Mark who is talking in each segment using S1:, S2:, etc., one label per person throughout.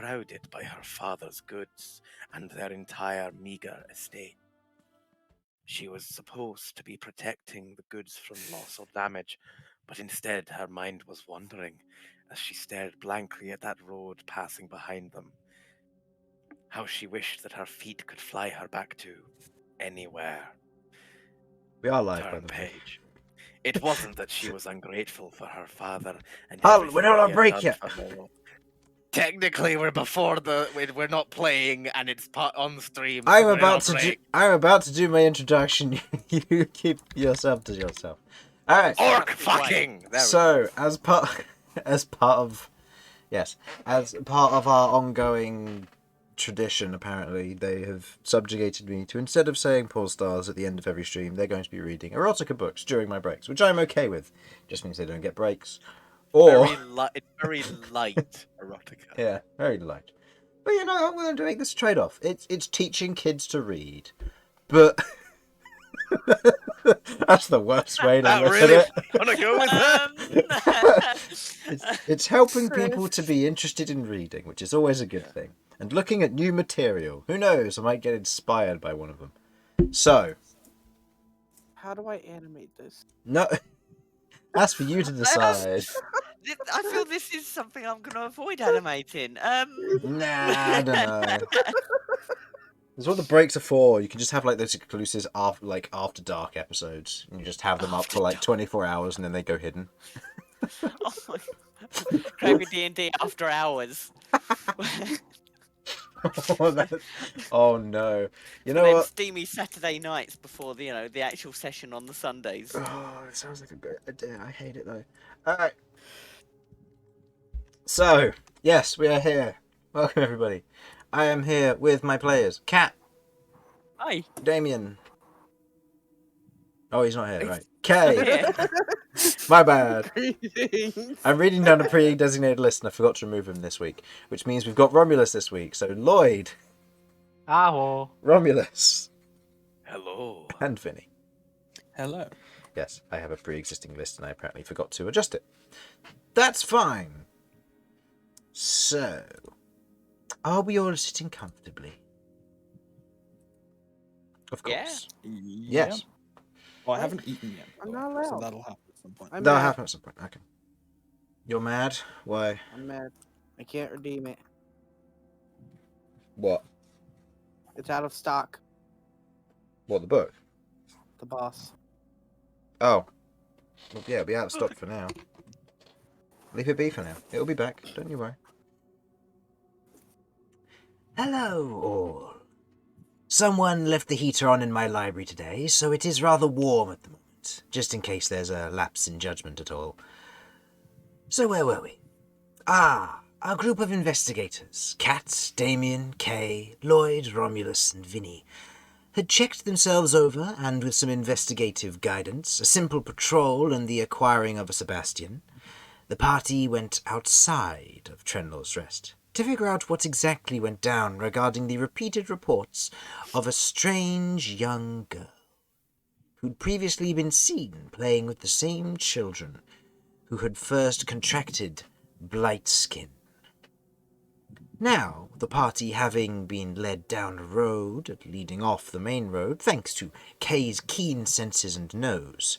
S1: surrounded by her father's goods and their entire meager estate. She was supposed to be protecting the goods from loss or damage, but instead her mind was wandering as she stared blankly at that road passing behind them. How she wished that her feet could fly her back to anywhere.
S2: We are live, by
S1: Turn
S2: the way.
S1: page. It wasn't that she was ungrateful for her father and
S2: Harlan,
S1: everything
S2: we're not
S1: he
S2: on
S1: had
S2: break
S1: done
S2: yet.
S1: for her. Technically, we're not playing, and it's on stream. So
S2: I'm
S1: we're in
S2: about
S1: our
S2: to
S1: break.
S2: do my introduction. You keep yourself to yourself. All right.
S1: Orc fucking.
S2: So, as part of our ongoing tradition, apparently they have subjugated me to, instead of saying "Paul stars" at the end of every stream, they're going to be reading erotica books during my breaks, which I'm okay with. Just means they don't get breaks. Or
S1: It's very light erotica.
S2: yeah, very light. But you know, I'm willing to make this trade-off. It's teaching kids to read, but that's the worst way to look at it.
S1: Wanna go with that?
S2: It's helping people to be interested in reading, which is always a good thing. And looking at new material. Who knows? I might get inspired by one of them. So,
S3: how do I animate this?
S2: no, that's for you to decide.
S4: I feel this is something I'm going to avoid animating.
S2: Nah, I don't know. That's what the breaks are for. You can just have like those exclusives after dark episodes, and you just have them up for like 24 hours, and then they go hidden.
S4: Oh my God. Crabby D&D after hours.
S2: Oh no! You know
S4: and then
S2: what?
S4: steamy Saturday nights before the actual session on the Sundays.
S2: Oh, it sounds like a great idea. I hate it though. All right. So yes, we are here. Welcome everybody. I am here with my players. Cat.
S4: Hi.
S2: Damian. Oh, he's not here, right? Kay. My bad. I'm reading down a pre-designated list and I forgot to remove him this week, which means we've got Romulus this week. So Lloyd.
S5: Hello.
S2: Romulus.
S1: Hello.
S2: And Vinny.
S5: Hello.
S2: Yes, I have a pre-existing list and I apparently forgot to adjust it. That's fine. So, are we all sitting comfortably? Of course.
S5: Yeah.
S2: Yes.
S5: Well, I haven't eaten yet.
S3: I'm not
S5: So
S3: allowed.
S5: that'll happen at some point.
S2: That'll happen at some point. Okay. You're mad? Why?
S3: I'm mad. I can't redeem it.
S2: What?
S3: It's out of stock.
S2: What, the book?
S3: The boss.
S2: Oh. Well, yeah, it'll be out of stock for now. Leave it be for now. It'll be back. Don't you worry. Hello, all. Someone left the heater on in my library today, so it is rather warm at the moment, just in case there's a lapse in judgment at all. So where were we? Our group of investigators, Kat, Damian, Kay, Lloyd, Romulus, and Vinny, had checked themselves over, and with some investigative guidance, a simple patrol, and the acquiring of a Sebastian, the party went outside of Trenlaw's Rest to figure out what exactly went down regarding the repeated reports of a strange young girl who'd previously been seen playing with the same children who had first contracted blight skin. Now, the party having been led down a road leading off the main road, thanks to Kay's keen senses and nose,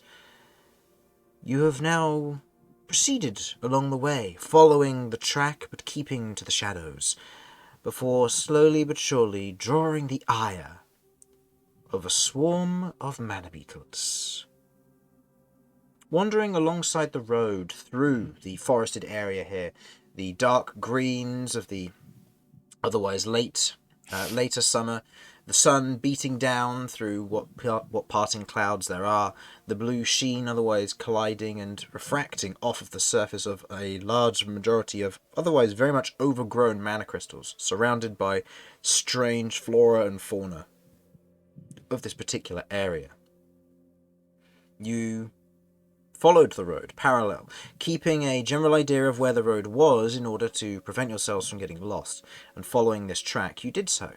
S2: you have now proceeded along the way, following the track but keeping to the shadows, before slowly but surely drawing the ire of a swarm of manabeetles. Wandering alongside the road through the forested area here, the dark greens of the otherwise later summer, the sun beating down through what parting clouds there are, the blue sheen otherwise colliding and refracting off of the surface of a large majority of otherwise very much overgrown mana crystals, surrounded by strange flora and fauna of this particular area. You followed the road parallel, keeping a general idea of where the road was in order to prevent yourselves from getting lost, and following this track you did so,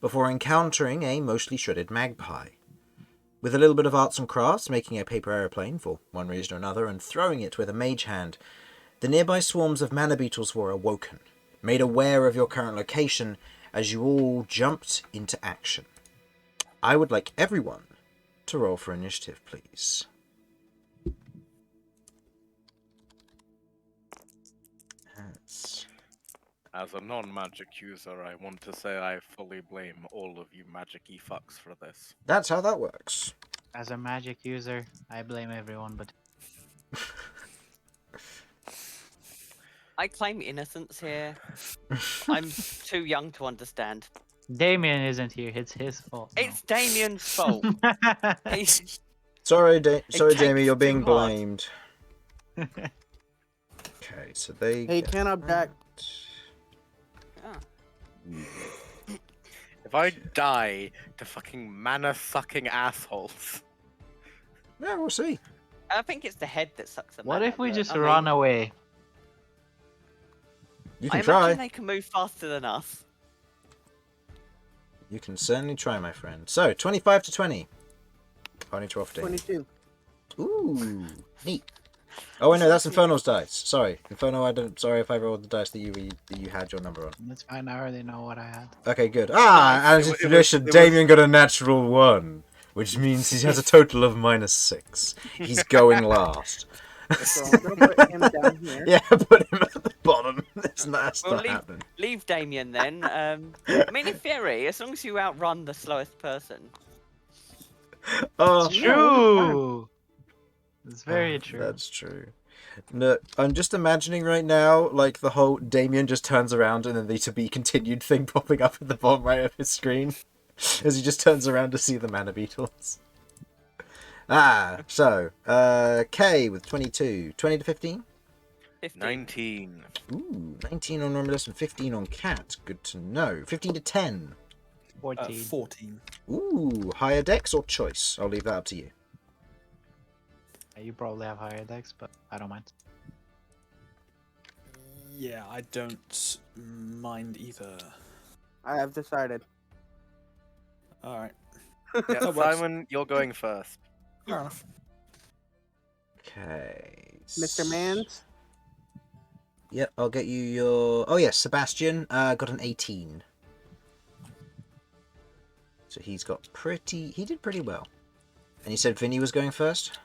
S2: before encountering a mostly shredded magpie. With a little bit of arts and crafts, making a paper aeroplane for one reason or another, and throwing it with a mage hand, the nearby swarms of manabeetles were awoken, made aware of your current location as you all jumped into action. I would like everyone to roll for initiative, please. That's...
S1: As a non-magic user, I want to say I fully blame all of you magic-y fucks for this.
S2: That's how that works.
S6: As a magic user, I blame everyone, but
S4: I claim innocence here. I'm too young to understand.
S6: Damian isn't here. It's his fault. no.
S4: It's Damian's fault. He's-
S2: Sorry,
S4: takes
S2: Jamie, you're
S4: too
S2: being
S4: hard.
S2: blamed. Okay, so they
S3: Hey,
S2: get
S3: can't object.
S4: Ah.
S1: If I die to fucking mana-sucking assholes...
S2: Yeah, we'll see.
S4: I think it's the head that sucks the
S6: What
S4: mana,
S6: if we
S4: but,
S6: just
S4: I mean,
S6: run away?
S2: You
S4: I
S2: can try.
S4: imagine they can move faster than us.
S2: You can certainly try, my friend. So, 25 to 20. Party to off day.
S3: 22.
S2: Ooh, neat. Oh, wait, no, that's Infernal's dice. Sorry, Infernal. Sorry if I rolled the dice that you had your number on.
S6: That's fine. I already know what I had.
S2: Okay, good.
S1: Nice.
S2: As
S1: It
S2: a
S1: was-
S2: tradition,
S1: it was-
S2: Damian got a natural 1, which means he has a total of -6. He's going last.
S3: So I'm gonna put him down here.
S2: Yeah, put him at the bottom. That's not
S4: Well,
S2: happening.
S4: Leave Damian then. I mean, in theory, as long as you outrun the slowest person.
S2: Oh,
S6: True. It's very true.
S2: That's true. No, I'm just imagining right now, like the whole Damian just turns around and then the to be continued thing popping up at the bottom right of his screen as he just turns around to see the Manabeetles. So K with 22, 20 to 15.
S4: 15.
S1: 19.
S2: Ooh, 19 on Romulus and 15 on Cat. Good to know. 15 to 10.
S6: 14.
S5: 14.
S2: Ooh, higher dex or choice? I'll leave that up to you.
S6: You probably have higher decks, but I don't mind.
S5: Yeah, I don't mind either.
S3: I have decided.
S5: Alright.
S1: Yeah,
S5: That works.
S1: Simon, you're going first.
S5: Fair enough.
S2: Okay.
S3: Mr. Mans,
S2: Yep, I'll get you your... Oh, yes, Sebastian got an 18. So he's got pretty... He did pretty well. And you said Vinny was going first?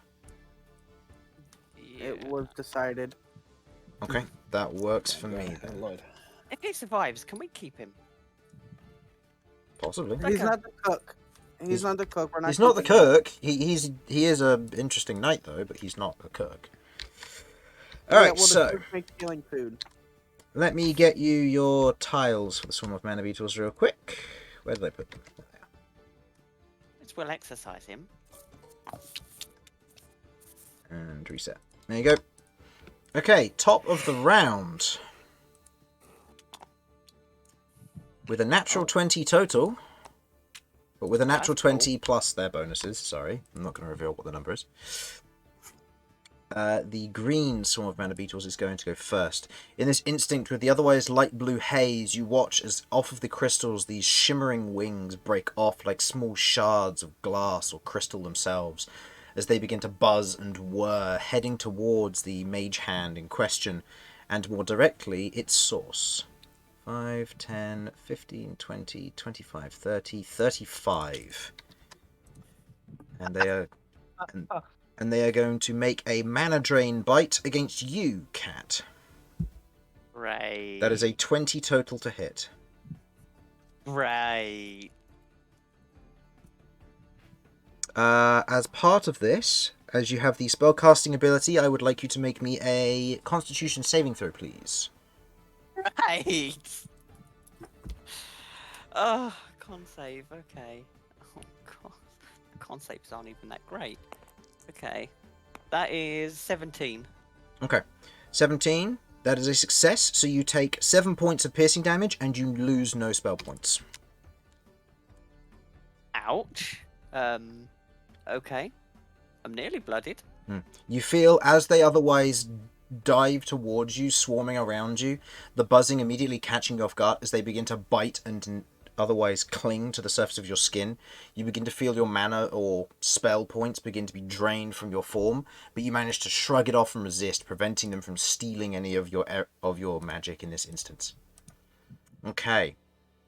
S3: it
S4: Yeah.
S3: was decided.
S2: Okay, that works for
S5: Go
S2: me
S5: ahead,
S2: then.
S5: Lloyd.
S4: If he survives, can we keep him?
S2: Possibly.
S3: He's
S4: Okay.
S3: not the cook. He's
S2: He's-
S3: not the cook. We're not.
S2: He's not the
S3: keeping him.
S2: cook. He is a interesting knight though, but he's not a cook.
S3: Yeah,
S2: Alright,
S3: well, the
S2: so
S3: cook makes healing food.
S2: let me get you your tiles for the Swarm of Manabeetles real quick. Where did I put them? There they are.
S4: Let's well exercise him.
S2: And reset. There you go. Okay, top of the round. With a natural 20 total. But with a natural
S4: That's cool.
S2: 20 plus their bonuses. Sorry, I'm not going to reveal what the number is. The green Swarm of Manabeetles is going to go first. In this instinct, with the otherwise light blue haze, you watch as off of the crystals these shimmering wings break off like small shards of glass or crystal themselves, as they begin to buzz and whir, heading towards the mage hand in question, and more directly, its source. 5, 10, 15, 20, 25, 30, 35. And they are... And they are going to make a mana drain bite against you, Cat.
S4: Right.
S2: That is a 20 total to hit.
S4: Right.
S2: As part of this, as you have the spellcasting ability, I would like you to make me a Constitution saving throw, please.
S4: Right. Oh, con save. Okay. Oh god, con saves aren't even that great. Okay, that is 17.
S2: Okay. 17. That is a success, so you take 7 points of piercing damage and you lose no spell points.
S4: Ouch. Okay. I'm nearly blooded.
S2: You feel, as they otherwise dive towards you, swarming around you, the buzzing immediately catching you off guard as they begin to bite and otherwise cling to the surface of your skin. You begin to feel your mana or spell points begin to be drained from your form, but you manage to shrug it off and resist, preventing them from stealing any of your magic in this instance. Okay.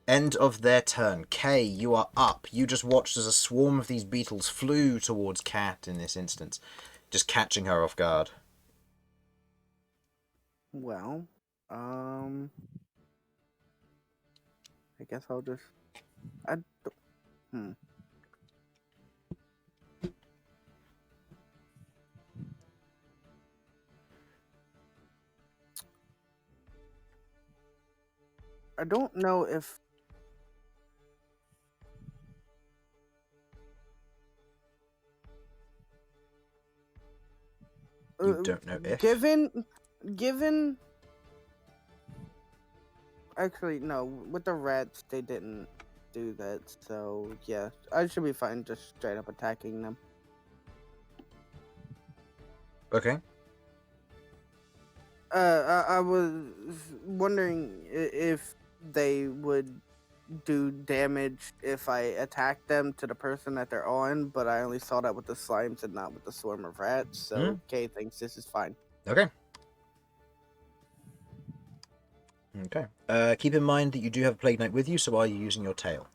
S2: End of their turn. Kay, you are up. You just watched as a swarm of these beetles flew towards Cat in this instance, just catching her off guard.
S3: Well, I guess I'll just. Hmm. I don't know if.
S2: You don't know if?
S3: Given. Actually, no. With the rats, they didn't do that. So yeah, I should be fine just straight up attacking them.
S2: Okay.
S3: I was wondering if they would do damage if I attack them to the person that they're on, but I only saw that with the slimes and not with the swarm of rats. So Kay thinks this is fine.
S2: Okay. Okay. Keep in mind that you do have a Plague Knight with you, so are you using your tail?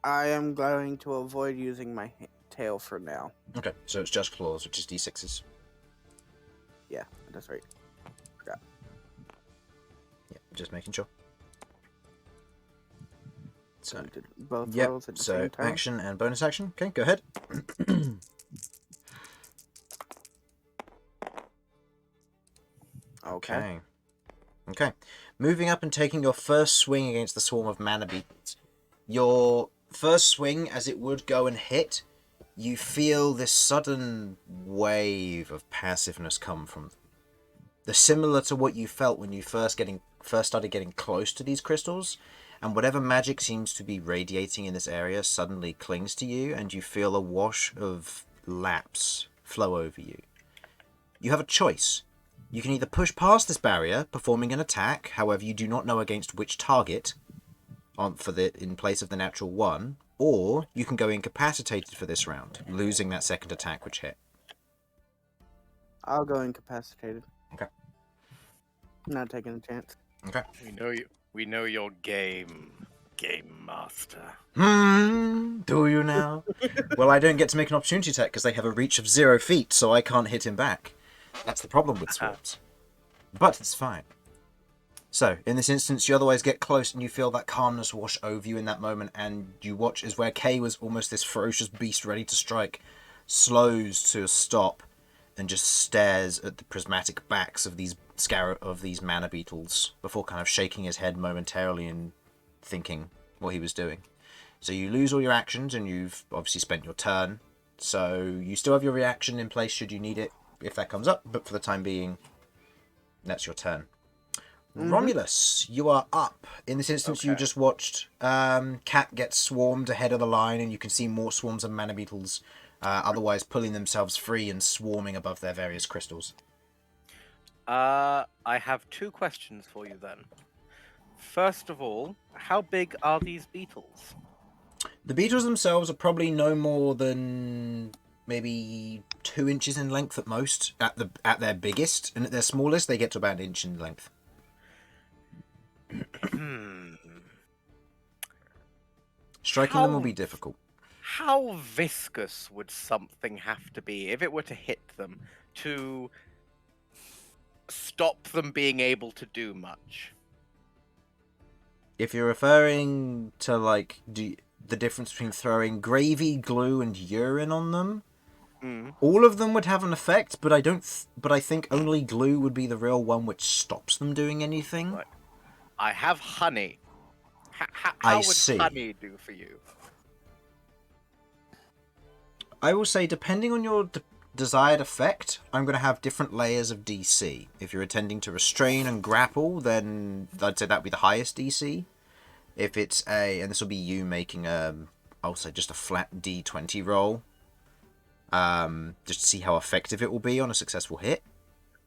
S3: I am going to avoid using my tail for now.
S2: Okay, so it's just claws, which is d6s.
S3: Yeah, that's right. Forgot.
S2: Yeah, just making sure. So,
S3: So did both
S2: yep,
S3: rolls at the
S2: so
S3: same time.
S2: action and bonus action. Okay, go ahead.
S3: Okay.
S2: Okay. Moving up and taking your first swing against the swarm of Manabeetles. Your first swing, as it would go and hit, you feel this sudden wave of passiveness come from them. They're similar to what you felt when you first started getting close to these crystals, and whatever magic seems to be radiating in this area suddenly clings to you, and you feel a wash of lapse flow over you. You have a choice. You can either push past this barrier, performing an attack, however you do not know against which target, in place of the natural one, or you can go incapacitated for this round, losing that second attack which hit.
S3: I'll go incapacitated.
S2: Okay.
S3: Not taking a chance.
S2: Okay.
S1: We know your game master.
S2: Do you now? Well, I don't get to make an opportunity attack because they have a reach of 0 feet, so I can't hit him back. That's the problem with swarms. But it's fine. So, in this instance, you otherwise get close and you feel that calmness wash over you in that moment, and you watch as where Kay was almost this ferocious beast ready to strike, slows to a stop and just stares at the prismatic backs of these Manabeetles before kind of shaking his head momentarily and thinking what he was doing. So you lose all your actions and you've obviously spent your turn. So you still have your reaction in place should you need it if that comes up, but for the time being, that's your turn. Romulus, you are up. In this instance, you just watched Cat get swarmed ahead of the line, and you can see more swarms of Manabeetles otherwise pulling themselves free and swarming above their various crystals.
S1: I have two questions for you then. First of all, how big are these beetles?
S2: The beetles themselves are probably no more than maybe 2 inches in length at most, at their biggest, and at their smallest they get to about an inch in length. Striking them will be difficult.
S1: How viscous would something have to be if it were to hit them to stop them being able to do much?
S2: If you're referring to like the difference between throwing gravy, glue, and urine on them, all of them would have an effect, but I think only glue would be the real one which stops them doing anything.
S1: Right. I have honey. How would honey do for you?
S2: I will say, depending on your desired effect, I'm going to have different layers of DC. If you're intending to restrain and grapple, then I'd say that would be the highest DC. If it's and this will be you making I'll say just a flat D20 roll, just to see how effective it will be on a successful hit.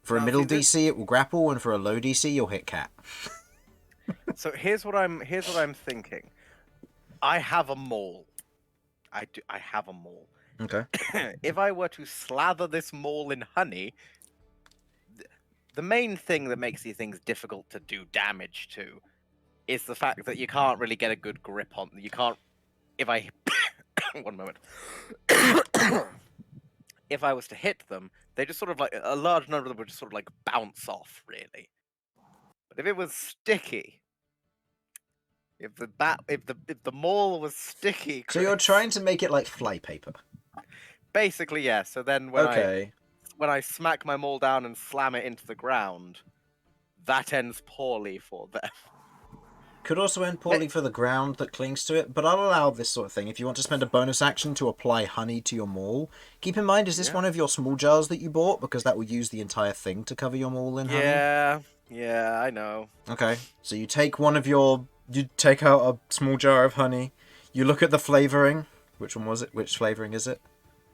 S2: For a middle DC, it will grapple, and for a low DC, you'll hit Cat.
S1: So here's what I'm thinking. I have a mole. I have a mole.
S2: Okay.
S1: If I were to slather this mole in honey, the main thing that makes these things difficult to do damage to is the fact that you can't really get a good grip on them. You can't. If I. One moment. If I was to hit them, they just sort of like. A large number of them would just sort of like bounce off, really. But if it was sticky. If the maul was sticky.
S2: So you're
S1: Chris,
S2: trying to make it like flypaper.
S1: basically, yeah. So then when
S2: Okay.
S1: I smack my maul down and slam it into the ground, that ends poorly for them.
S2: Could also end poorly for the ground that clings to it, but I'll allow this sort of thing. If you want to spend a bonus action to apply honey to your maul, keep in mind, is this one of your small jars that you bought? Because that will use the entire thing to cover your maul in honey.
S1: Yeah, I know.
S2: Okay, so you take you take out a small jar of honey, you look at the flavouring. Which one was it? Which flavouring is it?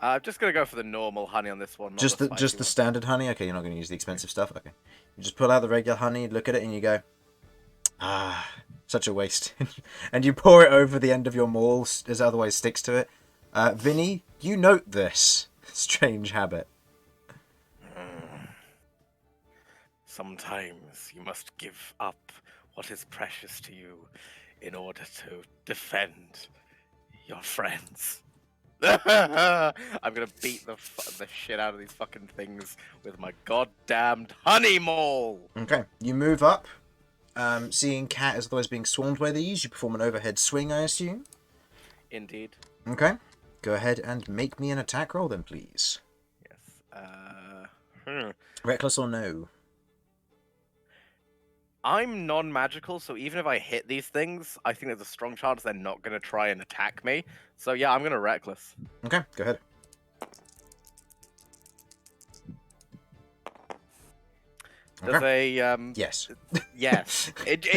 S1: I'm just gonna go for the normal honey on this one. Not
S2: Just
S1: the
S2: the
S1: spicy one.
S2: standard honey? Okay, you're not going to use the expensive stuff? Okay. You just pull out the regular honey, look at it, and you go, ah, such a waste. And you pour it over the end of your maul, as it otherwise sticks to it. Vinny, you note this strange habit.
S1: Sometimes you must give up what is precious to you in order to defend your friends. I'm gonna beat the shit out of these fucking things with my goddamned honey maul.
S2: Okay, you move up. Seeing Cat as otherwise being swarmed by these, you perform an overhead swing, I assume.
S1: Indeed.
S2: Okay, go ahead and make me an attack roll then, please.
S1: Yes.
S2: Reckless or no?
S1: I'm non-magical, so even if I hit these things, I think there's a strong chance they're not going to try and attack me. So yeah, I'm going to reckless.
S2: Okay, go ahead.
S1: Does a
S2: Yes.
S1: yes.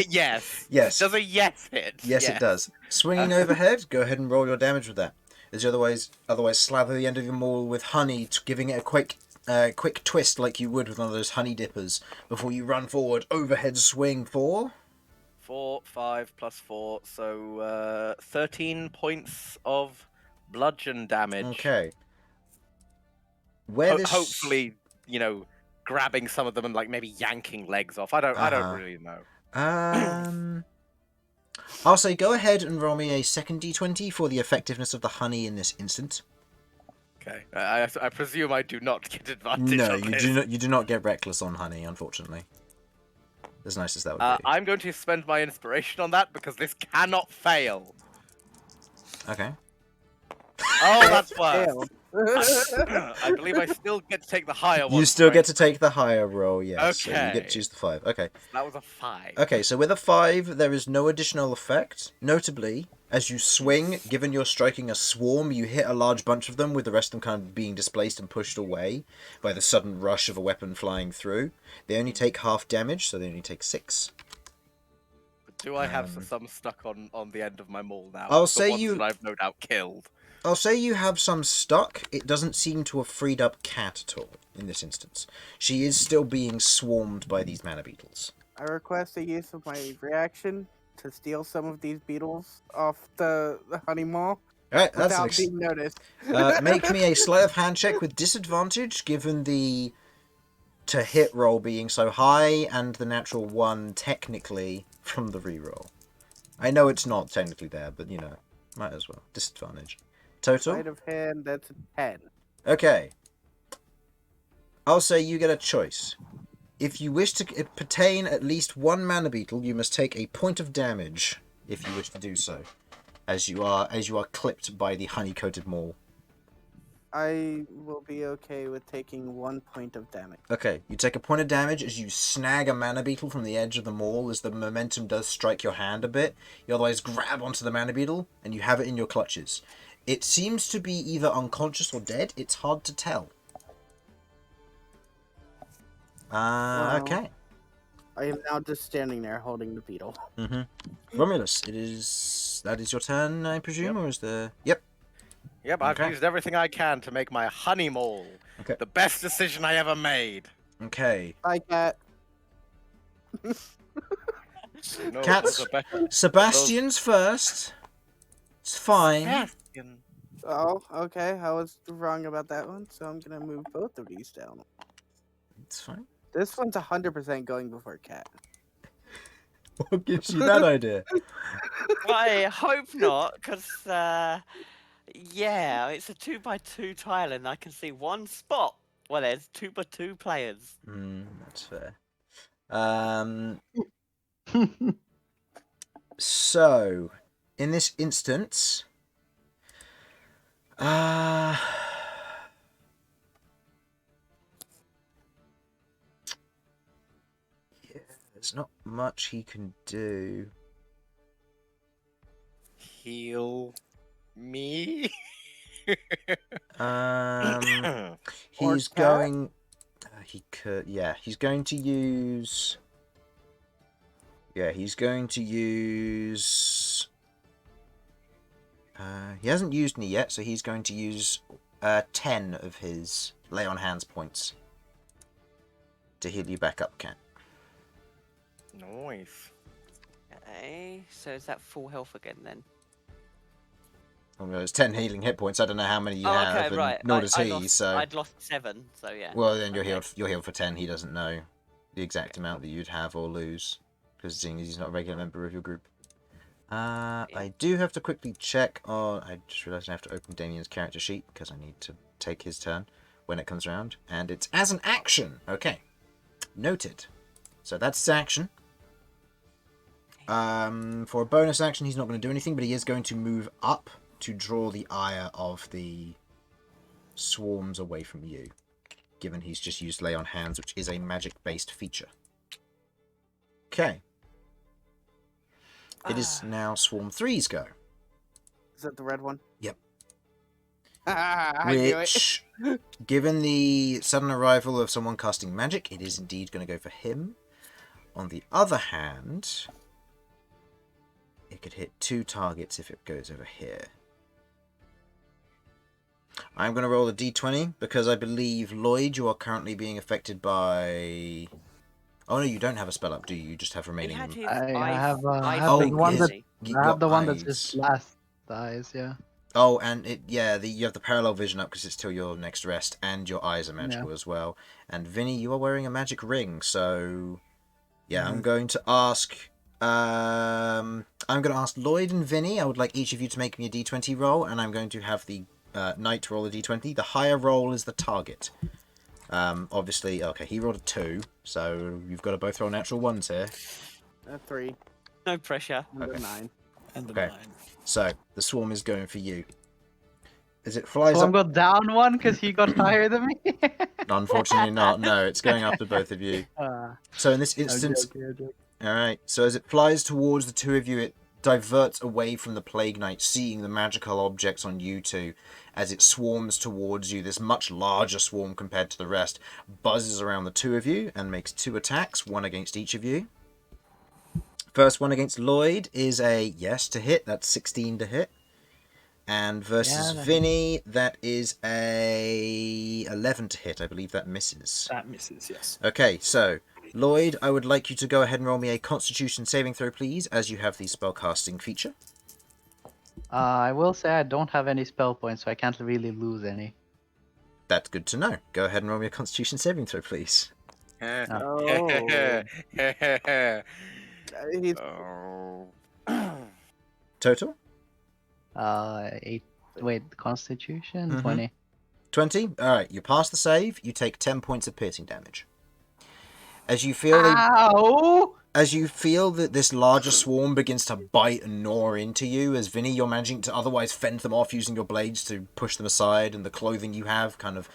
S1: Yes.
S2: Yes.
S1: Does a yes hit?
S2: Yes, it does. Swinging overhead, go ahead and roll your damage with that. As you otherwise slather the end of your maul with honey, giving it a quick twist like you would with one of those honey dippers before you run forward. Overhead swing for
S1: 4, 5 plus 4, so 13 points of bludgeon damage.
S2: Okay. Where this
S1: Hopefully, grabbing some of them and like maybe yanking legs off. I don't really know.
S2: I'll say go ahead and roll me a second d20 for the effectiveness of the honey in this instant.
S1: Okay. I presume I do not get advantage.
S2: No,
S1: on
S2: you
S1: this.
S2: do not. You do not get reckless on honey, unfortunately. As nice as that would be.
S1: I'm going to spend my inspiration on that because this cannot fail.
S2: Okay.
S1: Oh, that's worse. I believe I still get to take the higher one.
S2: You still
S1: right?
S2: get to take the higher roll, yes. So you get
S1: Okay.
S2: to choose the 5. Okay.
S1: That was a 5.
S2: Okay, so with a 5, there is no additional effect. Notably, as you swing, given you're striking a swarm, you hit a large bunch of them, with the rest of them kind of being displaced and pushed away by the sudden rush of a weapon flying through. They only take half damage, so they only take 6.
S1: Do I have some stuck on the end of my maul now?
S2: I'll
S1: The
S2: say
S1: ones
S2: you-
S1: that I've no doubt killed.
S2: I'll say you have some stuck. It doesn't seem to have freed up Cat at all in this instance. She is still being swarmed by these manabeetles.
S3: I request the use of my reaction to steal some of these beetles off the honey maul
S2: Alright, that's
S3: without being noticed.
S2: make me a sleight of hand check with disadvantage, given the to hit roll being so high and the natural 1 technically from the reroll. I know it's not technically there, but might as well. Disadvantage. Total?
S3: Sleight of hand, that's a 10.
S2: Okay. I'll say you get a choice. If you wish to pertain at least 1 manabeetle, you must take a point of damage if you wish to do so, as you are clipped by the honey-coated maul.
S3: I will be okay with taking 1 point of damage.
S2: Okay, you take a point of damage as you snag a manabeetle from the edge of the maul as the momentum does strike your hand a bit. You otherwise grab onto the manabeetle, and you have it in your clutches. It seems to be either unconscious or dead. It's hard to tell.
S3: Wow.
S2: Okay.
S3: I am now just standing there holding the beetle.
S2: Romulus, that is your turn, I presume, or is the... Yep.
S1: Yep, I've
S2: Okay.
S1: used everything I can to make my honey maul.
S2: Okay.
S1: The best decision I ever made.
S2: Okay.
S3: Bye, cat.
S1: No,
S2: Cats.
S1: those are better.
S2: Sebastian's first. It's fine.
S1: Sebastian.
S3: Oh, okay. I was wrong about that one, so I'm gonna move both of these down.
S2: It's fine.
S3: This one's 100% going before cat.
S2: What gives you that idea?
S4: I hope not, because yeah, it's a 2x2 tile, and I can see one spot. Well, there's 2x2 players.
S2: That's fair. So, in this instance, yeah, there's not much he can do.
S1: Heal me.
S2: He's
S3: cat?
S2: going. He could. Yeah, he's going to use. Yeah, he's going to use. He hasn't used any yet, so he's going to use 10 of his lay on hands points to heal you back up, Cat.
S1: Nice.
S4: Okay, so is that full health again then?
S2: Well, there's 10 healing hit points. I don't know how many you
S4: Oh,
S2: have,
S4: okay,
S2: and
S4: right.
S2: nor does he.
S4: lost,
S2: So
S4: I'd lost 7, so yeah.
S2: well, then you're
S4: Okay.
S2: healed. You're healed for 10. He doesn't know the exact amount that you'd have or lose, because seeing as he's not a regular member of your group. I do have to quickly check on. I just realised I have to open Damian's character sheet because I need to take his turn when it comes around, and it's as an action. Okay, noted. So that's his action. For a bonus action, he's not going to do anything, but he is going to move up to draw the ire of the swarms away from you, given he's just used Lay on Hands, which is a magic-based feature. Okay. It is now Swarm 3's go.
S3: Is that the red one?
S2: Yep.
S3: I knew it.
S2: Which, given the sudden arrival of someone casting magic, it is indeed going to go for him. On the other hand, it could hit 2 targets if it goes over here. I'm going to roll a d20 because I believe, Lloyd, you are currently being affected by... Oh no, you don't have a spell up, do you? You just have
S4: He
S2: remaining...
S4: had his
S6: I have the
S2: Oh,
S6: one
S2: his-
S6: that
S2: you
S6: I have
S2: got
S6: the one that's
S2: eyes.
S6: his last eyes. Yeah.
S2: Oh, and you have the parallel vision up because it's till your next rest, and your eyes are magical as well. And Vinny, you are wearing a magic ring, so yeah, I'm going to ask Lloyd and Vinny. I would like each of you to make me a d20 roll, and I'm going to have the knight roll a d20. The higher roll is the target. Obviously, okay, he rolled a 2, so you've got to both roll natural ones here.
S3: 3
S4: No pressure.
S3: and
S2: Okay.
S3: a 9.
S5: And
S2: Okay.
S5: a 9.
S2: So the swarm is going for you. As it flies
S6: Swarm
S2: up,
S6: got down one because he got higher than me.
S2: unfortunately not. No, it's going after both of you. So in this
S6: I'm
S2: instance,
S6: joking.
S2: alright, so as it flies towards the two of you, it diverts away from the Plague Knight, seeing the magical objects on you two. As it swarms towards you, this much larger swarm compared to the rest buzzes around the two of you and makes 2 attacks, one against each of you. First one against Lloyd is a yes to hit, that's 16 to hit. And versus Vinny, that is a 11 to hit. I believe that misses.
S5: That misses, yes.
S2: Okay, so Lloyd, I would like you to go ahead and roll me a Constitution saving throw, please, as you have the spellcasting feature.
S6: I will say I don't have any spell points, so I can't really lose any.
S2: That's good to know. Go ahead and roll me a Constitution saving throw, please.
S3: Oh. He's
S1: Oh.
S2: Total?
S6: 8. Wait, Constitution?
S2: Mhm.
S6: 20.
S2: 20? Alright, you pass the save, you take 10 points of piercing damage. As you feel
S6: Ow!
S2: As you feel that this larger swarm begins to bite and gnaw into you, as Vinny, you're managing to otherwise fend them off using your blades to push them aside, and the clothing you have kind of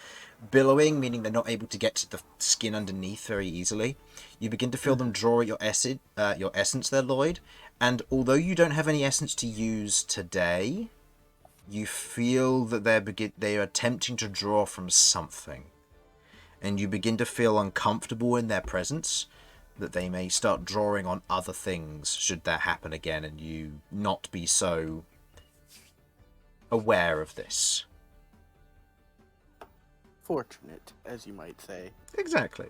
S2: billowing, meaning they're not able to get to the skin underneath very easily. You begin to feel them draw at your essence there, Lloyd, and although you don't have any essence to use today, you feel that they are attempting to draw from something, and you begin to feel uncomfortable in their presence, that they may start drawing on other things should that happen again and you not be so aware of this.
S3: fortunate, as you might say.
S2: Exactly.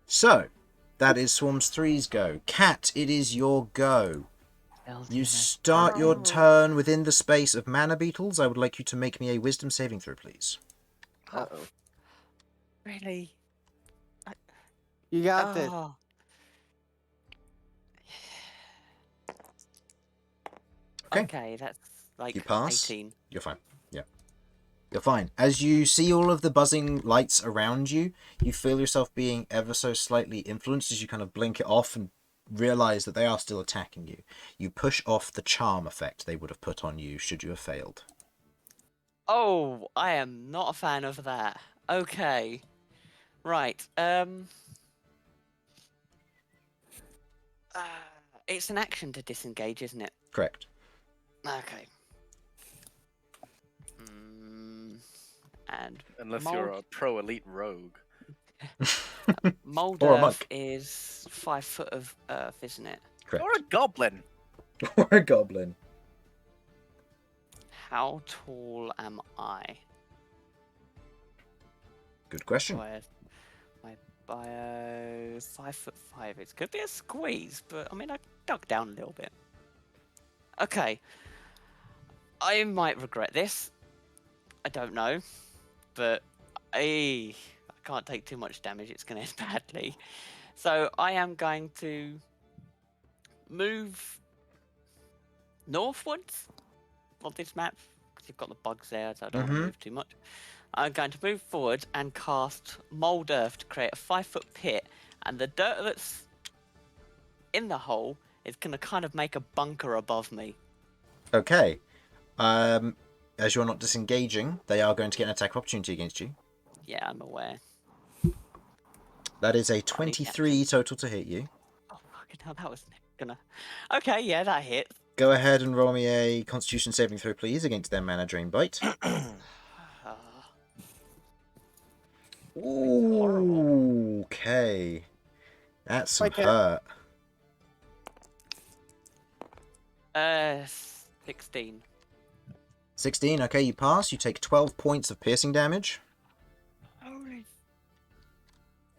S2: So, that is Swarms 3's go. Cat, it is your go. You start your turn within the space of Manabeetles. I would like you to make me a wisdom saving throw, please.
S3: Uh-oh.
S4: Really?
S3: You got this.
S4: Oh.
S2: Okay.
S4: Okay, that's like
S2: You pass.
S4: 18.
S2: You're fine. Yeah. You're fine. As you see all of the buzzing lights around you, you feel yourself being ever so slightly influenced as you kind of blink it off and realize that they are still attacking you. You push off the charm effect they would have put on you should you have failed.
S4: Oh, I am not a fan of that. Okay. Right. It's an action to disengage, isn't it?
S2: Correct.
S4: Okay. And
S1: Unless
S4: Mold-
S1: you're a pro elite rogue.
S4: Mold
S2: Or a
S4: Earth
S2: monk.
S4: is 5 foot of earth, isn't it?
S2: Correct.
S1: Or a goblin.
S2: Or a goblin.
S4: How tall am I?
S2: Good question.
S4: My bio 5'5". It could be a squeeze, but I mean I dug down a little bit. Okay. I might regret this. I don't know, but I can't take too much damage. It's going to end badly. So I am going to move northwards on this map because you've got the bugs there, so I don't want to move too much. I'm going to move forward and cast Mold Earth to create a 5-foot pit, and the dirt that's in the hole is going to kind of make a bunker above me.
S2: Okay. As you're not disengaging, they are going to get an attack opportunity against you.
S4: Yeah, I'm aware.
S2: That is a 23 total to hit you.
S4: Oh, fucking hell, that was gonna... Okay, yeah, that hits.
S2: Go ahead and roll me a Constitution saving throw, please, against their Mana Drain Bite. Ooh, okay. That's some hurt.
S4: 16.
S2: 16, okay, you pass. You take 12 points of piercing damage.
S4: Holy...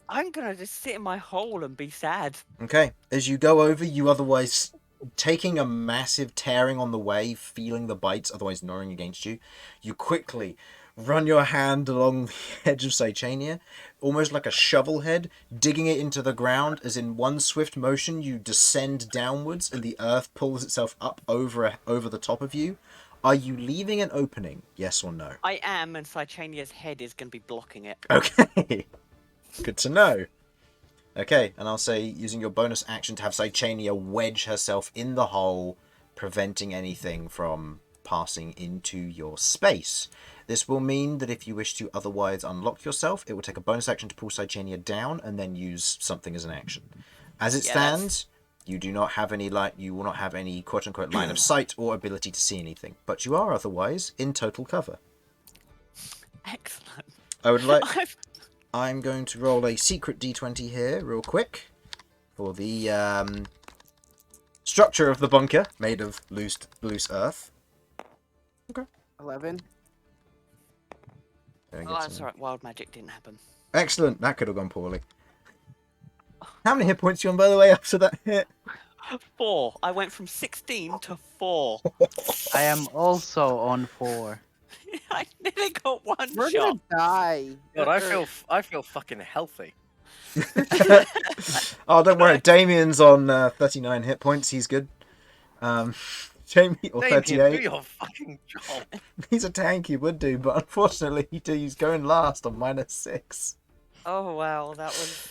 S4: I'm gonna just sit in my hole and be sad.
S2: Okay, as you go over, you otherwise taking a massive tearing on the way, feeling the bites, otherwise gnawing against you. You quickly run your hand along the edge of Sychania, almost like a shovel head, digging it into the ground, as in one swift motion you descend downwards and the earth pulls itself up over the top of you. Are you leaving an opening? Yes or no?
S4: I am, and Sychania's head is going to be blocking it.
S2: Okay. Good to know. Okay, and I'll say using your bonus action to have Sychania wedge herself in the hole, preventing anything from passing into your space. This will mean that if you wish to otherwise unlock yourself, it will take a bonus action to pull Sychania down and then use something as an action. As it stands, you do not have any you will not have any quote-unquote line of sight or ability to see anything, but you are otherwise in total cover.
S4: Excellent.
S2: I would like... I'm going to roll a secret d20 here real quick for the structure of the bunker made of loose earth. Okay.
S3: 11.
S4: Oh, that's alright. Wild magic didn't happen.
S2: Excellent. That could have gone poorly. How many hit points are you on, by the way, after that hit?
S4: 4. I went from 16 to 4.
S6: I am also on 4.
S4: I nearly got one
S3: We're
S4: shot.
S3: gonna die.
S1: God, I feel fucking healthy.
S2: Oh, don't worry. Damian's on 39 hit points. He's good. Jamie, or
S1: Damian,
S2: 38.
S1: do your fucking job.
S2: He's a tank, he would do, but unfortunately he's going last on -6.
S4: Oh wow, that was.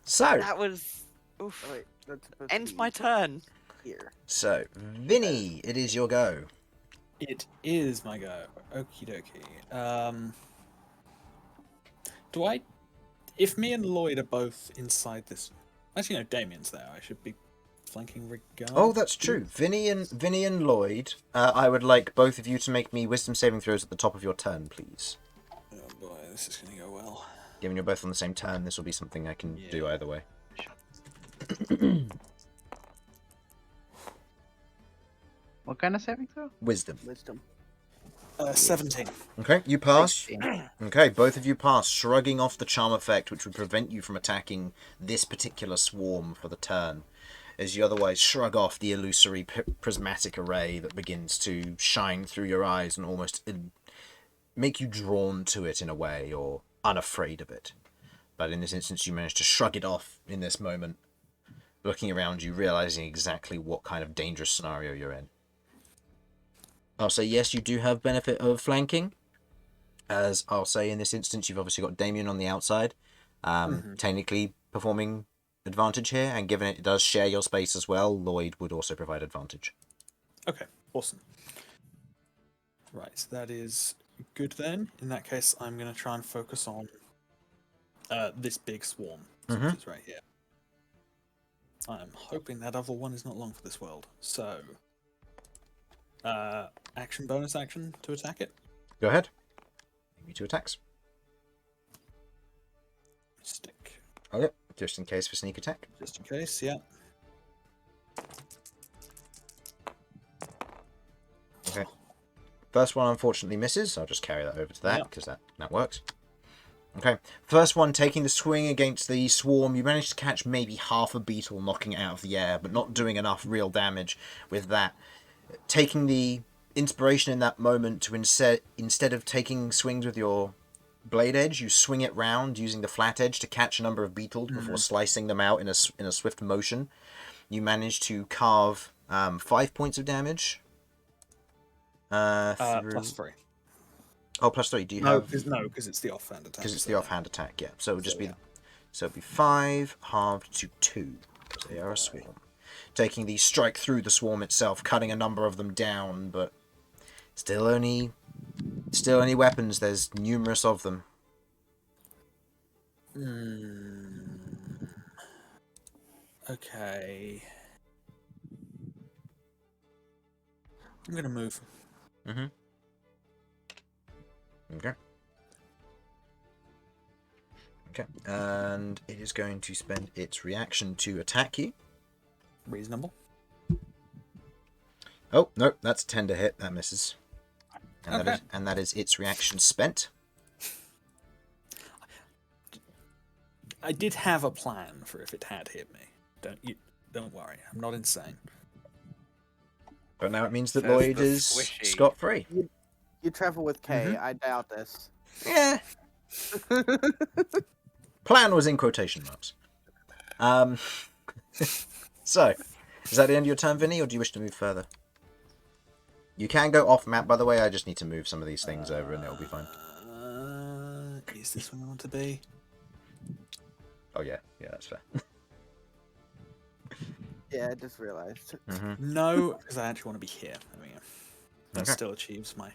S2: So.
S4: That was. Oof.
S3: Oh, wait, that's supposed to
S4: Ends
S3: be
S4: my turn.
S3: here.
S2: So, Vinny, it is your go.
S5: It is my go. Okie dokie. Do I... If me and Lloyd are both inside this... Actually, no, Damian's there. I should be flanking regardless.
S2: Oh, that's true. Vinny and Lloyd, I would like both of you to make me wisdom saving throws at the top of your turn, please.
S5: Oh boy, this is going to go well.
S2: Given you're both on the same turn, this will be something I can do either way.
S6: What kind of saving throw?
S2: Wisdom.
S5: 17.
S2: Okay, you pass.
S6: 16.
S2: Okay, both of you pass, shrugging off the charm effect, which would prevent you from attacking this particular swarm for the turn, as you otherwise shrug off the illusory prismatic array that begins to shine through your eyes and almost make you drawn to it in a way, or unafraid of it. But in this instance, you manage to shrug it off in this moment, looking around you, realizing exactly what kind of dangerous scenario you're in. I'll say yes, you do have benefit of flanking. As I'll say in this instance, you've obviously got Damian on the outside, technically performing advantage here, and given it does share your space as well, Lloyd would also provide advantage.
S5: Okay, awesome. Right, so that is good then. In that case, I'm going to try and focus on this big swarm, which is right here. I'm hoping that other one is not long for this world. So, action, bonus action to attack it.
S2: Go ahead. Give me 2 attacks.
S5: Stick.
S2: Okay, just in case for sneak attack.
S5: Just in case, yeah.
S2: Okay. First one unfortunately misses. I'll just carry that over to that because that works. Okay. First one taking the swing against the swarm. You manage to catch maybe half a beetle, knocking it out of the air, but not doing enough real damage with that. Taking the inspiration in that moment to instead of taking swings with your blade edge, you swing it round using the flat edge to catch a number of beetles before slicing them out in a swift motion. You manage to carve 5 points of damage.
S5: +3.
S2: Oh, +3. Do you have?
S5: Because it's the offhand attack.
S2: Because it's the offhand attack. Yeah. So it would just be. So it'd be 5 halved to 2 because they are a swarm. Taking the strike through the swarm itself, cutting a number of them down, but still only weapons. There's numerous of them.
S5: Okay. I'm gonna move.
S2: Okay. Okay. And it is going to spend its reaction to attack you.
S5: Reasonable.
S2: Oh, no, that's a 10 to hit. That misses. And,
S5: Okay.
S2: that is its reaction spent.
S5: I did have a plan for if it had hit me. Don't worry. I'm not insane.
S2: But now it means that
S1: Says
S2: Lloyd
S1: the
S2: is
S1: squishy.
S2: scot-free.
S3: You travel with K. I doubt this.
S2: Yeah. Plan was in quotation marks. So, is that the end of your turn, Vinny, or do you wish to move further? You can go off map, by the way. I just need to move some of these things over and it'll be fine.
S5: Is this where I want to be?
S2: Oh, yeah. Yeah, that's fair.
S3: Yeah, I just realized.
S5: No, because I actually want to be here. There we go. That
S2: Okay.
S5: still achieves my.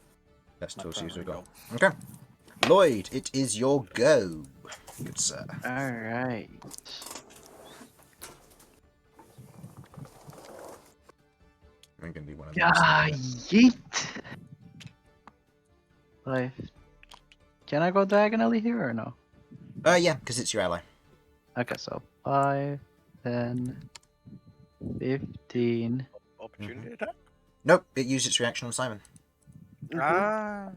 S2: That's still
S5: primary
S2: seems we've got.
S5: goal.
S2: Okay. Lloyd, it is your go. Good sir.
S6: Alright.
S2: I'm going to do one of
S6: Yeah,
S2: those.
S6: yeet! Like, can I go diagonally here or no?
S2: Yeah, because it's your ally.
S6: Okay, so 5, 10, 15.
S1: Opportunity attack?
S2: Nope, it used its reaction on Simon.
S1: Ah,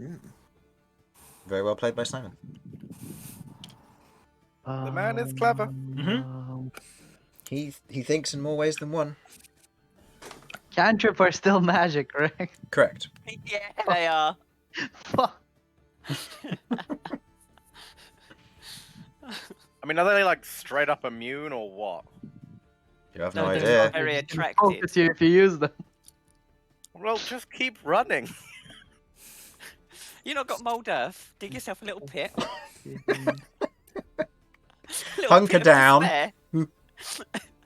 S2: Very well played by Simon.
S1: the man is clever.
S6: Um,
S2: He thinks in more ways than one.
S6: Cantrip are still magic, right?
S2: Correct.
S4: Yeah, they are.
S6: Fuck.
S1: I mean, are they like straight up immune or what?
S2: You have
S4: No,
S2: no
S4: they're
S2: idea.
S4: not very attractive.
S6: Focus you if you use them.
S1: Well, just keep running.
S4: You not got mold earth? Dig yourself a little pit. Little
S2: Hunker
S4: pit of
S2: down.
S4: despair.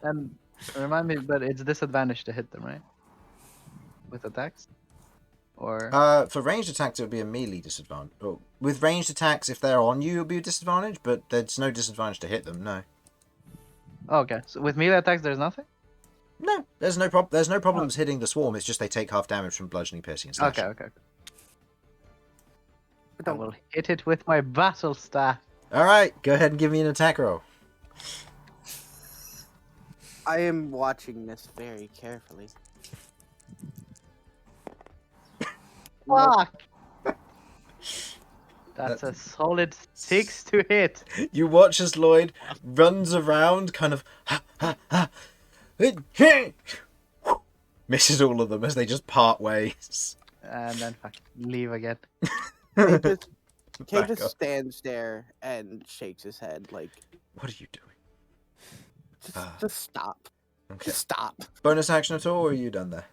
S6: And remind me, but it's disadvantage to hit them, right? With attacks? Or
S2: For ranged attacks, it would be a melee disadvantage. Oh, with ranged attacks, if they're on you, it would be a disadvantage, but there's no disadvantage to hit them, no.
S6: oh, okay. So with melee attacks, there's nothing.
S2: No, there's no problems hitting the swarm, it's just they take half damage from bludgeoning, piercing, and slashing.
S6: Okay. I
S3: Don't.
S6: will hit it with my battle staff.
S2: Alright, go ahead and give me an attack roll.
S3: I am watching this very carefully.
S6: Fuck! That's a solid 6 to hit.
S2: You watch as Lloyd runs around, kind of misses all of them as they just part ways.
S6: And then fuck, leave again.
S3: Kay
S2: Back
S3: just
S2: up.
S3: stands there and shakes his head like,
S2: What are you doing?
S3: just stop.
S2: Okay.
S3: Just stop.
S2: Bonus action at all, or are you done there?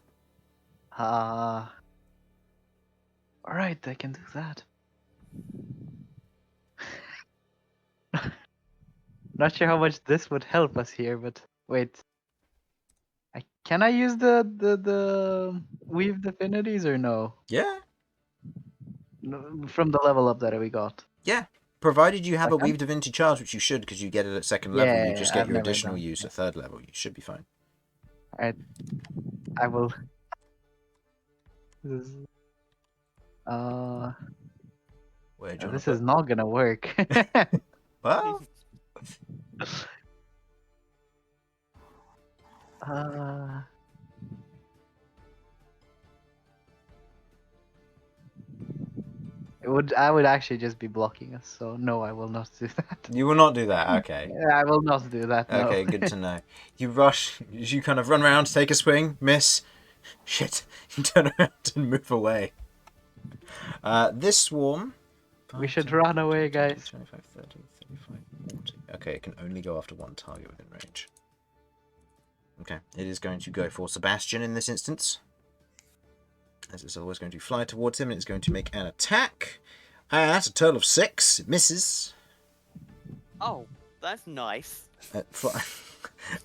S6: Alright, I can do that. Not sure how much this would help us here, but wait. Can I use the weaved affinities or no?
S2: Yeah,
S6: From the level up that we got.
S2: yeah. Provided you have a
S6: Like,
S2: Weave Divinity charge, which you should, because you get it at second level, you just get
S6: I've
S2: your
S6: never
S2: additional
S6: done.
S2: use at third level. You should be fine.
S6: Alright, I will. This is,
S2: Where do you want
S6: this
S2: to
S6: is not gonna work.
S2: Well,
S6: uh, I would actually just be blocking us, so no, I will not do that.
S2: you will not do that. Okay.
S6: I will not do that. No.
S2: Okay, good to know. You rush, you kind of run around, take a swing, miss. Shit. You turn around and move away. This swarm.
S6: We should run away, guys.
S2: 25, 30, 35, 40. Okay, it can only go after one target within range. Okay, it is going to go for Sebastian in this instance. As it's always going to fly towards him, and it's going to make an attack. That's a total of 6. It misses.
S4: Oh, that's nice.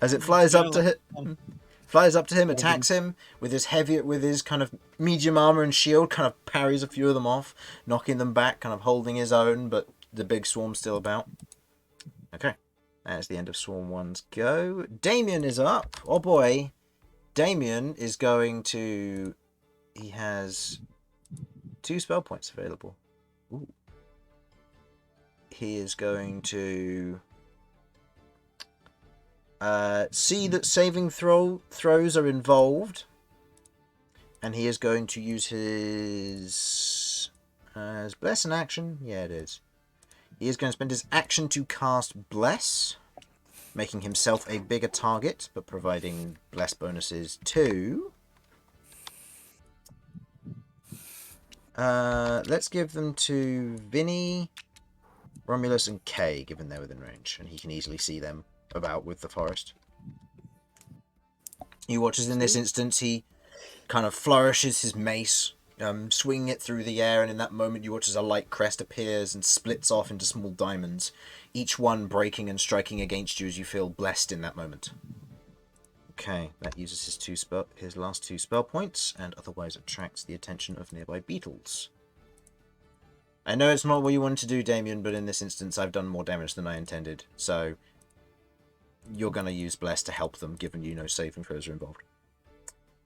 S2: As it flies up to him, attacks him with his kind of medium armor and shield, kind of parries a few of them off, knocking them back, kind of holding his own, but the big swarm's still about. Okay, that's the end of Swarm 1's go. Damian is up. Oh boy, Damian is going to. He has 2 spell points available. Ooh. He is going to see that saving throws are involved, and he is going to use his Bless in action. Yeah, it is. He is going to spend his action to cast Bless, making himself a bigger target, but providing Bless bonuses too. Let's give them to Vinny, Romulus, and Kay, given they're within range, and he can easily see them about with the forest. He watches in this instance, he kind of flourishes his mace, swinging it through the air, and in that moment you watch as a light crest appears and splits off into small diamonds, each one breaking and striking against you as you feel blessed in that moment. Okay, that uses his last 2 spell points, and otherwise attracts the attention of nearby beetles. I know it's not what you wanted to do, Damian, but in this instance I've done more damage than I intended, so you're going to use Bless to help them, given you no saving throws are involved.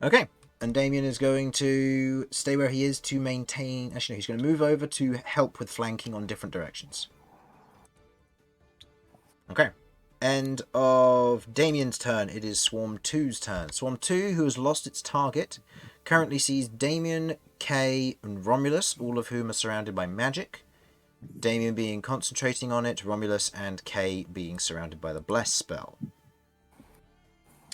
S2: Okay, and Damian is going to stay where he is to maintain... Actually, no, he's going to move over to help with flanking on different directions. Okay. End of Damian's turn. It is Swarm 2's turn. Swarm 2, who has lost its target, currently sees Damian, Kay, and Romulus, all of whom are surrounded by magic. Damian being concentrating on it, Romulus and Kay being surrounded by the Bless spell.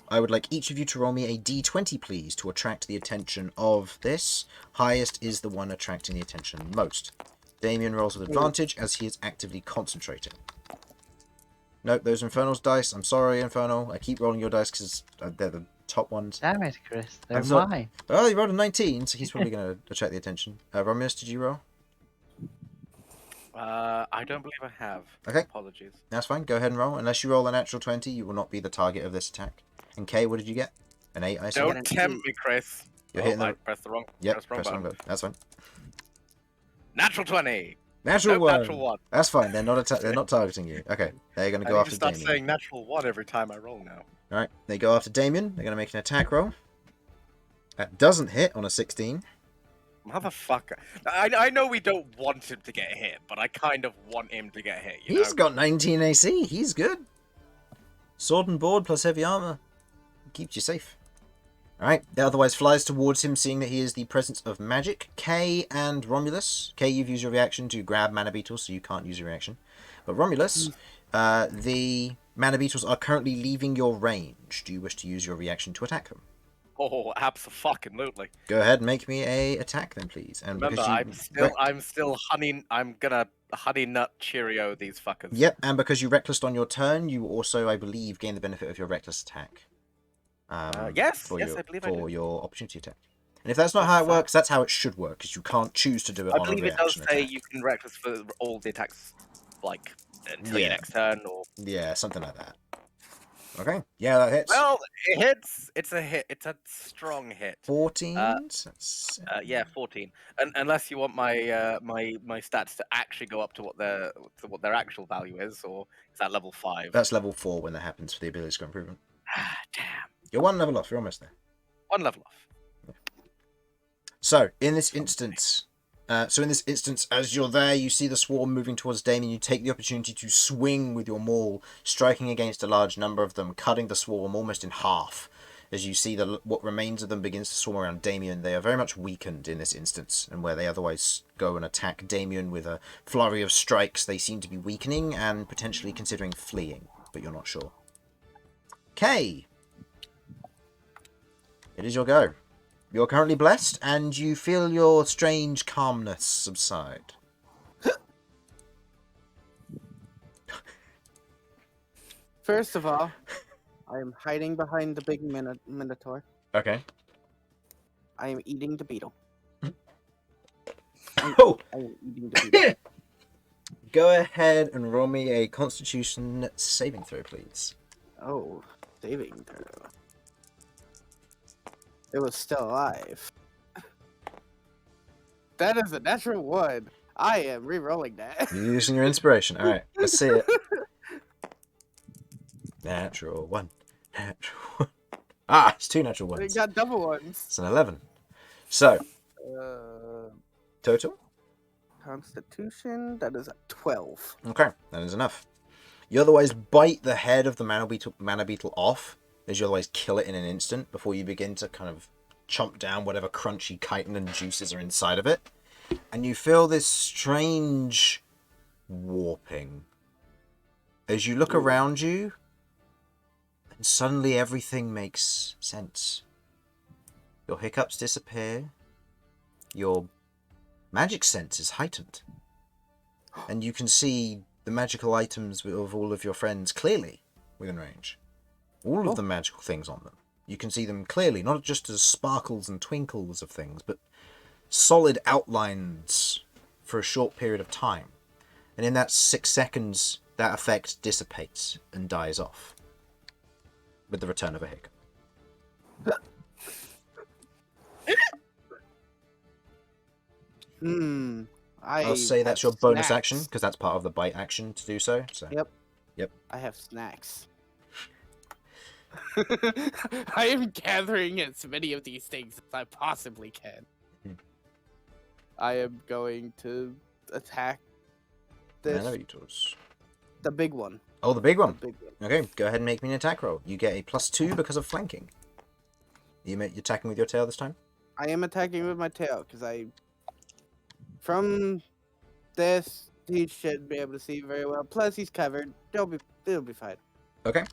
S2: I would like each of you to roll me a d20, please, to attract the attention of this. Highest is the one attracting the attention most. Damian rolls with advantage as he is actively concentrating. Nope, those are Infernal's dice. I'm sorry, Infernal. I keep rolling your dice because they're the top ones.
S6: Damn it, Chris. They're
S2: I'm so-
S6: mine.
S2: Well, you rolled a 19, so he's probably going to attract the attention. Romulus, did you roll?
S1: I don't believe I have.
S2: Okay.
S1: Apologies.
S2: That's fine. Go ahead and roll. Unless you roll a natural 20, you will not be the target of this attack. And Kay, what did you get? An 8, I assume?
S1: Don't tempt me, Chris.
S2: You're hitting
S1: I
S2: the...
S1: pressed the wrong.
S2: Yep,
S1: pressed the wrong
S2: press the wrong
S1: button.
S2: button. That's fine.
S1: Natural 20.
S2: Natural
S1: Nope,
S2: 1.
S1: natural 1.
S2: That's fine. They're not targeting you. Okay. They're going to
S1: I
S2: go
S1: need
S2: after
S1: to start
S2: Damian.
S1: saying natural 1 every time I roll now.
S2: Alright. They go after Damian. They're going to make an attack roll. That doesn't hit on a 16.
S1: Motherfucker. I know we don't want him to get hit, but I kind of want him to get hit.
S2: He's got 19 AC. He's good. Sword and board plus heavy armor. Keeps you safe. Alright, it otherwise flies towards him, seeing that he is the presence of magic. Kay and Romulus. Kay, you've used your reaction to grab Manabeetle, so you can't use your reaction. But Romulus, the Manabeetles are currently leaving your range. Do you wish to use your reaction to attack them?
S1: Oh, absolutely.
S2: Go ahead and make me a attack then, please. And
S1: Remember, I'm still I'm gonna honey nut Cheerio these fuckers.
S2: Yep, and because you reckless on your turn, you also, I believe, gain the benefit of your reckless attack.
S1: Yes,
S2: I believe
S1: I do.
S2: your opportunity attack. And if that's not
S1: The
S2: how it
S1: fuck?
S2: works, that's how it should work, because you can't choose to do it
S1: I
S2: on a
S1: believe it does
S2: reaction
S1: say
S2: attack.
S1: you can reckless for all the attacks, like until your
S2: Yeah.
S1: next turn, or
S2: Yeah, something like that. Okay, yeah, that hits.
S1: well, it hits. It's a hit. It's a strong hit.
S2: 14. So that's
S1: Yeah, 14. Unless you want my my stats to actually go up to what their actual value is, or is that level 5?
S2: That's level 4 when that happens for the ability skill improvement.
S1: Damn.
S2: You're 1 level off. You're almost there.
S1: 1 level off.
S2: So in this instance, as you're there, you see the swarm moving towards Damian. You take the opportunity to swing with your maul, striking against a large number of them, cutting the swarm almost in half. As you see what remains of them begins to swarm around Damian, they are very much weakened in this instance, and where they otherwise go and attack Damian with a flurry of strikes, they seem to be weakening and potentially considering fleeing, but you're not sure. Okay. It is your go. You're currently blessed, and you feel your strange calmness subside.
S3: First of all, I am hiding behind the big Minotaur.
S2: Okay.
S3: I am eating the beetle.
S2: Oh!
S3: I am eating the beetle.
S2: Go ahead and roll me a Constitution saving throw, please.
S3: Oh, saving throw. It was still alive. That is a natural 1. I am re-rolling that.
S2: You're using your inspiration. Alright, let's see it. Natural 1. Natural 1. Ah, it's 2 natural
S3: We
S2: 1s.
S3: got double 1s.
S2: It's an 11. So,
S3: Uh,
S2: total?
S3: Constitution, that is a 12.
S2: Okay, that is enough. You otherwise bite the head of the Manabeetle off, as you otherwise kill it in an instant before you begin to kind of chomp down whatever crunchy chitin and juices are inside of it. And you feel this strange warping. As you look around you, and suddenly everything makes sense. Your hiccups disappear. Your magic sense is heightened. And you can see the magical items of all of your friends clearly within range. All of the magical things on them. You can see them clearly, not just as sparkles and twinkles of things, but solid outlines for a short period of time. And in that 6 seconds, that effect dissipates and dies off. With the return of a hiccup. I'll say that's your bonus action, because that's part of the bite action to do so.
S3: Yep.
S2: Yep.
S3: I have snacks. I am gathering as many of these things as I possibly can. I am going to attack this,
S2: Manabeetles.
S3: the big one.
S2: Oh, the big one.
S3: The big one.
S2: Okay, go ahead and make me an attack roll. You get a +2 because of flanking. You're attacking with your tail this time?
S3: I am attacking with my tail because from this he should be able to see very well. Plus he's covered. It'll be fine.
S2: Okay.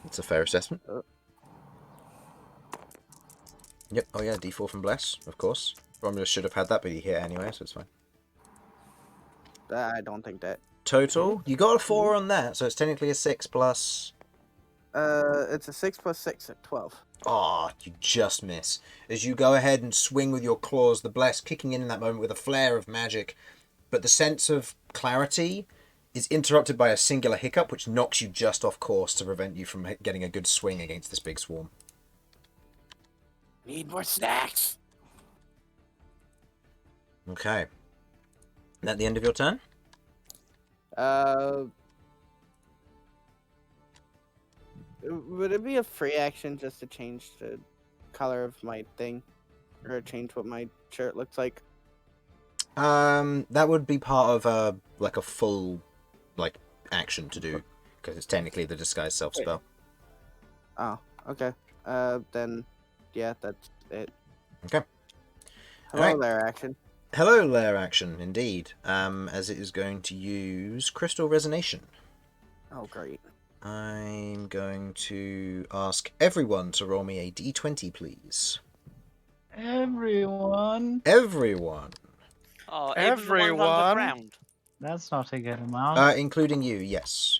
S2: That's a fair assessment. Yep. Oh yeah, D4 from Bless, of course. Romulus should have had that, but he hit anyway, so it's fine.
S3: I don't think that.
S2: Total, you got a 4 on that, so it's technically a 6 plus.
S3: It's a 6 plus 6 at 12.
S2: Oh, you just miss. As you go ahead and swing with your claws, the Bless kicking in that moment with a flare of magic, but the sense of clarity is interrupted by a singular hiccup, which knocks you just off course to prevent you from getting a good swing against this big swarm.
S3: Need more snacks.
S2: Okay. Is that the end of your turn?
S3: Would it be a free action just to change the color of my thing, or change what my shirt looks like?
S2: That would be part of a full action to do, because it's technically the disguise self spell.
S3: Oh, okay. Then, yeah, that's it.
S2: Okay.
S3: Hello
S2: Alright.
S3: there, action.
S2: Hello, lair action, indeed. As it is going to use Crystal Resonation.
S3: Oh, great.
S2: I'm going to ask everyone to roll me a d20, please.
S6: Everyone.
S2: Everyone.
S4: Oh, even the ones underground.
S6: That's not a good amount.
S2: Including you, yes.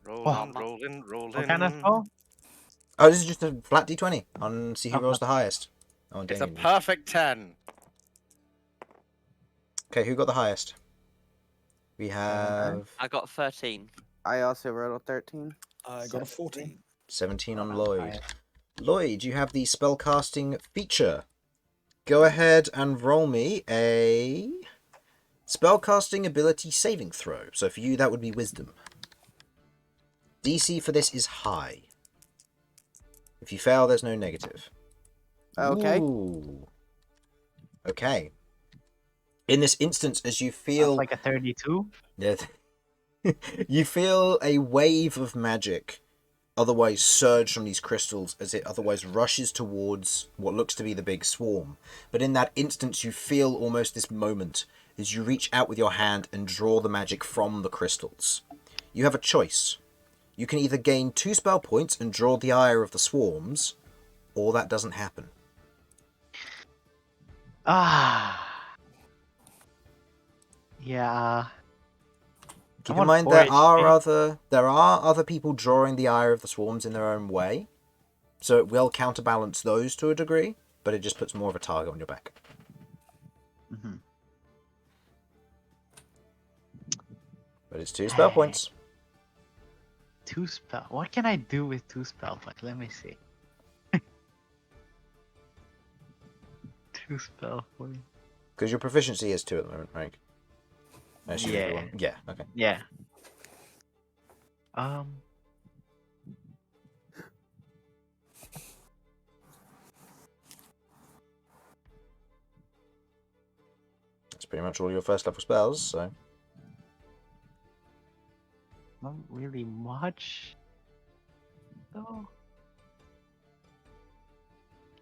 S1: Rolling.
S6: What kind of spell?
S2: Oh, this is just a flat d20 on see who
S6: Oh,
S2: rolls the highest. Oh,
S1: It's a
S2: Damian.
S1: perfect 10.
S2: Okay, who got the highest? We have
S4: I got 13.
S3: I also rolled a 13.
S5: I got a 14.
S2: 17 on
S6: Oh,
S2: Lloyd.
S6: highest.
S2: Lloyd, you have the spellcasting feature. Go ahead and roll me a spellcasting ability saving throw. So for you, that would be wisdom. DC for this is high. If you fail, there's no negative.
S3: Okay.
S2: Ooh. Okay. In this instance, as you
S6: That's
S2: feel...
S6: like a 32.
S2: Yeah, you feel a wave of magic otherwise surge from these crystals as it otherwise rushes towards what looks to be the big swarm. But in that instance, you feel almost this moment as you reach out with your hand and draw the magic from the crystals. You have a choice. You can either gain 2 spell points and draw the ire of the swarms, or that doesn't happen.
S6: Ah. Yeah.
S2: Keep
S6: I'm
S2: in
S6: on
S2: mind
S6: 4
S2: there are
S6: HP.
S2: other people drawing the ire of the swarms in their own way, so it will counterbalance those to a degree, but it just puts more of a target on your back.
S6: Mhm.
S2: But it's 2 spell points.
S6: 2 spell. What can I do with 2 spell points? Let me see. 2 spell points.
S2: Because your proficiency is 2 at the moment, right? I assume
S6: Yeah.
S2: everyone... Yeah, okay.
S6: Yeah.
S2: That's pretty much all your first level spells, so...
S6: Not really much. Though.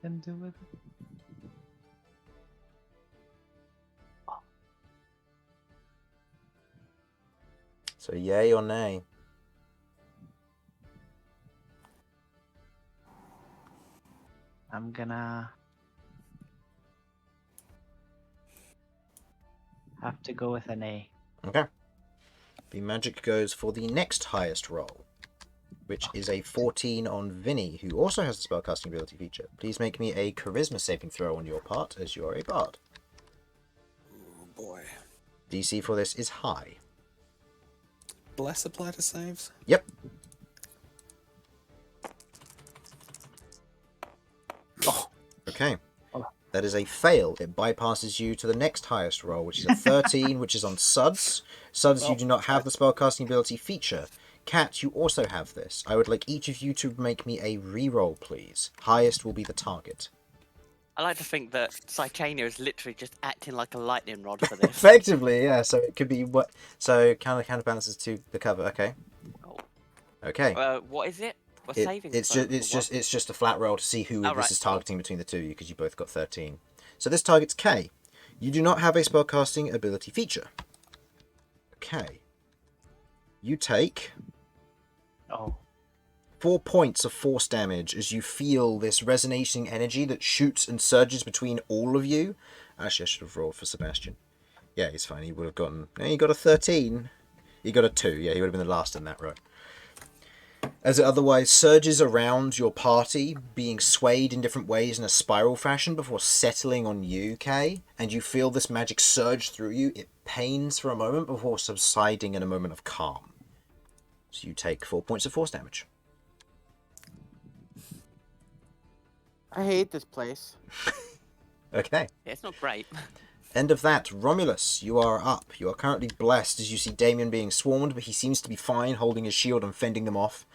S6: Can do with it.
S2: So yay or nay?
S6: I'm gonna have to go with an A.
S2: Okay. The magic goes for the next highest roll, which is a 14 on Vinny, who also has the spellcasting ability feature. Please make me a charisma saving throw on your part, as you are a bard.
S5: Oh boy.
S2: DC for this is high.
S5: Bless apply to saves?
S2: Yep.
S5: Oh.
S2: Okay. That is a fail. It bypasses you to the next highest roll, which is a 13, which is on Sudz. Sudz, you do not have the spellcasting ability feature. Cat, you also have this. I would like each of you to make me a reroll, please. Highest will be the target.
S4: I like to think that Cytania is literally just acting like a lightning rod for this.
S2: Effectively, yeah. So it could be what. So counterbalances to the cover. Okay.
S4: Oh.
S2: Okay.
S4: What is it? What saving?
S2: It's
S4: throw
S2: just
S4: for what?
S2: it's just a flat roll to see who
S4: Oh,
S2: this
S4: right,
S2: is
S4: cool.
S2: targeting between the two of you, because you both got 13. So this targets K. You do not have a spellcasting ability feature. Okay. You take
S6: Oh.
S2: 4 points of force damage as you feel this resonating energy that shoots and surges between all of you. Actually, I should have rolled for Sebastian. Yeah, he's fine. He would have gotten... He got a 13. He got a 2. Yeah, he would have been the last in that row. As it otherwise surges around your party, being swayed in different ways in a spiral fashion before settling on you, Kay, and you feel this magic surge through you. It pains for a moment before subsiding in a moment of calm. So you take 4 points of force damage.
S3: I hate this place.
S2: Okay.
S4: Yeah, it's not great.
S2: End of that. Romulus, you are up. You are currently blessed as you see Damian being swarmed, but he seems to be fine, holding his shield and fending them off.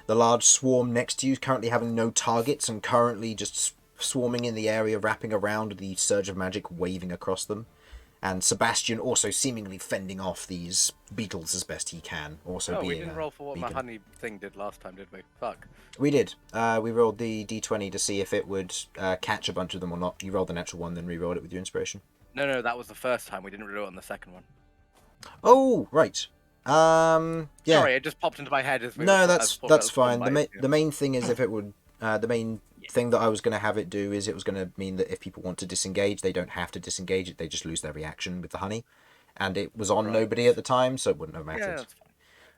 S2: The large swarm next to you currently having no targets and currently just swarming in the area, wrapping around with the surge of magic waving across them. And Sebastian also seemingly fending off these beetles as best he can, also
S1: Oh,
S2: being
S1: we didn't roll for what my
S2: beacon.
S1: honey thing did last time, did we? Fuck.
S2: We did. We rolled the d20 to see if it would catch a bunch of them or not. You rolled the natural one, then re-rolled it with your inspiration.
S1: No, that was the first time. We didn't reroll it on the second one.
S2: Oh, right. Yeah.
S1: Sorry, it just popped into my head as we
S2: No,
S1: were,
S2: that's fine. The
S1: The
S2: main thing is if it would the main thing that I was going to have it do is it was going to mean that if people want to disengage, they don't have to disengage it. They just lose their reaction with the honey, and it was on
S1: Right.
S2: nobody at the time, so it wouldn't have mattered.
S1: Yeah, that's fine.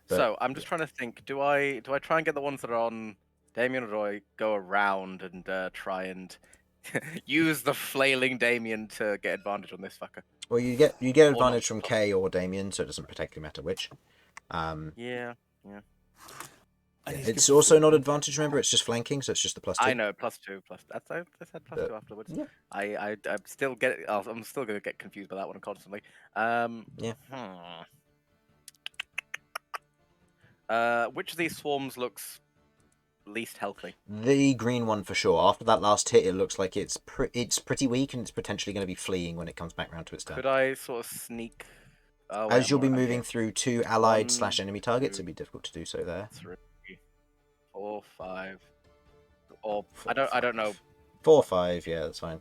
S2: But,
S1: so I'm just trying to think. Do I try and get the ones that are on Damian and Roy go around and try and use the flailing Damian to get advantage on this fucker.
S2: Well, you get
S1: Or
S2: advantage
S1: not.
S2: from Kay or Damian, so it doesn't particularly matter which.
S1: Yeah.
S5: I need to
S2: It's
S5: go
S2: also
S5: for
S2: not
S5: four.
S2: advantage. Remember, it's just flanking, so it's just the +2.
S1: I know, +2, plus. I said +2 afterwards.
S2: Yeah.
S1: I'm still I'm still gonna get confused by that one constantly.
S2: Yeah.
S1: Which of these swarms looks least healthy?
S2: The green one for sure. After that last hit, it looks like it's pretty weak, and it's potentially going to be fleeing when it comes back round to its turn.
S1: Could I sort of sneak? Oh, wait,
S2: As you'll be
S1: I'm
S2: moving
S1: here.
S2: through 2 allied
S1: One,
S2: / enemy targets,
S1: two,
S2: it'd be difficult to do so there.
S1: 3, 4, 5, or
S2: 4,
S1: I don't know.
S2: 4, 5, yeah, that's fine.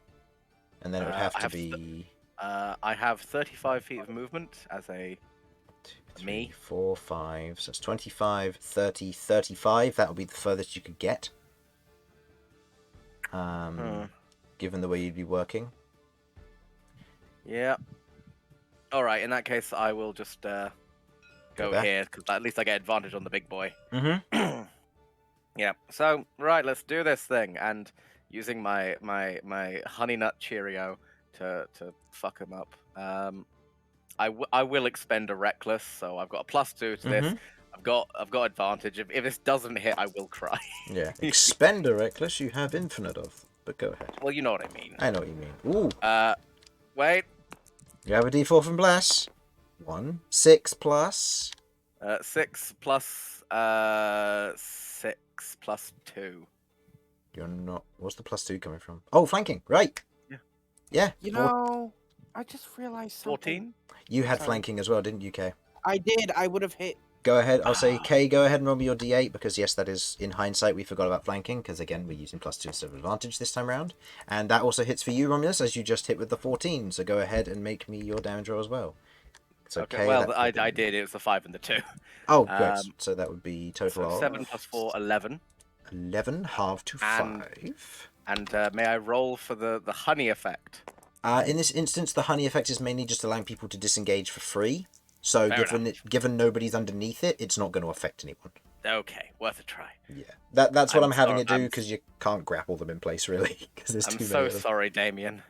S2: And then it would have
S1: I
S2: to
S1: have
S2: be
S1: I have 35 feet of movement as a
S2: 2, 3,
S1: me.
S2: 4, 5. So it's 25, 30, 35. That would be the furthest you could get. Given the way you'd be working.
S1: Yeah. All right. In that case, I will just go
S2: back.
S1: here because at least I get advantage on the big boy.
S2: Mm-hmm.
S1: Yeah. So right, let's do this thing, and using my honey nut Cheerio to fuck him up. I will expend a reckless, so I've got a +2 to this. I've got advantage. If this doesn't hit, I will cry.
S2: Yeah. Expend a reckless, you have infinite of. But go ahead.
S1: Well, you know what I mean.
S2: I know what you mean. Ooh.
S1: Wait.
S2: You have a D4 from Bless. 1. 6 plus.
S1: 6 plus 6 plus 2.
S2: You're not. What's the +2 coming from? Oh, flanking. Right.
S1: Yeah.
S2: Yeah.
S3: You know, I just realized something.
S1: 14.
S2: You had
S3: Sorry.
S2: flanking as well, didn't you, Kay?
S3: I did. I would have hit.
S2: Go ahead. I'll say, Kay, go ahead and roll me your D8, because yes, that is, in hindsight, we forgot about flanking, because again, we're using +2 instead of advantage this time round. And that also hits for you, Romulus, as you just hit with the 14, so go ahead and make me your damage roll as well. So
S1: Okay,
S2: Kay,
S1: well,
S2: that
S1: I
S2: would be-
S1: did. It was the 5 and the 2.
S2: Oh, great. So that would be total
S1: So
S2: of
S1: 7 plus 4, 11.
S2: 11, halved to
S1: And-
S2: 5.
S1: And may I roll for the honey effect?
S2: In this instance, the honey effect is mainly just allowing people to disengage for free. So
S1: Fair
S2: given nobody's underneath it, it's not going to affect anyone.
S1: Okay, worth a try.
S2: Yeah, that's what I'm having
S1: sorry,
S2: it do, because you can't grapple them in place really, because there's
S1: I'm
S2: too
S1: so
S2: many of them.
S1: sorry, Damian.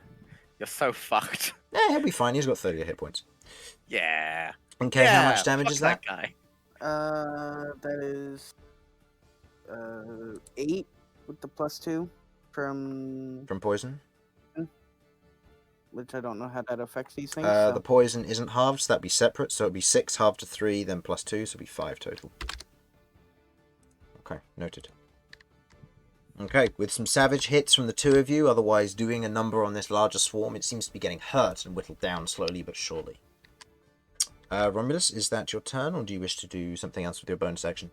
S1: You're so fucked.
S2: Yeah, he'll be fine. He's got 30 hit points.
S1: Yeah.
S2: Okay,
S1: yeah,
S2: how much damage
S1: fuck
S2: is that?
S1: guy.
S3: That is 8 with the +2 from
S2: From poison?
S3: which I don't know how that affects these things.
S2: The poison isn't halved, so that'd be separate. So it'd be 6 halved to 3, then +2, so it'd be 5 total. Okay, noted. Okay, with some savage hits from the two of you, otherwise doing a number on this larger swarm, it seems to be getting hurt and whittled down slowly but surely. Romulus, is that your turn, or do you wish to do something else with your bonus action?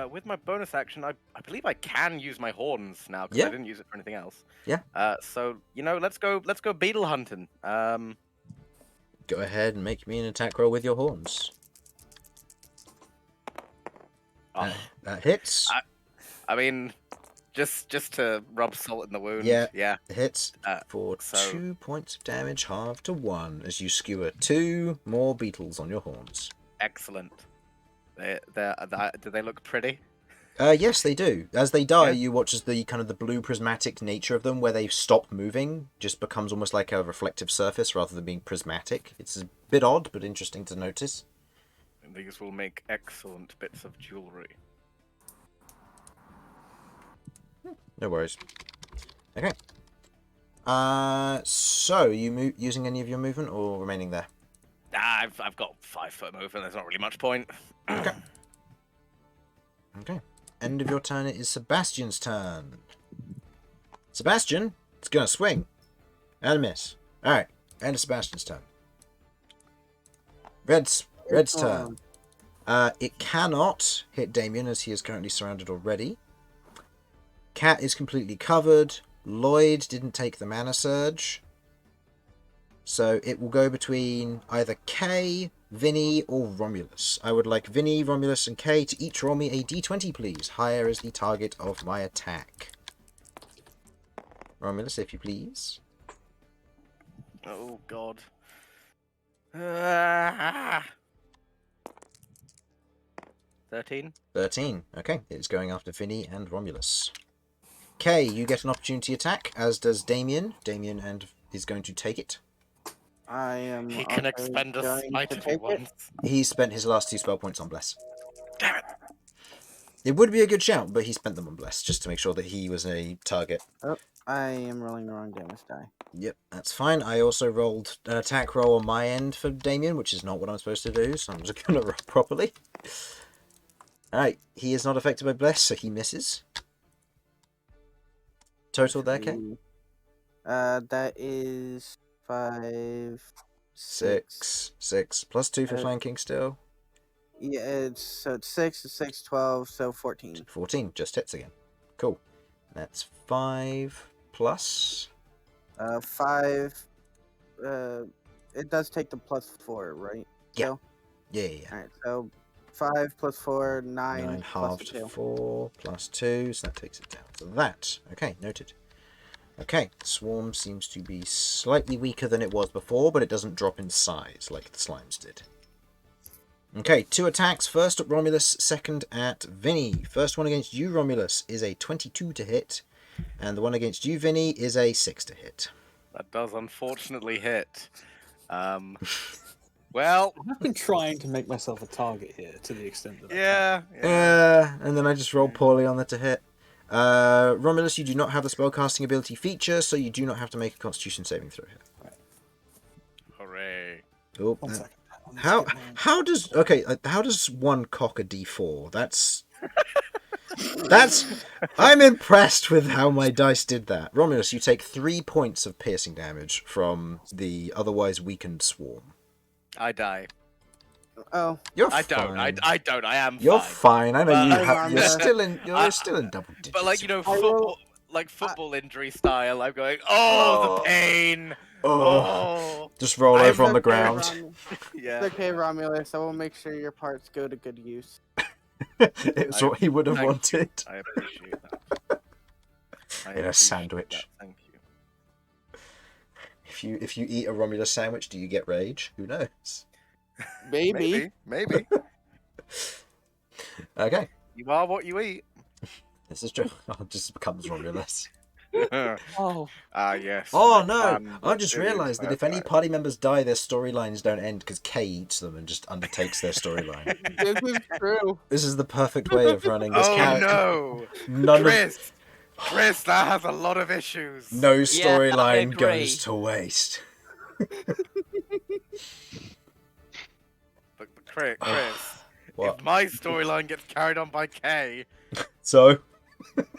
S1: With my bonus action, I believe I can use my horns now because
S2: Yeah.
S1: I didn't use it for anything else.
S2: Yeah.
S1: So let's go beetle hunting.
S2: Go ahead and make me an attack roll with your horns.
S1: Oh,
S2: That hits.
S1: I mean, just to rub salt in the wound.
S2: Yeah.
S1: Yeah.
S2: Hits for 2 points of damage, halved to 1, as you skewer 2 more beetles on your horns.
S1: Excellent. Do they look pretty?
S2: Yes, they do. As they die,
S1: Yeah.
S2: you watch as the kind of the blue prismatic nature of them, where they stop moving, just becomes almost like a reflective surface rather than being prismatic. It's a bit odd, but interesting to notice.
S1: And these will make excellent bits of jewelry.
S2: No worries. Okay. So you using any of your movement or remaining there?
S1: I've got 5 foot movement. There's not really much point.
S2: Okay. Okay. End of your turn. It is Sebastian's turn. Sebastian, it's gonna swing and miss. All right. End of Sebastian's turn. Red's turn. It cannot hit Damian as he is currently surrounded already. Cat is completely covered. Lloyd didn't take the mana surge. So it will go between either Kay, Vinny, or Romulus. I would like Vinny, Romulus, and Kay to each roll me a d20, please. Higher is the target of my attack. Romulus, if you please.
S1: Oh God. 13.
S2: 13. Okay, it's going after Vinny and Romulus. Kay, you get an opportunity attack, as does Damian. Damian and is going to take it.
S3: I am.
S1: He can
S3: also
S1: expend a
S3: going
S1: smite
S3: to
S1: if he
S3: take it.
S1: wants.
S2: He spent his last 2 spell points on Bless.
S1: Damn it!
S2: It would be a good shout, but he spent them on Bless, just to make sure that he was a target.
S3: Oh, I am rolling the wrong damage die.
S2: Yep, that's fine. I also rolled an attack roll on my end for Damian, which is not what I'm supposed to do, so I'm just going to roll properly. Alright, he is not affected by Bless, so he misses. Total there, Kay?
S3: That is 5, 6.
S2: 6. Plus 2 for
S3: Uh,
S2: flanking still.
S3: Yeah, it's 6, 12, so 14.
S2: 14, just hits again. Cool. That's 5 plus...
S3: 5. It does take the +4, right?
S2: Yeah.
S3: So,
S2: Yeah.
S3: all right. So 5 plus 4, 9,
S2: 9
S3: plus
S2: halved
S3: 2.
S2: 4 plus 2, so that takes it down to that. Okay, noted. Okay, Swarm seems to be slightly weaker than it was before, but it doesn't drop in size like the slimes did. Okay, 2 attacks. First at Romulus, second at Vinny. First one against you, Romulus, is a 22 to hit, and the one against you, Vinny, is a 6 to hit.
S1: That does unfortunately hit. Well,
S5: I've been trying to make myself a target here to the extent that
S1: yeah.
S2: And then I just rolled poorly on that to hit. Romulus, you do not have the spellcasting ability feature, so you do not have to make a Constitution saving throw here.
S1: Hooray.
S2: Oh,
S5: 1 second.
S2: how does one cock a D4? That's I'm impressed with how my dice did that. Romulus, you take 3 points of piercing damage from the otherwise weakened swarm.
S1: I die.
S3: Oh,
S2: You're
S1: I
S2: fine.
S1: don't. I don't. I am
S2: You're
S1: fine.
S2: fine. I know
S1: But-
S2: you're still in double digits.
S1: But like, you know,
S3: I
S1: football, like football injury style, I'm going, oh, the pain. Oh.
S2: Just roll
S1: I'm
S2: over on the
S3: okay,
S2: ground.
S1: Yeah.
S3: It's okay, Romulus. I will make sure your parts go to good use.
S2: It's what he would have
S1: Thank
S2: wanted.
S1: you. I appreciate that. I
S2: In a
S1: appreciate
S2: sandwich.
S1: that. Thank you.
S2: If you eat a Romulus sandwich, do you get rage? Who knows?
S3: Maybe.
S1: Maybe.
S2: Okay,
S1: You are what you eat.
S2: this is true. It just becomes Romulus.
S4: Oh,
S1: Yes.
S2: Oh
S1: my
S2: no!
S1: plan
S2: I just
S1: is
S2: realised that if any
S1: perfect.
S2: party members die, their storylines don't end because Kay eats them and just undertakes their storyline.
S3: This is true.
S2: This is the perfect way of running this
S1: Oh
S2: character.
S1: no!
S2: None of
S1: Chris, that has a lot of issues.
S2: no
S4: Yeah, I
S2: storyline
S4: agree.
S2: goes to waste.
S1: But Chris,
S2: What?
S1: if my storyline gets carried on by Kay,
S2: So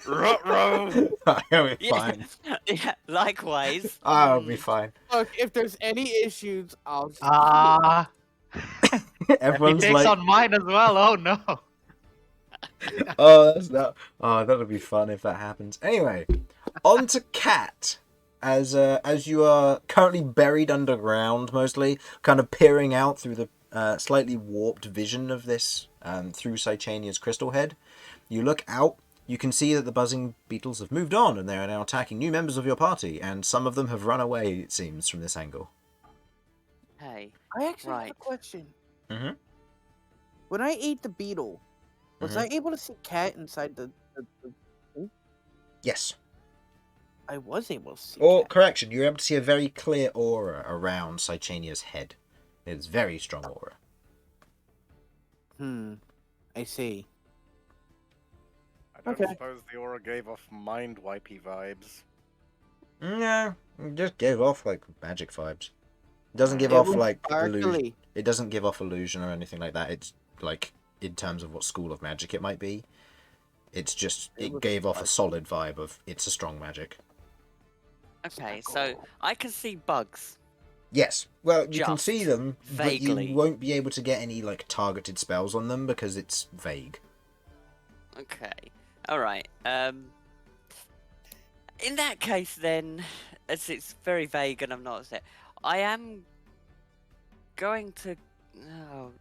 S1: ruh-roh.
S2: I'll be
S4: yeah.
S2: fine.
S4: Yeah, likewise.
S2: I'll be fine.
S3: Look, if there's any issues, I'll.
S6: Ah, he
S2: Everyone's
S6: takes
S2: like,
S6: on mine as well. Oh no.
S2: "Oh, that's not. Oh, that'll be fun if that happens." Anyway, on to Cat. As you are currently buried underground, mostly kind of peering out through the slightly warped vision of this through Sychania's crystal head, you look out. You can see that the buzzing beetles have moved on, and they are now attacking new members of your party, and some of them have run away. It seems from this angle.
S4: Hey,
S3: I actually have a
S4: Right.
S3: question.
S2: Mhm.
S3: When I ate the beetle, was
S2: Mhm.
S3: I able to see cat inside the
S2: Yes.
S3: I was able to see
S2: Or
S3: cat.
S2: correction, you're able to see a very clear aura around Sychania's head. It's very strong aura.
S3: I see.
S1: I don't
S3: Okay.
S1: suppose the aura gave off mind wipey vibes.
S2: No, it just gave off like magic vibes. It doesn't give
S3: It
S2: off
S3: was
S2: like illusion.
S3: sparkly.
S2: It doesn't give off illusion or anything like that. It's like in terms of what school of magic it might be. It's just
S3: It
S2: it
S3: was
S2: gave off a
S3: sparkly.
S2: solid vibe of it's a strong magic.
S4: okay, so I can see bugs.
S2: Yes. Well, you can
S4: Just
S2: see them, but
S4: vaguely.
S2: you won't be able to get any like targeted spells on them because it's vague.
S4: Okay, all right. In that case, then, as it's very vague and I'm not set, I am going to. Oh,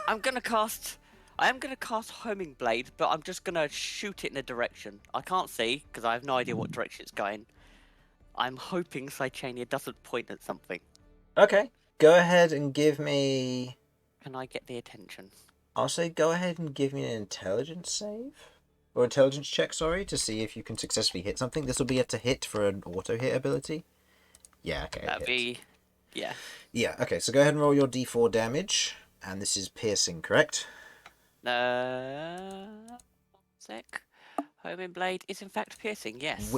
S4: I am gonna cast homing blade, but I'm just gonna shoot it in a direction. I can't see because I have no idea what direction it's going. I'm hoping Sychania doesn't point at something.
S2: Okay. Go ahead and give me.
S4: Can I get the attention?
S2: I'll say go ahead and give me an intelligence save. Or intelligence check, sorry, to see if you can successfully hit something. This will be to hit for an auto-hit ability. Yeah, okay.
S4: That'd be, yeah.
S2: Yeah, okay, so go ahead and roll your d4 damage. And this is piercing, correct?
S4: Sec. Homing blade is in fact piercing. Yes.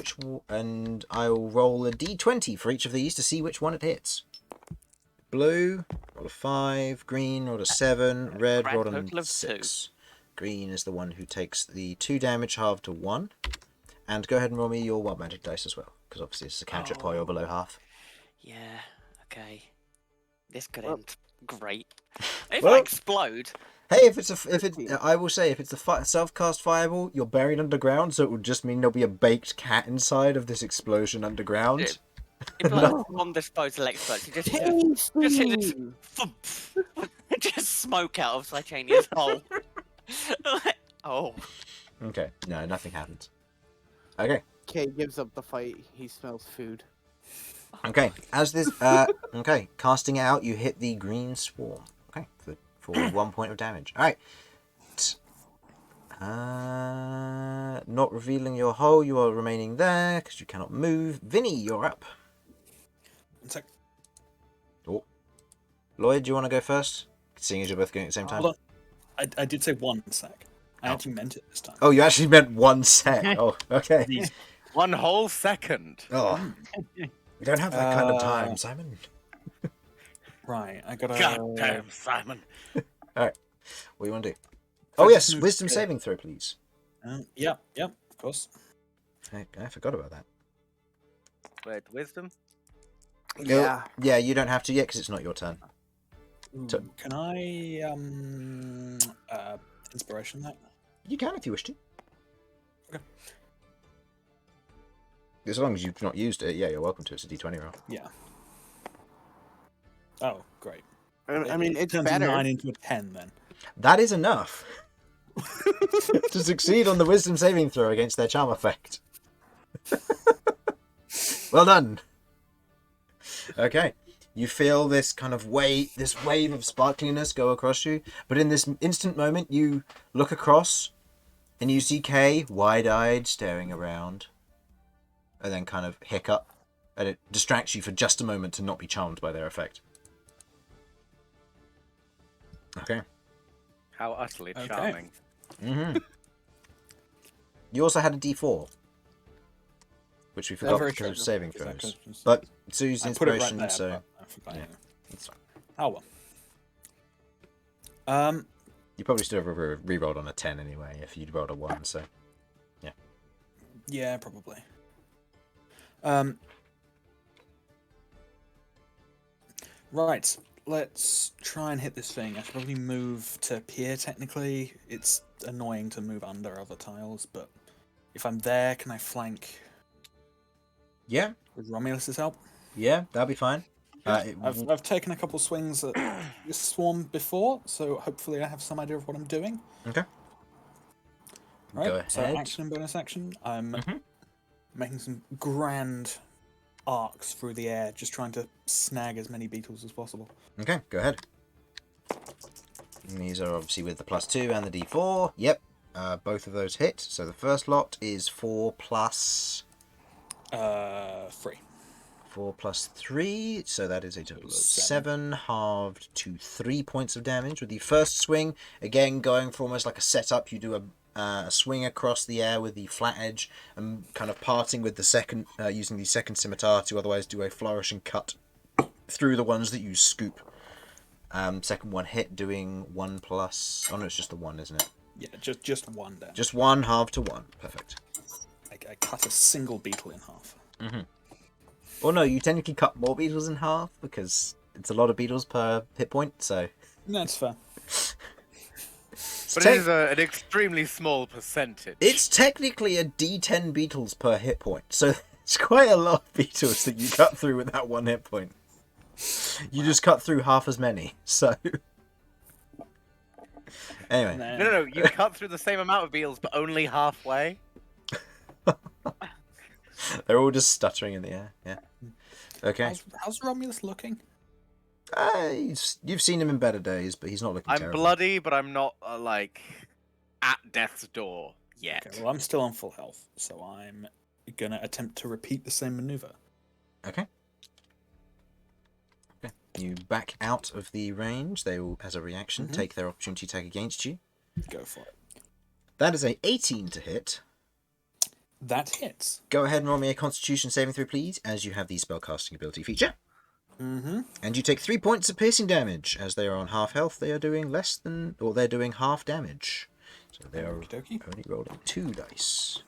S2: And I'll roll a d20 for each of these to see which one it hits. Blue, roll a 5. Green, roll a 7. Red,
S4: grand
S2: roll a
S4: total of
S2: 6. Green is the one who takes the 2 damage halved to 1. And go ahead and roll me your wild magic dice as well, because obviously it's a cantrip while you're below half.
S4: Yeah. Okay. This could end great. If
S2: Well-
S4: I explode.
S2: Hey, I will say, if it's a self-cast fireball, you're buried underground, so it would just mean there'll be a baked cat inside of this explosion underground.
S4: It'd be like on disposal experts. You just hear this thump, just smoke out of Titania's hole. Oh.
S2: Okay, no, nothing happens. Okay.
S3: Kay gives up the fight. He smells food.
S2: Okay, as this, casting it out, you hit the green swarm. Okay, for 1 point of damage. Alright. Not revealing your hole, you are remaining there, because you cannot move. Vinny, you're up.
S5: 1 sec.
S2: Oh. Lloyd, do you want to go first? Seeing as you're both going at the same time.
S5: Hold on. I did say 1 sec. I actually meant it this time.
S2: Oh, you actually meant 1 sec. Oh, okay.
S5: These-
S1: 1 whole second.
S2: Oh. We don't have that kind of time, Simon.
S5: Right, I gotta...
S1: God damn, Simon.
S2: What do you want to do?
S5: I
S2: Oh,
S5: just
S2: yes,
S5: moved
S2: wisdom
S5: to-
S2: saving throw, please.
S5: Yep, of course.
S2: I forgot about that.
S1: Wait, wisdom?
S3: Yeah.
S2: Yeah, you don't have to yet, because it's not your turn.
S5: Ooh,
S2: So-
S5: can I, inspiration that?
S2: You can if you wish to.
S5: Okay.
S2: As long as you've not used it, yeah, you're welcome to. It's a d20 roll.
S5: Yeah. Oh, great.
S3: I mean, it's
S5: turns
S3: better.
S5: a 9 into a 10 then.
S2: That is enough to succeed on the wisdom saving throw against their charm effect. Well done. Okay. You feel this kind of wave of sparkliness go across you, but in this instant moment, you look across and you see Kay wide-eyed staring around, and then kind of hiccup, and it distracts you for just a moment to not be charmed by their effect. Okay.
S1: How utterly
S5: Okay.
S1: charming.
S2: Mm-hmm. You also had a D4, which we forgot
S5: Very
S2: for
S5: true.
S2: saving
S5: Because I
S2: throws.
S5: could've just-
S2: But so use
S5: I put it right
S2: inspiration,
S5: there,
S2: so
S5: but I forgot.
S2: yeah.
S5: anyway.
S2: That's fine.
S5: Oh well.
S2: You probably still have re-rolled on a 10 anyway if you'd rolled a 1, so
S5: Yeah, probably. Right, let's try and hit this thing. I should probably move to pier, technically. It's annoying to move under other tiles, but if I'm there, can I flank
S2: yeah,
S5: with Romulus's help?
S2: that'll be fine.
S5: I've taken a couple swings at this swarm before, so hopefully I have some idea of what I'm doing.
S2: Okay.
S5: Right,
S2: Go
S5: so
S2: ahead.
S5: action and bonus action. I'm
S2: Mhm.
S5: making some grand arcs through the air, just trying to snag as many beetles as possible.
S2: Okay, go ahead. And these are obviously with the +2 and the D4. Yep, both of those hit. So the first lot is 4 plus
S5: 3.
S2: 4 plus 3, so that is a total of 7,
S5: 7.
S2: halved to 3 points of damage. With the first swing, again going for almost like a setup, you do a swing across the air with the flat edge and kind of parting with the second, using the second scimitar to otherwise do a flourish and cut through the ones that you scoop. Second one hit, doing 1 plus. Oh no, it's just the 1, isn't it?
S5: Yeah, just one down.
S2: Just 1, halved to 1. Perfect.
S5: I cut a single beetle in half.
S2: Well, no, you technically cut more beetles in half because it's a lot of beetles per hit point, so.
S5: That's fair.
S1: But it is an extremely small percentage.
S2: It's technically a D10 beetles per hit point, so it's quite a lot of beetles that you cut through with that 1 hit point. You just cut through half as many, so. Anyway.
S1: No, you cut through the same amount of beetles, but only halfway.
S2: They're all just stuttering in the air, yeah. Okay.
S5: How's Romulus looking?
S2: You've seen him in better days, but he's not looking
S1: I'm
S2: terrible.
S1: bloody, but I'm not like at death's door yet.
S5: Okay, well, I'm still on full health, so I'm gonna attempt to repeat the same maneuver.
S2: Okay. You back out of the range. They will, as a reaction, take their opportunity attack against you.
S5: Go for it.
S2: That is a 18 to hit.
S5: That hits.
S2: Go ahead and roll me a Constitution saving throw, please, as you have the spellcasting ability feature.
S5: Mm-hmm.
S2: And you take 3 points of piercing damage. As they are on half health, they are doing less than, or they're doing half damage. So they are
S5: Okey-dokey.
S2: only rolling 2 dice.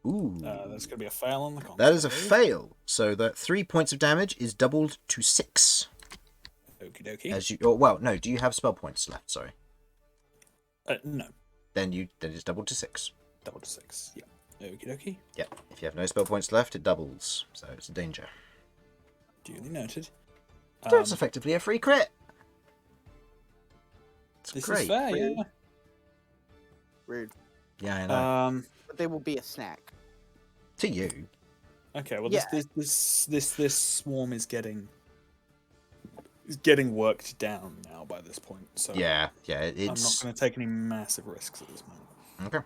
S2: Ooh.
S5: That's gonna be a fail on the con.
S2: That is a fail. So that 3 points of damage is doubled to 6.
S5: Okie dokie.
S2: As you, oh, well, no. Do you have spell points left? Sorry.
S5: No.
S2: Then it's doubled to 6.
S5: Double to 6. Yeah. Okie dokie.
S2: Yeah. If you have no spell points left, it doubles. So it's a danger.
S5: Duly noted.
S2: So it's effectively a free crit. It's
S5: This
S2: great.
S5: is fair,
S3: Rude.
S5: yeah.
S3: Rude.
S2: Yeah, I know.
S3: But they will be a snack.
S2: To you.
S5: Okay, well,
S3: Yeah.
S5: this swarm is getting worked down now by this point. So
S2: Yeah.
S5: I'm not
S2: It's
S5: going to take any massive risks at this moment.
S2: okay.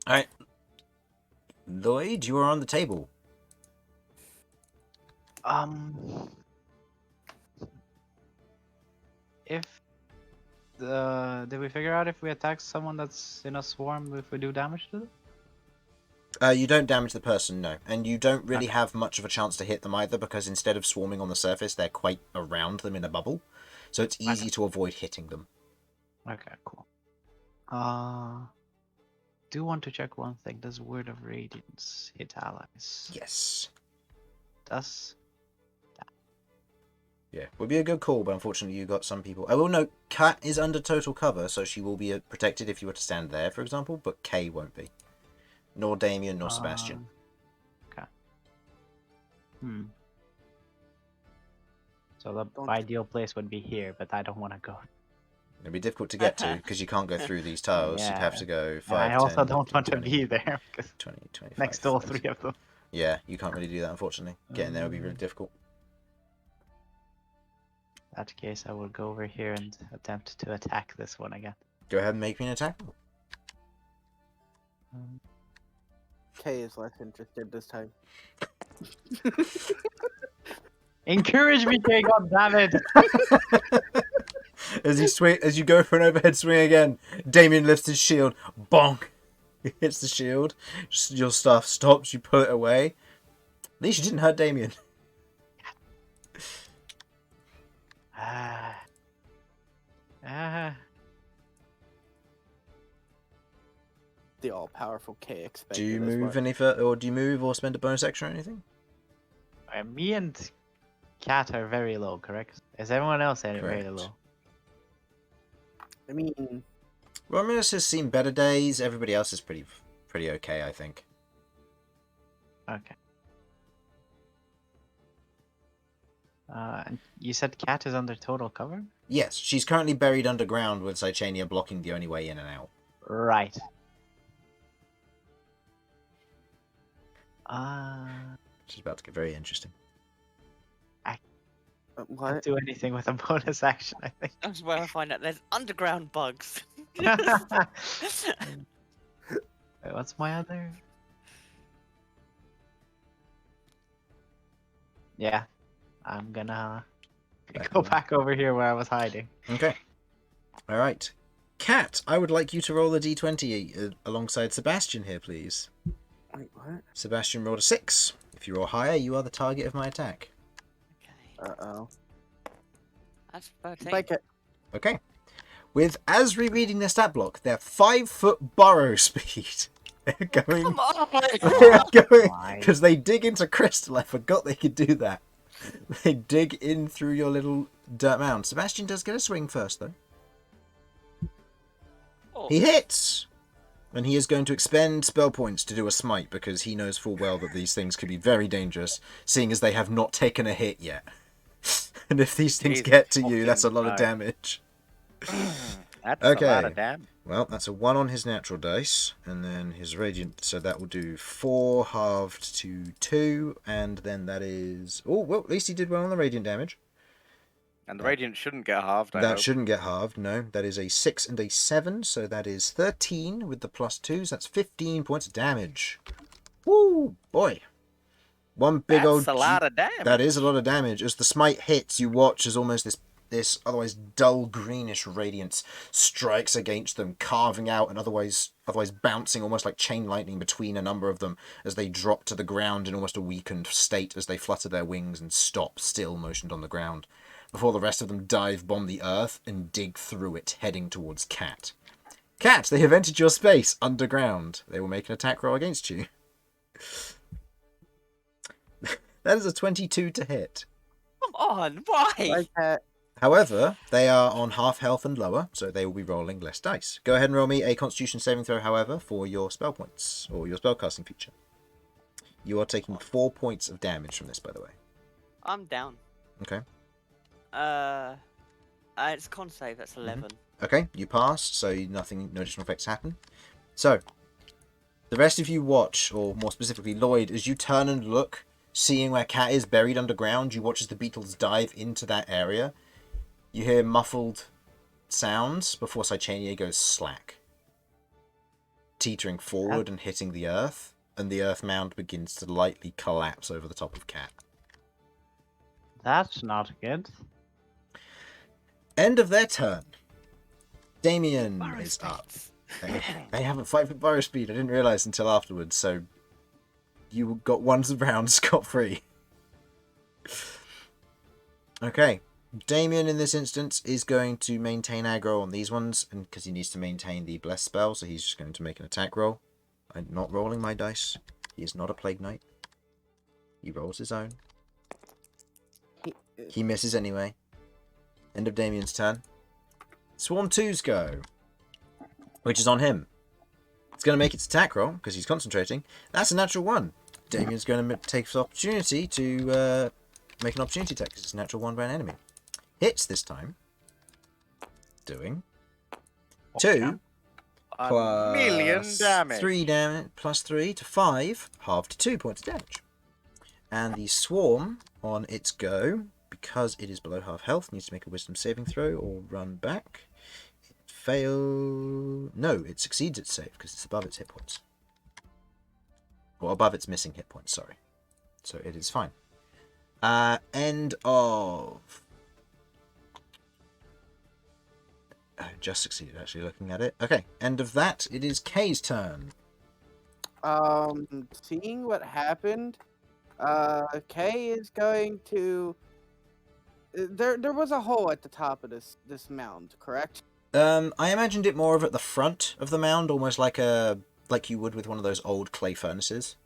S2: All right. Lloyd, you are on the table.
S6: If did we figure out if we attack someone that's in a swarm if we do damage to them?
S2: You don't damage the person, no. And you don't really have much of a chance to hit them either, because instead of swarming on the surface, they're quite around them in a bubble. So it's easy to avoid hitting them.
S6: Okay, cool. Do want to check one thing. Does Word of Radiance hit allies?
S2: Yes.
S6: Does.
S2: Yeah, would be a good call, but unfortunately you got some people. I will note, Kat is under total cover, so she will be protected if you were to stand there, for example, but Kay won't be. Nor Damian, nor Sebastian.
S6: Okay. So the
S3: Don't-
S6: ideal place would be here, but I don't want to go.
S2: It'd be difficult to get to, because you can't go through these tiles. You'd have
S6: Yeah.
S2: to go
S6: And
S2: 5,
S6: I also
S2: 10,
S6: don't want to
S2: 20,
S6: be there because
S2: 20, 25,
S6: next to all
S2: 30.
S6: 3 of them.
S2: Yeah, you can't really do that, unfortunately. Getting there would be really difficult.
S6: In that case, I will go over here and attempt to attack this one again.
S2: Go ahead and make me an attack.
S3: Kay is less interested this time.
S6: Encourage me, Jay, God damn it!
S2: As you go for an overhead swing again, Damian lifts his shield. Bonk! He hits the shield. Your stuff stops. You pull it away. At least you didn't hurt Damian.
S3: The all-powerful Kay expected.
S2: Do you
S3: this
S2: move
S3: much.
S2: any further, or do you move or spend a bonus action or anything?
S6: Me and Cat are very low, correct? Is everyone else very
S2: Correct.
S6: low?
S3: I mean,
S2: Romulus has seen better days. Everybody else is pretty okay, I think.
S6: Okay. And you said Cat is under total cover?
S2: Yes, she's currently buried underground with Sicania blocking the only way in and out.
S6: Right.
S2: Which is about to get very interesting.
S6: Can't
S3: what?
S6: do anything with a bonus action, I think.
S4: That's where I find out there's underground bugs.
S6: Wait, what's my other? Yeah, I'm gonna go back over here where I was hiding.
S2: Okay. All right. Kat, I would like you to roll a d20 alongside Sebastian here, please.
S3: Wait, what?
S2: Sebastian rolled a 6. If you roll higher, you are the target of my attack.
S4: Okay,
S3: Uh-oh.
S4: that's 13.
S3: Like it.
S2: Okay. With Asri reading their stat block, they're 5-foot burrow speed. They're going.
S4: Come on!
S2: They're going
S6: Why?
S2: because they dig into crystal. I forgot they could do that. They dig in through your little dirt mound. Sebastian does get a swing first, though.
S4: Oh,
S2: He hits! And he is going to expend spell points to do a smite because he knows full well that these things could be very dangerous, seeing as they have not taken a hit yet. And if these things
S1: Jesus
S2: get to you, that's a lot of
S1: fucking
S2: damage.
S1: That's
S2: Okay.
S1: a lot of damage.
S2: Well, that's a 1 on his natural dice, and then his radiant, so that will do 4 halved to 2, and then that is... Oh, well, at least he did well on the radiant damage.
S1: And the radiant shouldn't get halved, I
S2: That
S1: hope.
S2: shouldn't get halved, no. That is a 6 and a 7, so that is 13 with the +2s. That's 15 points of damage. Woo, boy. One big
S1: That's
S2: old...
S1: a lot of damage.
S2: That is a lot of damage. As the smite hits, you watch as almost this otherwise dull greenish radiance strikes against them, carving out and otherwise bouncing almost like chain lightning between a number of them as they drop to the ground in almost a weakened state as they flutter their wings and stop still motioned on the ground, before the rest of them dive bomb the earth and dig through it, heading towards Cat. Cat, they have entered your space underground. They will make an attack roll against you. That is a 22 to hit.
S4: Come on, why?
S3: Like that.
S2: However, they are on half health and lower, so they will be rolling less dice. Go ahead and roll me a Constitution saving throw, however, for your spell points, or your spellcasting feature. You are taking 4 points of damage from this, by the way.
S4: I'm down.
S2: Okay.
S4: It's con save. That's 11.
S2: Okay, you pass, so no additional effects happen. So, the rest of you watch, or more specifically Lloyd, as you turn and look, seeing where Cat is buried underground, you watch as the beetles dive into that area. You hear muffled sounds before Sychania goes slack, teetering forward and hitting the earth, and the earth mound begins to lightly collapse over the top of Cat.
S6: That's not good.
S2: End of their turn. Damian is up. They haven't fight for Burrow Speed. I didn't realise until afterwards, so you got one round scot-free. Okay. Damian, in this instance, is going to maintain aggro on these ones, and because he needs to maintain the Bless spell, so he's just going to make an attack roll. I'm not rolling my dice. He is not a Plague Knight. He rolls his own. He misses anyway. End of Damian's turn. Swarm 2's go, which is on him. It's going to make its attack roll, because he's concentrating. That's a natural 1. Damian's going to take this opportunity to make an opportunity attack, because it's a natural 1 by an enemy. Hits this time. Doing 2
S1: A million damage.
S2: 3 damage plus 3 to 5, halved to 2 points of damage. And the swarm on its go, because it is below half health, needs to make a wisdom saving throw or run back. No, it succeeds its save because it's above its hit points. Or above its missing hit points, sorry. So it is fine. End of... just succeeded, actually, looking at it. Okay, end of that. It is Kay's turn.
S3: Seeing what happened, Kay is going to... There was a hole at the top of this mound, correct?
S2: I imagined it more of at the front of the mound, almost like you would with one of those old clay furnaces.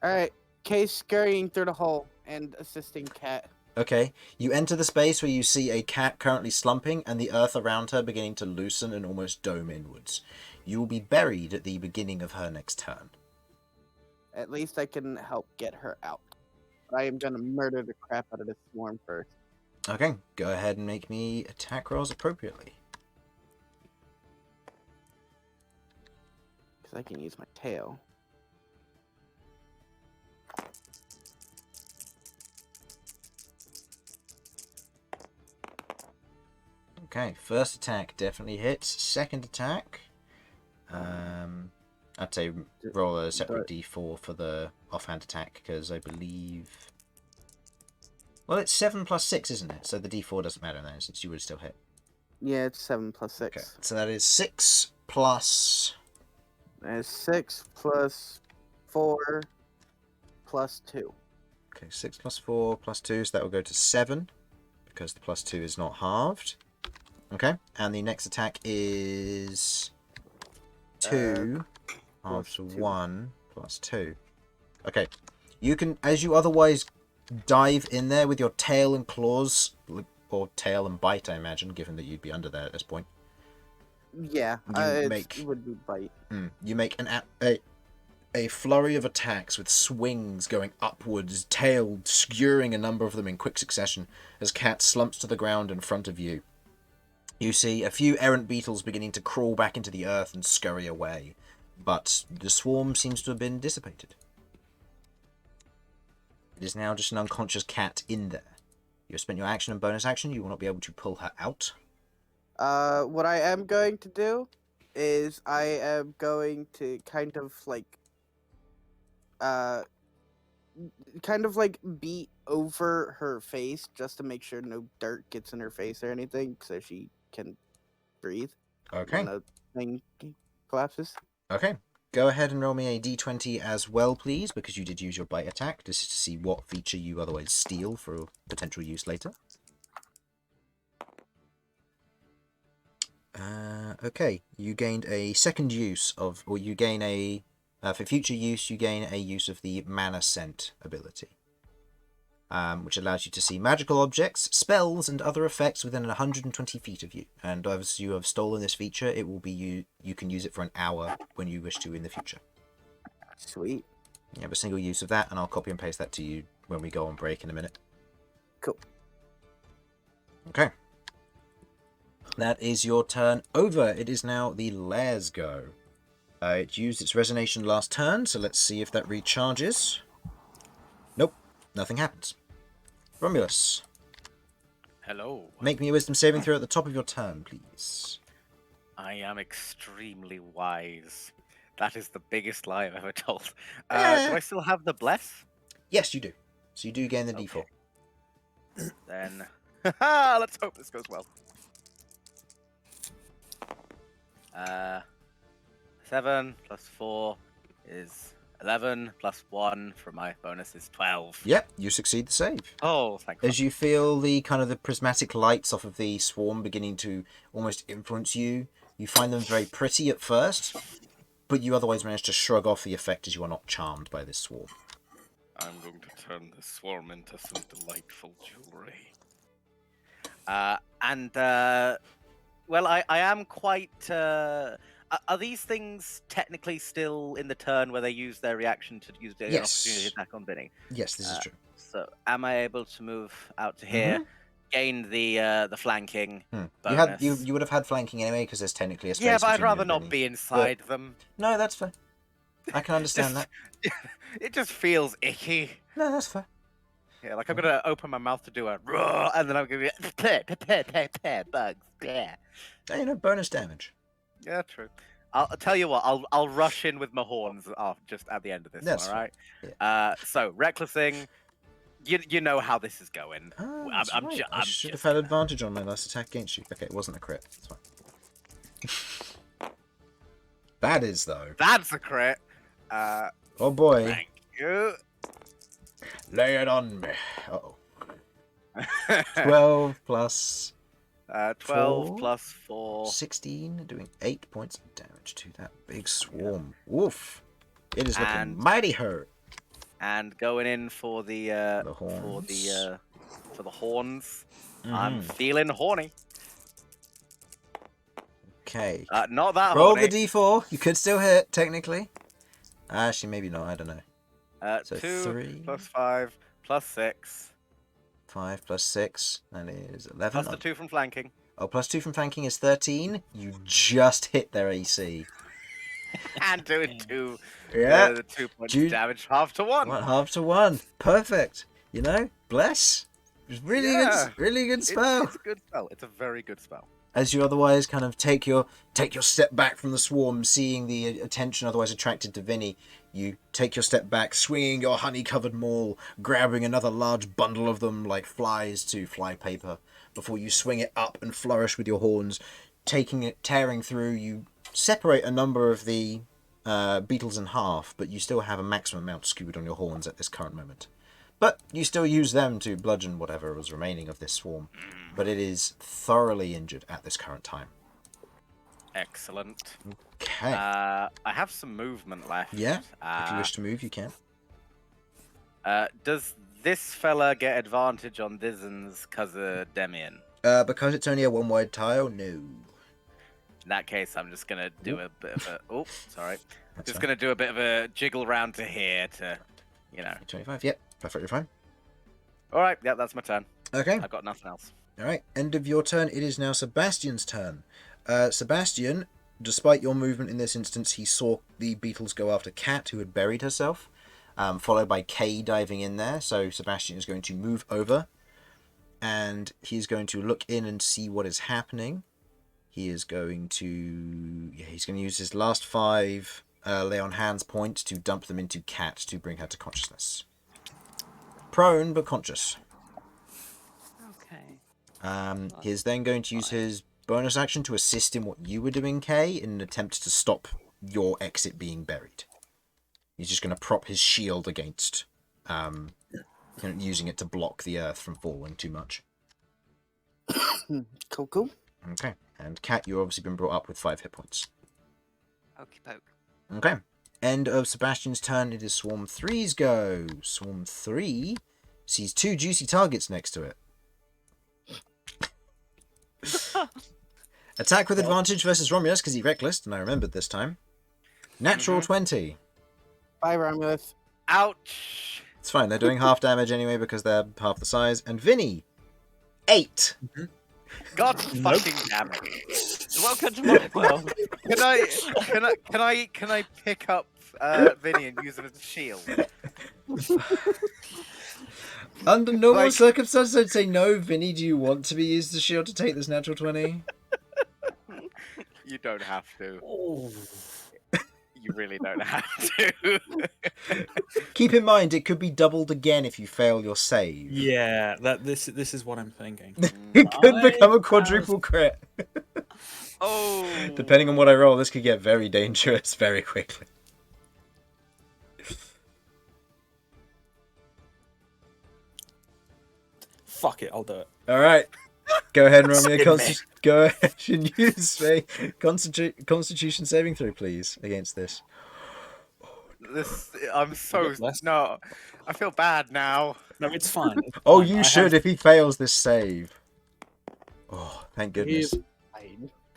S3: Alright, Kay's scurrying through the hole and assisting Cat.
S2: Okay, you enter the space where you see a cat currently slumping and the earth around her beginning to loosen and almost dome inwards. You will be buried at the beginning of her next turn.
S3: At least I can help get her out. But I am going to murder the crap out of this swarm first.
S2: Okay, go ahead and make me attack rolls appropriately.
S3: Because I can use my tail.
S2: Okay, first attack definitely hits. Second attack, I'd say roll a separate d4 for the offhand attack, because I believe... Well, it's 7 plus 6, isn't it? So the d4 doesn't matter in that instance, you would still hit.
S3: Yeah, it's 7 plus 6.
S2: Okay, so that is 6 plus...
S3: That is 6 plus 4 plus 2.
S2: Okay, 6 plus 4 plus 2, so that will go to 7, because the plus 2 is not halved. Okay, and the next attack is 2 after 1 plus 2. Okay, you can, as you otherwise dive in there with your tail and claws, or tail and bite, I imagine, given that you'd be under there at this point.
S3: Yeah, it would be bite.
S2: You make a flurry of attacks with swings going upwards, tail skewering a number of them in quick succession as Cat slumps to the ground in front of you. You see a few errant beetles beginning to crawl back into the earth and scurry away, but the swarm seems to have been dissipated. It is now just an unconscious cat in there. You have spent your action and bonus action. You will not be able to pull her out.
S3: What I am going to do is I am going to kind of beat over her face just to make sure no dirt gets in her face or anything, so she can breathe.
S2: Okay.
S3: When the thing collapses.
S2: Okay. Go ahead and roll me a d20 as well, please, because you did use your bite attack. This is to see what feature you otherwise steal for potential use later. Okay. You gained a second use of, or you gain a, for future use, you gain a use of the Mana Scent ability, which allows you to see magical objects, spells, and other effects within 120 feet of you. And as you have stolen this feature, it will be you can use it for an hour when you wish to in the future.
S3: Sweet.
S2: You have a single use of that, and I'll copy and paste that to you when we go on break in a minute.
S3: Cool.
S2: Okay. That is your turn over. It is now the Lair's go. It used its Resonation last turn, so let's see if that recharges. Nope, nothing happens. Romulus.
S1: Hello.
S2: Make me a wisdom saving throw at the top of your turn, please.
S1: I am extremely wise. That is the biggest lie I've ever told. Do I still have the bless?
S2: Yes, you do. So you do gain the
S1: Okay.
S2: d4.
S1: Then, let's hope this goes well. 7 plus 4 is 11 plus 1 for my bonus is 12.
S2: Yep, you succeed the save.
S1: Oh, thank
S2: As
S1: you.
S2: you feel the kind of the prismatic lights off of the swarm beginning to almost influence you, you find them very pretty at first, but you otherwise manage to shrug off the effect as you are not charmed by this swarm.
S1: I'm going to turn the swarm into some delightful jewelry. Well, I am quite... are these things technically still in the turn where they use their reaction to use their
S2: Yes.
S1: opportunity attack on Vinny?
S2: Yes, this is true.
S1: So, am I able to move out to here, gain the flanking bonus?
S2: You would have had flanking anyway because there's technically a space.
S1: Yeah, but I'd
S2: between you
S1: rather
S2: and
S1: not
S2: Vinny.
S1: be inside them.
S2: No, that's fair. I can understand that.
S1: It just feels icky.
S2: No, that's fair.
S1: Yeah, like I'm gonna open my mouth to do a roar, and then I'm gonna be bugs. Yeah.
S2: Hey, bonus damage.
S1: Yeah, true. I'll tell you what. I'll rush in with my horns just at the end of this
S2: That's
S1: one. All right.
S2: yeah.
S1: So recklessing. You know how this is going.
S2: Oh,
S1: I'm
S2: right. I should have
S1: just
S2: had
S1: gonna-
S2: advantage on my last attack against you. Okay, it wasn't a crit. That's fine. That is though.
S1: That's a crit.
S2: Oh boy.
S1: Thank you.
S2: Lay it on me. Uh-oh. 12 plus
S1: 12
S2: 4,
S1: plus 4.
S2: 16, doing 8 points of damage to that big swarm. Woof. It is looking
S1: And-
S2: mighty hurt.
S1: And going in for the
S2: horns.
S1: for the horns.
S2: Mm-hmm.
S1: I'm feeling horny.
S2: Okay.
S1: Not that
S2: Roll
S1: horny.
S2: the d4. You could still hit, technically. Actually, maybe not. I don't know. So
S1: 2
S2: 3.
S1: plus 5 plus 6
S2: 5 plus 6. That is 11.
S1: plus the 2 from flanking.
S2: Oh, plus 2 from flanking is 13. You just hit their AC.
S1: And doing 2.
S2: Yeah.
S1: The 2 points
S2: Dude.
S1: of damage, half to 1.
S2: 1/2 to 1. Perfect. Bless. It's really
S1: Yeah.
S2: good. Really good spell.
S1: It's a good spell. It's a very good spell.
S2: As you otherwise kind of take your step back from the swarm, seeing the attention otherwise attracted to Vinny, you take your step back, swinging your honey-covered maul, grabbing another large bundle of them like flies to fly paper, before you swing it up and flourish with your horns, taking it, tearing through. You separate a number of the beetles in half, but you still have a maximum amount skewered on your horns at this current moment. But you still use them to bludgeon whatever was remaining of this swarm. But it is thoroughly injured at this current time.
S1: Excellent.
S2: Okay.
S1: I have some movement left.
S2: Yeah, if you wish to move, you can.
S1: Does this fella get advantage on Dizen's because of Damian?
S2: Because it's only a one-wide tile, no.
S1: In that case, I'm just gonna do a bit of a. Oh, sorry.
S2: That's
S1: Just
S2: fine.
S1: gonna do a bit of a jiggle round to here to,
S2: 25, yep, perfectly fine.
S1: All right, yeah, that's my turn.
S2: Okay.
S1: I've got nothing else.
S2: Alright, end of your turn. It is now Sebastian's turn. Sebastian, despite your movement in this instance, he saw the beetles go after Cat, who had buried herself, followed by Kay diving in there. So Sebastian is going to move over, and he's going to look in and see what is happening. He is going to... Yeah, he's going to use his last 5 lay on hands points to dump them into Cat to bring her to consciousness. Prone, but conscious.
S4: Okay.
S2: He's then going to use his bonus action to assist in what you were doing, Kay, in an attempt to stop your exit being buried. He's just going to prop his shield against, using it to block the earth from falling too much.
S3: Cool.
S2: Okay, and Cat, you've obviously been brought up with 5 hit points.
S4: Okey poke.
S2: Okay, end of Sebastian's turn. It is Swarm 3's go. Swarm 3 sees 2 juicy targets next to it. Attack with advantage versus Romulus because he reckless, and I remembered this time. Natural 20.
S3: Bye, Romulus.
S1: Ouch!
S2: It's fine, they're doing half damage anyway because they're half the size. And Vinny, 8.
S1: God fucking damn it!
S4: Welcome to my world.
S1: Can I pick up Vinny and use him as a shield?
S2: Under normal circumstances, I'd say no. Vinny, do you want to be used as a shield to take this natural 20?
S1: You don't have to.
S5: Oh.
S1: You really don't have to.
S2: Keep in mind, it could be doubled again if you fail your save.
S5: Yeah, this is what I'm thinking.
S2: It could become a quadruple crit.
S1: Oh.
S2: Depending on what I roll, this could get very dangerous very quickly.
S5: Fuck it, I'll do it.
S2: All right. Go ahead and roll me a go ahead and use a Constitution saving throw, please, against this.
S1: I'm so no. I feel bad now.
S5: No, it's fine. It's
S2: Oh,
S5: fine.
S2: you should if he fails this save. Oh, thank goodness.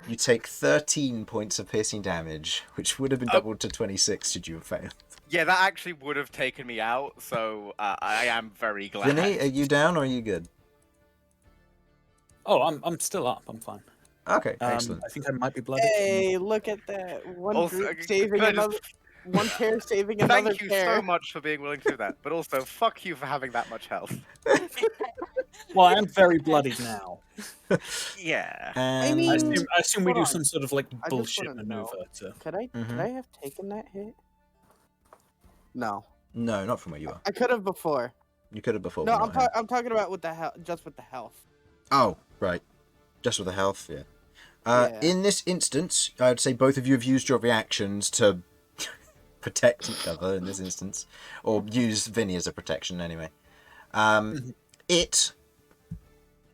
S2: You take 13 points of piercing damage, which would have been doubled to 26 should you have failed.
S1: Yeah, that actually would have taken me out, so I am very glad.
S2: Vinny, are you down or are you good?
S5: Oh, I'm still up. I'm fine.
S2: Okay, excellent.
S5: I think I might be blooded.
S3: Hey, look at that. One
S1: Also,
S3: group saving
S1: can I just-
S3: another. One pair saving another
S1: Thank you
S3: pair.
S1: so much for being willing to do that, but also fuck you for having that much health.
S5: Well, I am very bloodied now.
S1: Yeah.
S3: I
S2: And...
S3: mean-
S5: I assume we
S3: Hold
S5: do
S3: on.
S5: some sort of like
S3: I just
S5: bullshit
S3: wanna know.
S5: maneuver to.
S3: Could I have taken that hit? No,
S2: No, not from where you are.
S3: I could have before.
S2: You could have before.
S3: No,
S2: but not
S3: I'm talking about with the just with the health.
S2: Oh, right. Just with the health, yeah.
S3: Yeah.
S2: In this instance, I'd say both of you have used your reactions to protect each other in this instance. Or use Vinny as a protection anyway. It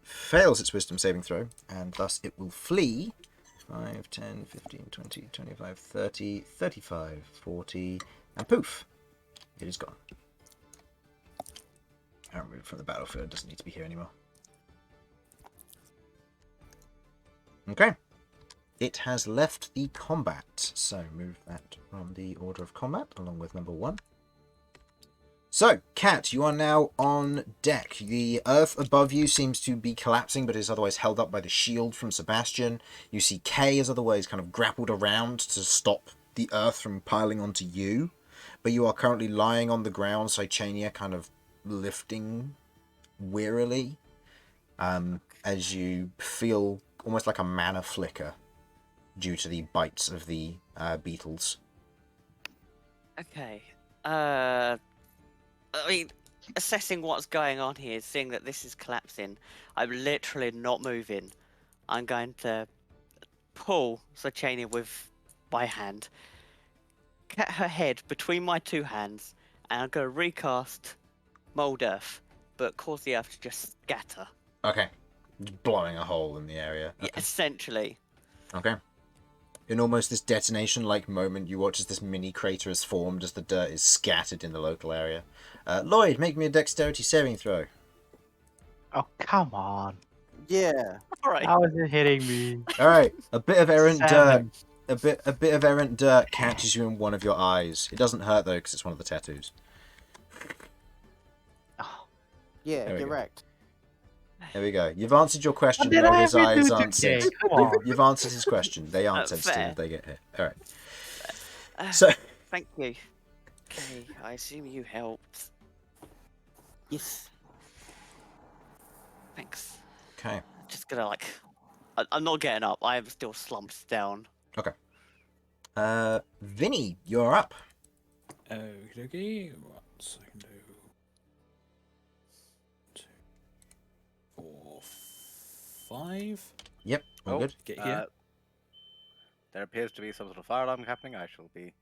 S2: fails its wisdom saving throw, and thus it will flee 5, 10, 15, 20, 25, 30, 35, 40, and poof. It is gone. I removed it from the battlefield, it doesn't need to be here anymore. Okay. It has left the combat, so move that from the order of combat along with number 1. So, Cat, you are now on deck. The earth above you seems to be collapsing, but is otherwise held up by the shield from Sebastian. You see Kay is otherwise kind of grappled around to stop the earth from piling onto you, but you are currently lying on the ground, Cychania kind of lifting wearily, as you feel almost like a mana flicker due to the bites of the beetles.
S4: Okay. I mean, assessing what's going on here, seeing that this is collapsing, I'm literally not moving. I'm going to pull Sachania with my hand, get her head between my 2 hands, and I'm going to recast Mold Earth, but cause the Earth to just scatter.
S2: Okay. Blowing a hole in the area.
S4: Yeah,
S2: Okay.
S4: essentially.
S2: Okay. In almost this detonation-like moment, you watch as this mini crater is formed as the dirt is scattered in the local area. Lloyd, make me a dexterity saving throw.
S6: Oh, come on.
S3: Yeah.
S4: Alright.
S6: How is it hitting me?
S2: All right, a bit of errant dirt.
S6: Seven.
S2: A bit of errant dirt catches you in one of your eyes. It doesn't hurt though, because it's one of the tattoos.
S6: Oh,
S3: Yeah,
S2: There we
S3: get
S2: go.
S3: wrecked.
S2: There we go. You've answered your question.
S6: did
S2: No,
S6: I
S2: his
S6: ever
S2: eyes
S6: do
S2: answered.
S6: today? Come on.
S2: You've answered his question. They aren't sensitive
S4: fair.
S2: if they get hit. All right.
S4: Uh,
S2: So,
S4: Thank you. Okay, I assume you helped.
S3: Yes.
S4: Thanks.
S2: okay.
S4: Just gonna like, I'm not getting up. I am still slumped down.
S2: Vinny, you're up.
S5: Okie dokie. What I can do? 2, 4, 5.
S2: Yep, all
S1: Oh,
S2: good.
S5: Get here.
S1: There appears to be some sort of fire alarm happening. I shall be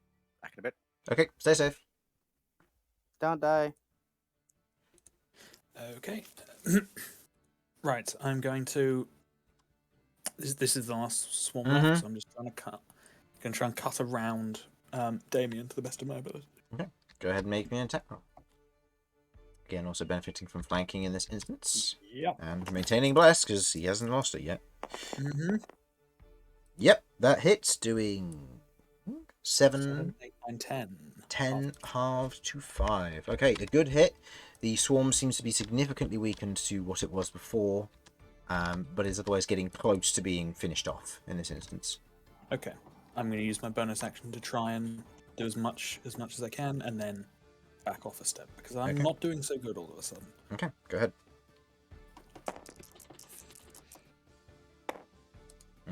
S1: back in a bit.
S2: Okay, stay safe.
S3: Don't die.
S5: Okay. Right, I'm going to. This is the last swarm left, so I'm just trying to cut. Going to try and cut around Damian to the best of my ability.
S2: Go ahead and make me an attack roll. Again, also benefiting from flanking in this instance.
S5: Yep.
S2: And maintaining bless, because he hasn't lost it yet.
S5: Mm-hmm.
S2: Yep, that hits, doing 7,
S5: 8, 9, 10.
S2: 10, halved to 5. Okay, a good hit. The swarm seems to be significantly weakened to what it was before, but is otherwise getting close to being finished off in this instance.
S5: Okay. I'm going to use my bonus action to try and do as much as I can, and then back off a step, because I'm
S2: Okay.
S5: not doing so good all of a sudden.
S2: Okay, go ahead.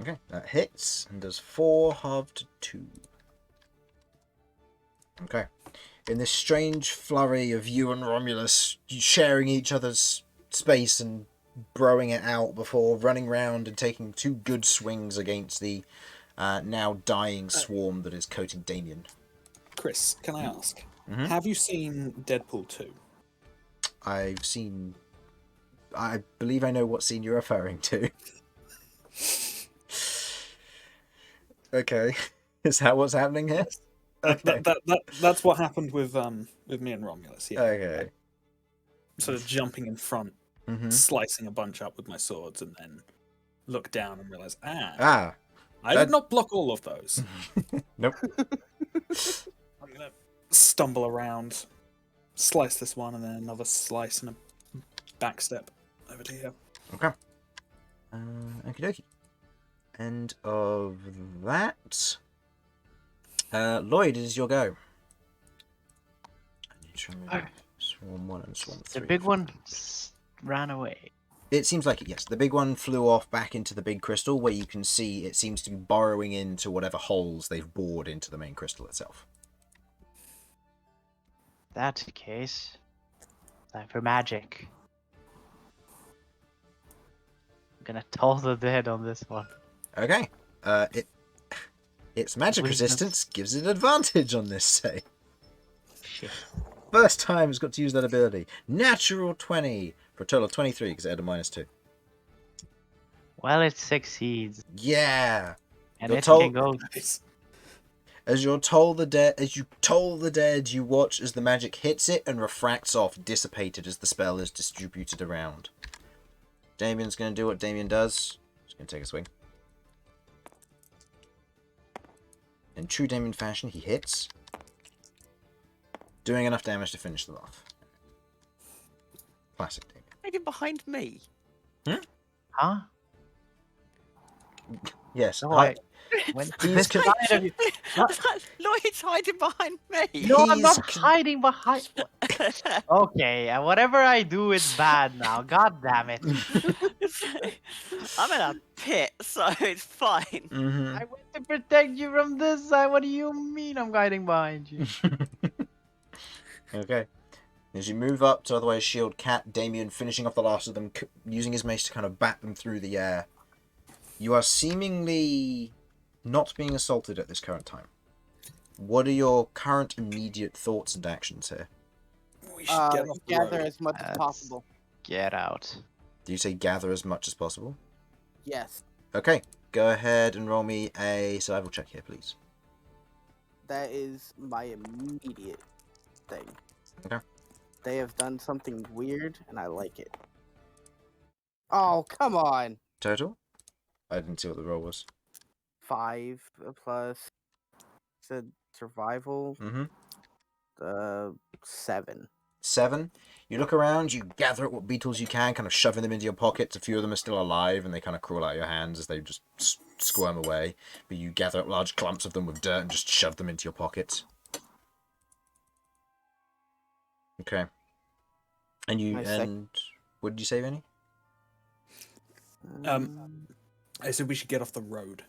S2: Okay, that hits and does 4 halved to 2. Okay. In this strange flurry of you and Romulus sharing each other's space and broing it out before running round and taking 2 good swings against the now dying swarm that is coating Damian.
S5: Chris, can I ask,
S2: Mhm.
S5: have you seen Deadpool 2?
S2: I've seen... I believe I know what scene you're referring to. Okay. Is that what's happening here? Okay.
S5: That's what happened with me and Romulus. Yeah.
S2: Okay.
S5: Sort of jumping in front,
S2: Mm-hmm.
S5: slicing a bunch up with my swords, and then look down and realize,
S2: Ah.
S5: I did not block all of those.
S2: Nope.
S5: I'm gonna stumble around, slice this one, and then another slice and a back step over to here.
S2: Okay. Okie dokie. End of that. Lloyd, it is your go. I need to remove Swarm 1 and Swarm 3.
S6: The big one ran away.
S2: It seems like it, yes. The big one flew off back into the big crystal, where you can see it seems to be burrowing into whatever holes they've bored into the main crystal itself.
S6: That's the case. Time for magic. I'm gonna toll the dead on this one.
S2: Okay. Its magic
S6: Weakness.
S2: resistance gives it advantage on this save.
S6: Shit.
S2: First time it's got to use that ability. Natural 20 for a total of 23 because it had a -2.
S6: Well, it succeeds,
S2: Yeah.
S6: and
S2: You're
S6: it
S2: told-
S6: can go.
S5: Nice.
S2: As you toll the dead, you watch as the magic hits it and refracts off, dissipated as the spell is distributed around. Damian's going to do what Damian does. He's going to take a swing. In true Damian fashion, he hits, doing enough damage to finish them off. Classic Damian.
S4: Hiding behind me.
S6: Huh?
S2: Yes.
S6: No,
S2: I-
S6: When
S2: He's
S6: this side of you-
S4: Lloyd's hiding behind me.
S6: No, I'm not
S2: He's-
S6: hiding behind. Okay, whatever I do is bad now. God damn it!
S4: I'm in a pit, so it's fine.
S2: Mhm.
S6: I went to protect you from this side. What do you mean I'm hiding behind you?
S2: Okay. As you move up to otherwise shield Cat, Damian finishing off the last of them, using his mace to kind of bat them through the air. You are seemingly not being assaulted at this current time. What are your current immediate thoughts and actions here?
S5: We should get off the
S3: Gather
S5: road.
S3: as much as
S6: That's-
S3: possible.
S6: Get out.
S2: Do you say gather as much as possible?
S3: Yes,
S2: Okay, go ahead and roll me a survival check here, please.
S3: that is my immediate thing.
S2: Okay.
S3: They have done something weird, and I like it. Oh, come on!
S2: Total? I didn't see what the roll was.
S3: 5 plus said survival.
S2: Mm-hmm.
S3: 7.
S2: 7. You look around, you gather up what beetles you can, kind of shoving them into your pockets. A few of them are still alive, and they kind of crawl out of your hands as they just squirm away. But you gather up large clumps of them with dirt and just shove them into your pockets. Okay. And you what did you say, Vinny?
S5: I said we should get off the road.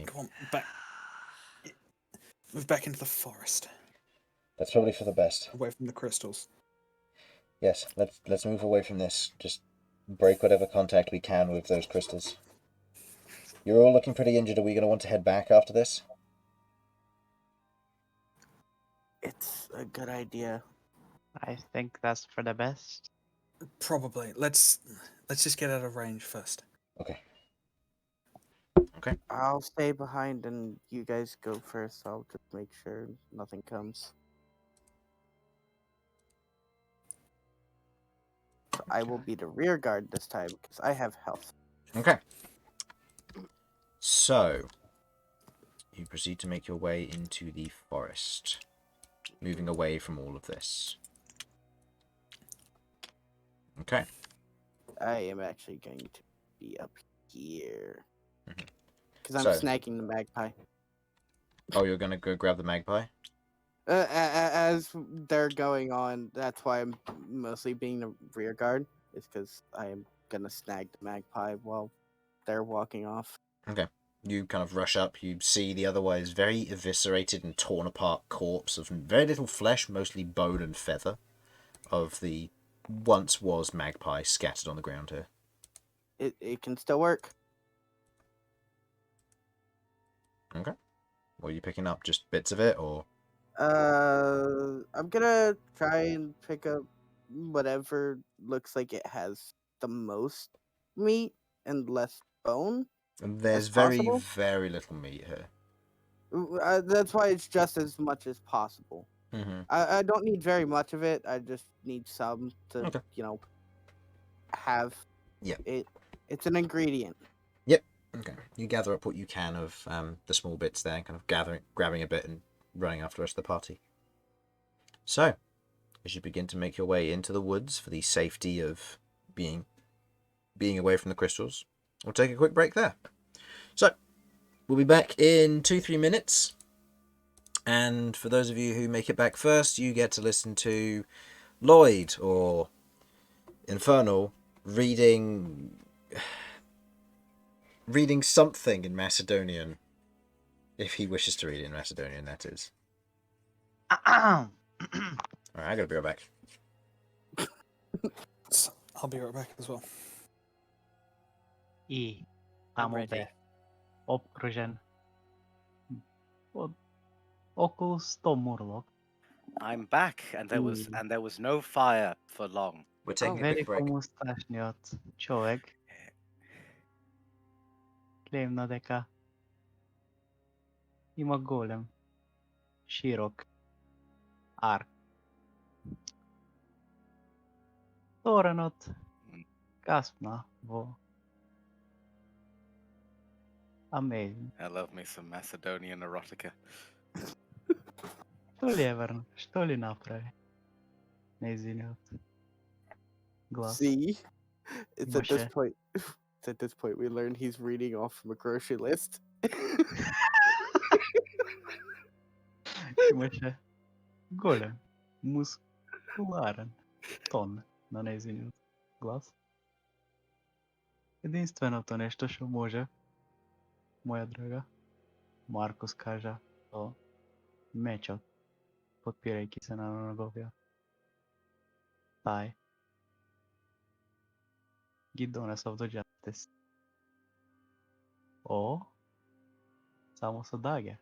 S5: Come on, back. Move back into the forest.
S2: That's probably for the best.
S5: Away from the crystals.
S2: Yes, let's move away from this. Just break whatever contact we can with those crystals. You're all looking pretty injured. Are we going to want to head back after this?
S3: It's a good idea.
S6: I think that's for the best.
S5: Probably. Let's just get out of range first.
S2: Okay.
S3: I'll stay behind and you guys go first. I'll just make sure nothing comes. So I will be the rear guard this time because I have health.
S2: Okay. So, you proceed to make your way into the forest, moving away from all of this. Okay.
S3: I am actually going to be up here.
S2: Mhm.
S3: Because I'm
S2: So-
S3: snagging the magpie.
S2: Oh, you're going to go grab the magpie?
S3: As they're going on, that's why I'm mostly being the rear guard. Is because I am going to snag the magpie while they're walking off.
S2: Okay. You kind of rush up, you see the otherwise very eviscerated and torn apart corpse of very little flesh, mostly bone and feather, of the once was magpie scattered on the ground here.
S3: It can still work.
S2: Okay. What are you picking up? Just bits of it, or?
S3: I'm gonna try and pick up whatever looks like it has the most meat and less bone.
S2: There's
S3: As
S2: very,
S3: possible?
S2: very little meat here.
S3: That's why it's just as much as possible.
S2: Mm-hmm.
S3: I don't need very much of it. I just need some to,
S2: Okay.
S3: have.
S2: Yeah.
S3: It's an ingredient.
S2: Okay. You gather up what you can of the small bits there, kind of grabbing a bit and running after the rest of the party. So, as you begin to make your way into the woods for the safety of being away from the crystals, we'll take a quick break there. So, we'll be back in 2-3 minutes. And for those of you who make it back first, you get to listen to Lloyd or Infernal reading something in Macedonian, if he wishes to read it in Macedonian, that is. Alright, I gotta be right back.
S5: So, I'll be right back as well.
S6: I
S4: I'm
S6: tamo
S4: ready.
S6: be obkružen od okolo 100 murlok.
S1: I'm back, and there was no fire for long.
S2: We're taking a quick break.
S6: Velikomu strašniot človek klejmna дека ima golem širok ark. Torenot kaspna vo amazing.
S1: I love me some Macedonian erotica.
S6: Što li napravi? Nezinjot. Glas.
S3: See, it's at this
S6: Imаше.
S3: point. It's at this point we learned he's reading off from a grocery list.
S6: Имаше голем, мускуларен тон на нейзиниот глас. Единственото нешто што може, моја драга, Маркус кажа со мечот, подпирајќи се на неговиот тај. Ги донесов до џабите си. О, само со даге.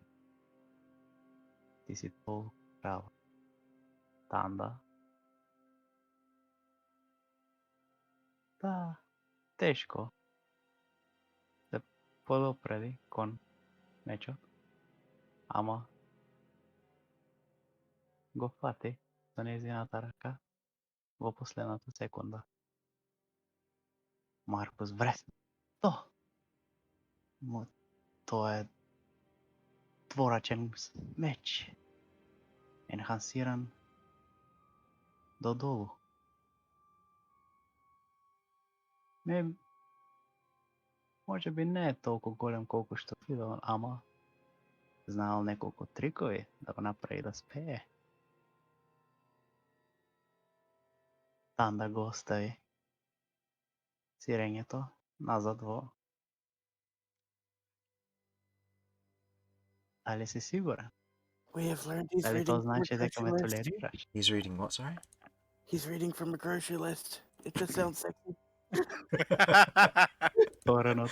S6: Ти си толку права. Танда. Та, тешко се подопреди кон мечот. Ама го фати со нејзината рака во последната секунда. Маркус вресна. Тоа е дворачен меч. enhanceran do. Može bi ne toliko golem koliko što vidio, ama znao nekoliko trikovi da ga napravi da speje. Tam da ga ostavi. Sirenje to, nazad vo. Ali si siguran?
S3: We have learned he's
S6: Da li to
S3: reading from a
S6: znači da ga
S3: grocery
S6: me
S3: list.
S6: toleriraš?
S2: He's reading what, sorry?
S3: He's reading from a grocery list. It just sounds sexy.
S6: Torano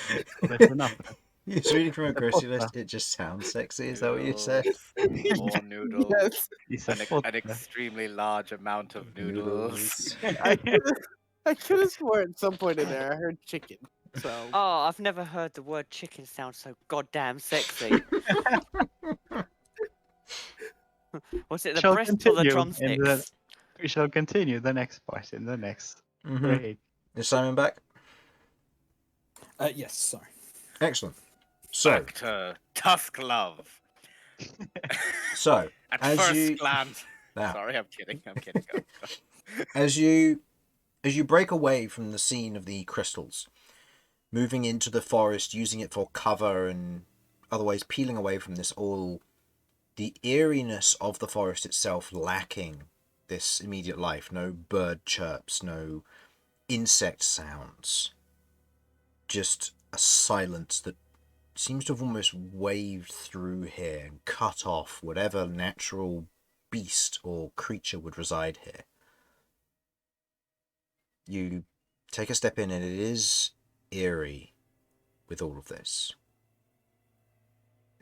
S6: da se napravi.
S2: He's reading from a
S6: Se
S2: grocery
S6: potra.
S2: list. It just sounds sexy. Is that what you said?
S1: Noodles, more noodles.
S3: Yes.
S6: I se
S1: An
S6: potra.
S1: extremely large amount of noodles.
S3: I could have sworn at some point in there I heard chicken. So
S4: Oh, I've never heard the word chicken sound so goddamn sexy. Was it the
S6: Shall
S4: breast or the
S6: continue in the-
S4: drumsticks?
S6: We shall continue the next part in the next raid.
S2: Is Simon back?
S5: Yes, sorry.
S2: Excellent. So,
S1: Back to Tusk Love.
S2: so
S1: At
S2: as
S1: first
S2: you
S1: glance.
S2: now,
S1: Sorry, I'm kidding. Go, go.
S2: as you break away from the scene of the crystals, moving into the forest, using it for cover and otherwise peeling away from this all, the eeriness of the forest itself lacking this immediate life. No bird chirps, no insect sounds. Just a silence that seems to have almost waved through here and cut off whatever natural beast or creature would reside here. You take a step in and it is eerie with all of this.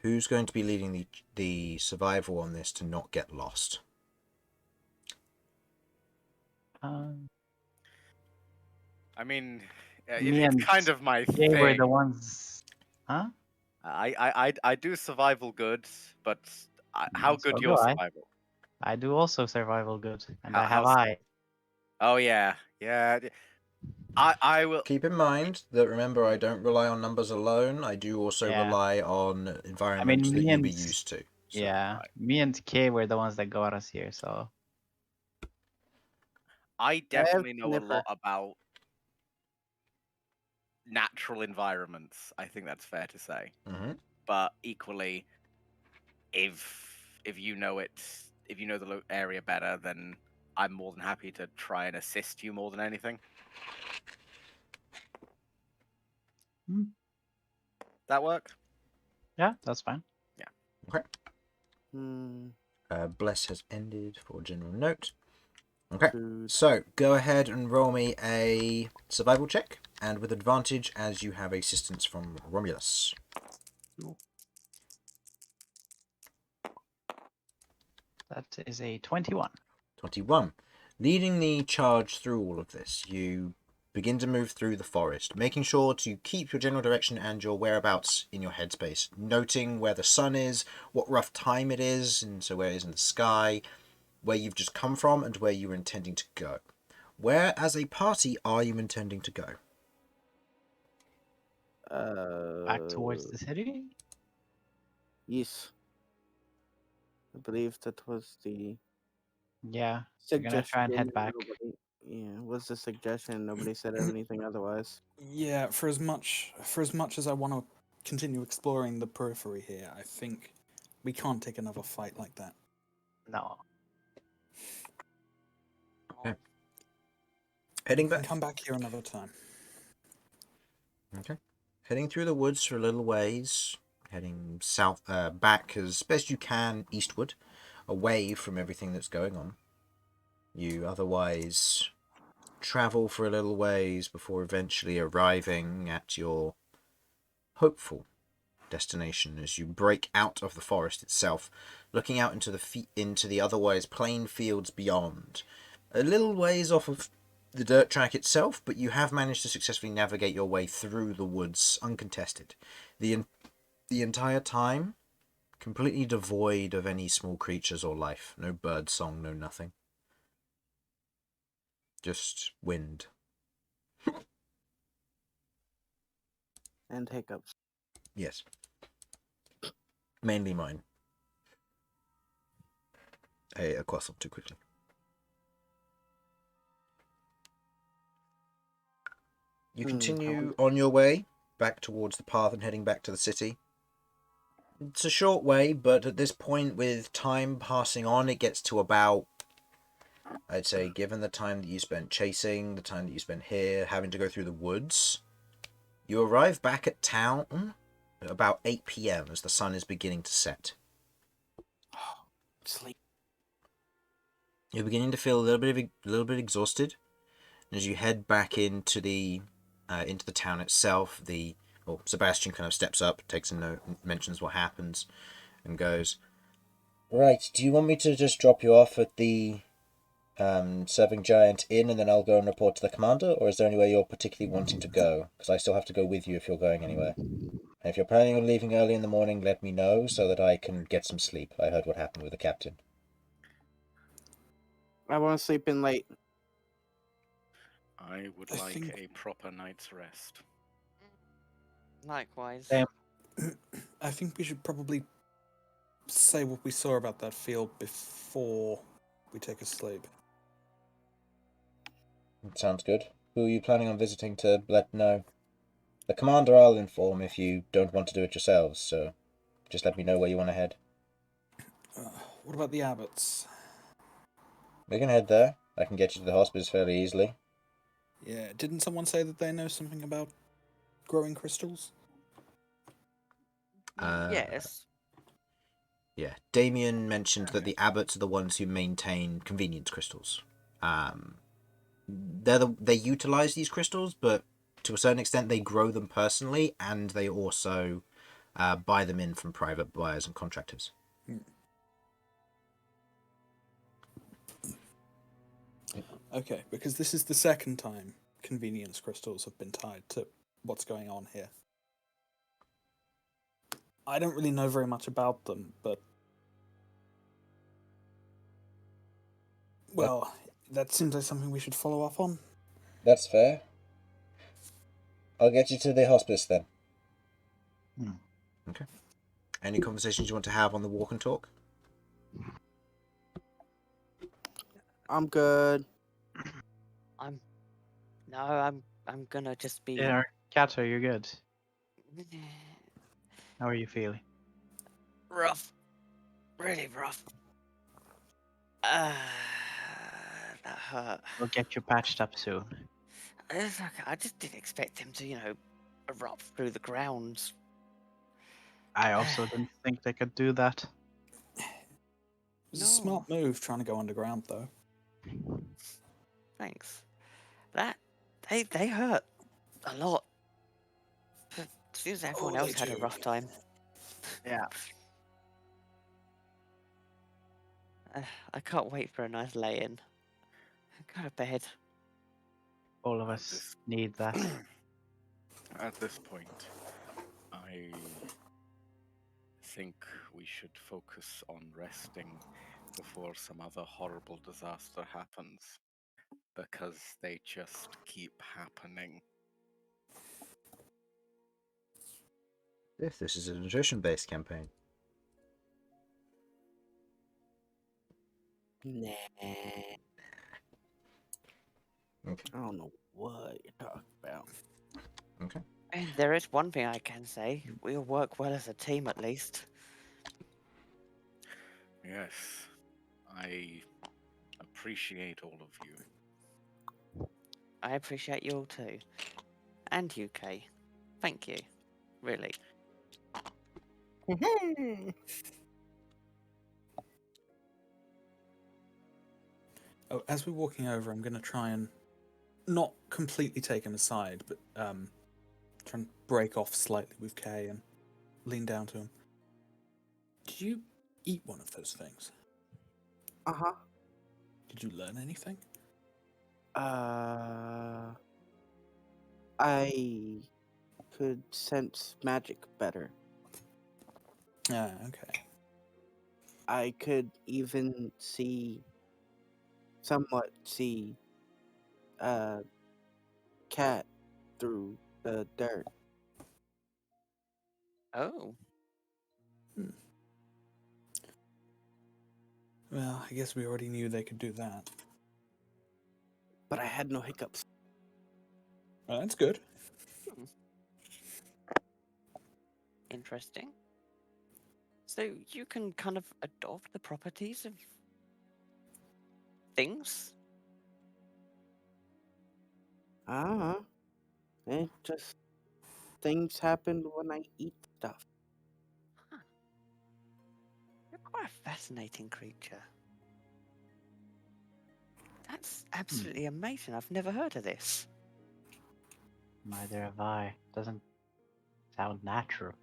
S2: Who's going to be leading the survival on this to not get lost?
S1: I mean,
S6: Me and
S1: it's kind of my
S6: They
S1: thing.
S6: were the ones. Huh?
S1: I do survival good, but how good
S6: So
S1: your
S6: do I.
S1: survival?
S6: I do also survival good, and I
S1: How-
S6: have eye.
S1: Oh yeah. I will.
S2: Keep in mind that, remember, I don't rely on numbers alone. I do also
S6: Yeah.
S2: rely on environments that
S6: me
S2: you'll be
S6: and-
S2: used to. So,
S6: Yeah, me and Kay were the ones that got us here, so
S1: I definitely know a
S3: Sniffer.
S1: lot about natural environments. I think that's fair to say.
S2: Mhm.
S1: But equally, if you know it, if you know the area better, then I'm more than happy to try and assist you more than anything. That work?
S6: yeah, that's fine.
S2: Okay.
S3: Hmm.
S2: Bless has ended for general note. Okay.
S3: Food.
S2: So, go ahead and roll me a survival check, and with advantage as you have assistance from Romulus.
S6: That is a 21.
S2: 21. Leading the charge through all of this, you begin to move through the forest, making sure to keep your general direction and your whereabouts in your headspace, noting where the sun is, what rough time it is, and so where it is in the sky, where you've just come from, and where you're intending to go. Where, as a party, are you intending to go?
S6: Back towards the city?
S3: Yes. I believe that was the
S6: Yeah, we're
S3: suggestion.
S6: gonna try and head back.
S3: Yeah, was the suggestion. Nobody said anything otherwise.
S5: Yeah, for as much as I want to continue exploring the periphery here, I think we can't take another fight like that.
S6: No.
S2: Heading
S5: We can
S2: back.
S5: come back here another time.
S2: Okay. Heading through the woods for a little ways, heading south, back as best you can eastward, away from everything that's going on. You otherwise travel for a little ways before eventually arriving at your hopeful destination as you break out of the forest itself, looking out into the otherwise plain fields beyond. A little ways off of the dirt track itself, but you have managed to successfully navigate your way through the woods uncontested. The entire time, completely devoid of any small creatures or life. No bird song, no nothing. Just wind.
S3: And hiccups.
S2: Yes. Mainly mine. a croissant too quickly. You continue on your way back towards the path and heading back to the city. It's a short way, but at this point, with time passing on, it gets to about, I'd say, given the time that you spent chasing, the time that you spent here, having to go through the woods, you arrive back at town at about 8 p.m. as the sun is beginning to set.
S3: Sleep.
S2: You're beginning to feel a little bit exhausted, and as you head back into the town itself, Sebastian kind of steps up, takes a note, mentions what happens, and goes, "Right, do you want me to just drop you off at the Serving Giant Inn, and then I'll go and report to the commander, or is there anywhere you're particularly wanting to go? Because I still have to go with you if you're going anywhere. And if you're planning on leaving early in the morning, let me know so that I can get some sleep. I heard what happened with the captain."
S3: I want to sleep in late.
S1: I would
S5: I
S1: like
S5: think-
S1: a proper night's rest.
S4: Likewise.
S6: Same.
S5: I think we should probably say what we saw about that field before we take a sleep.
S2: Sounds good. Who are you planning on visiting to let know? The commander I'll inform if you don't want to do it yourselves, so just let me know where you want to head.
S5: What about the abbots?
S2: We can head there. I can get you to the hospice fairly easily.
S5: Yeah, didn't someone say that they know something about growing crystals?
S4: Yes.
S2: Yeah, Damian mentioned that the abbots are the ones who maintain convenience crystals. They utilize these crystals, but to a certain extent they grow them personally, and they also buy them in from private buyers and contractors.
S5: Okay, because this is the second time convenience crystals have been tied to what's going on here. I don't really know very much about them, but... Well, that seems like something we should follow up on.
S2: That's fair. I'll get you to the hospice then. Okay. Any conversations you want to have on the walk and talk?
S3: I'm good.
S4: I'm gonna just be
S6: Yeah, Kato, you're good. How are you feeling?
S4: rough. Really rough. That hurt.
S6: We'll get you patched up soon.
S4: It's okay. I just didn't expect him to, erupt through the ground.
S6: I also didn't think they could do that.
S5: It was a smart move trying to go underground, though.
S4: Thanks. They hurt a lot. But seems everyone else had a rough time.
S6: Yeah.
S4: I can't wait for a nice lay-in. Go to bed.
S6: All of us need that.
S1: At this point, I think we should focus on resting before some other horrible disaster happens, because they just keep happening.
S2: If this is a nutrition-based campaign.
S3: Nah.
S2: Okay.
S3: I don't know what you're talking about.
S2: Okay.
S4: And there is one thing I can say. We'll work well as a team, at least.
S1: Yes, I appreciate all of you.
S4: I appreciate you all too. And you, Kay. Thank you. Really.
S5: Oh, as we're walking over, I'm going to try and not completely take him aside, but try and break off slightly with Kay and lean down to him. Did you eat one of those things?
S3: Uh-huh.
S5: Did you learn anything?
S3: I could sense magic better.
S5: Ah, okay.
S3: I could even somewhat see cat through the dirt.
S4: Oh.
S5: Well, I guess we already knew they could do that.
S3: But I had no hiccups.
S5: Well, that's good.
S4: Interesting. So you can kind of adopt the properties of things?
S3: It just things happen when I eat stuff.
S4: Huh. You're quite a fascinating creature. That's absolutely amazing. I've never heard of this.
S6: Neither have I. Doesn't sound natural.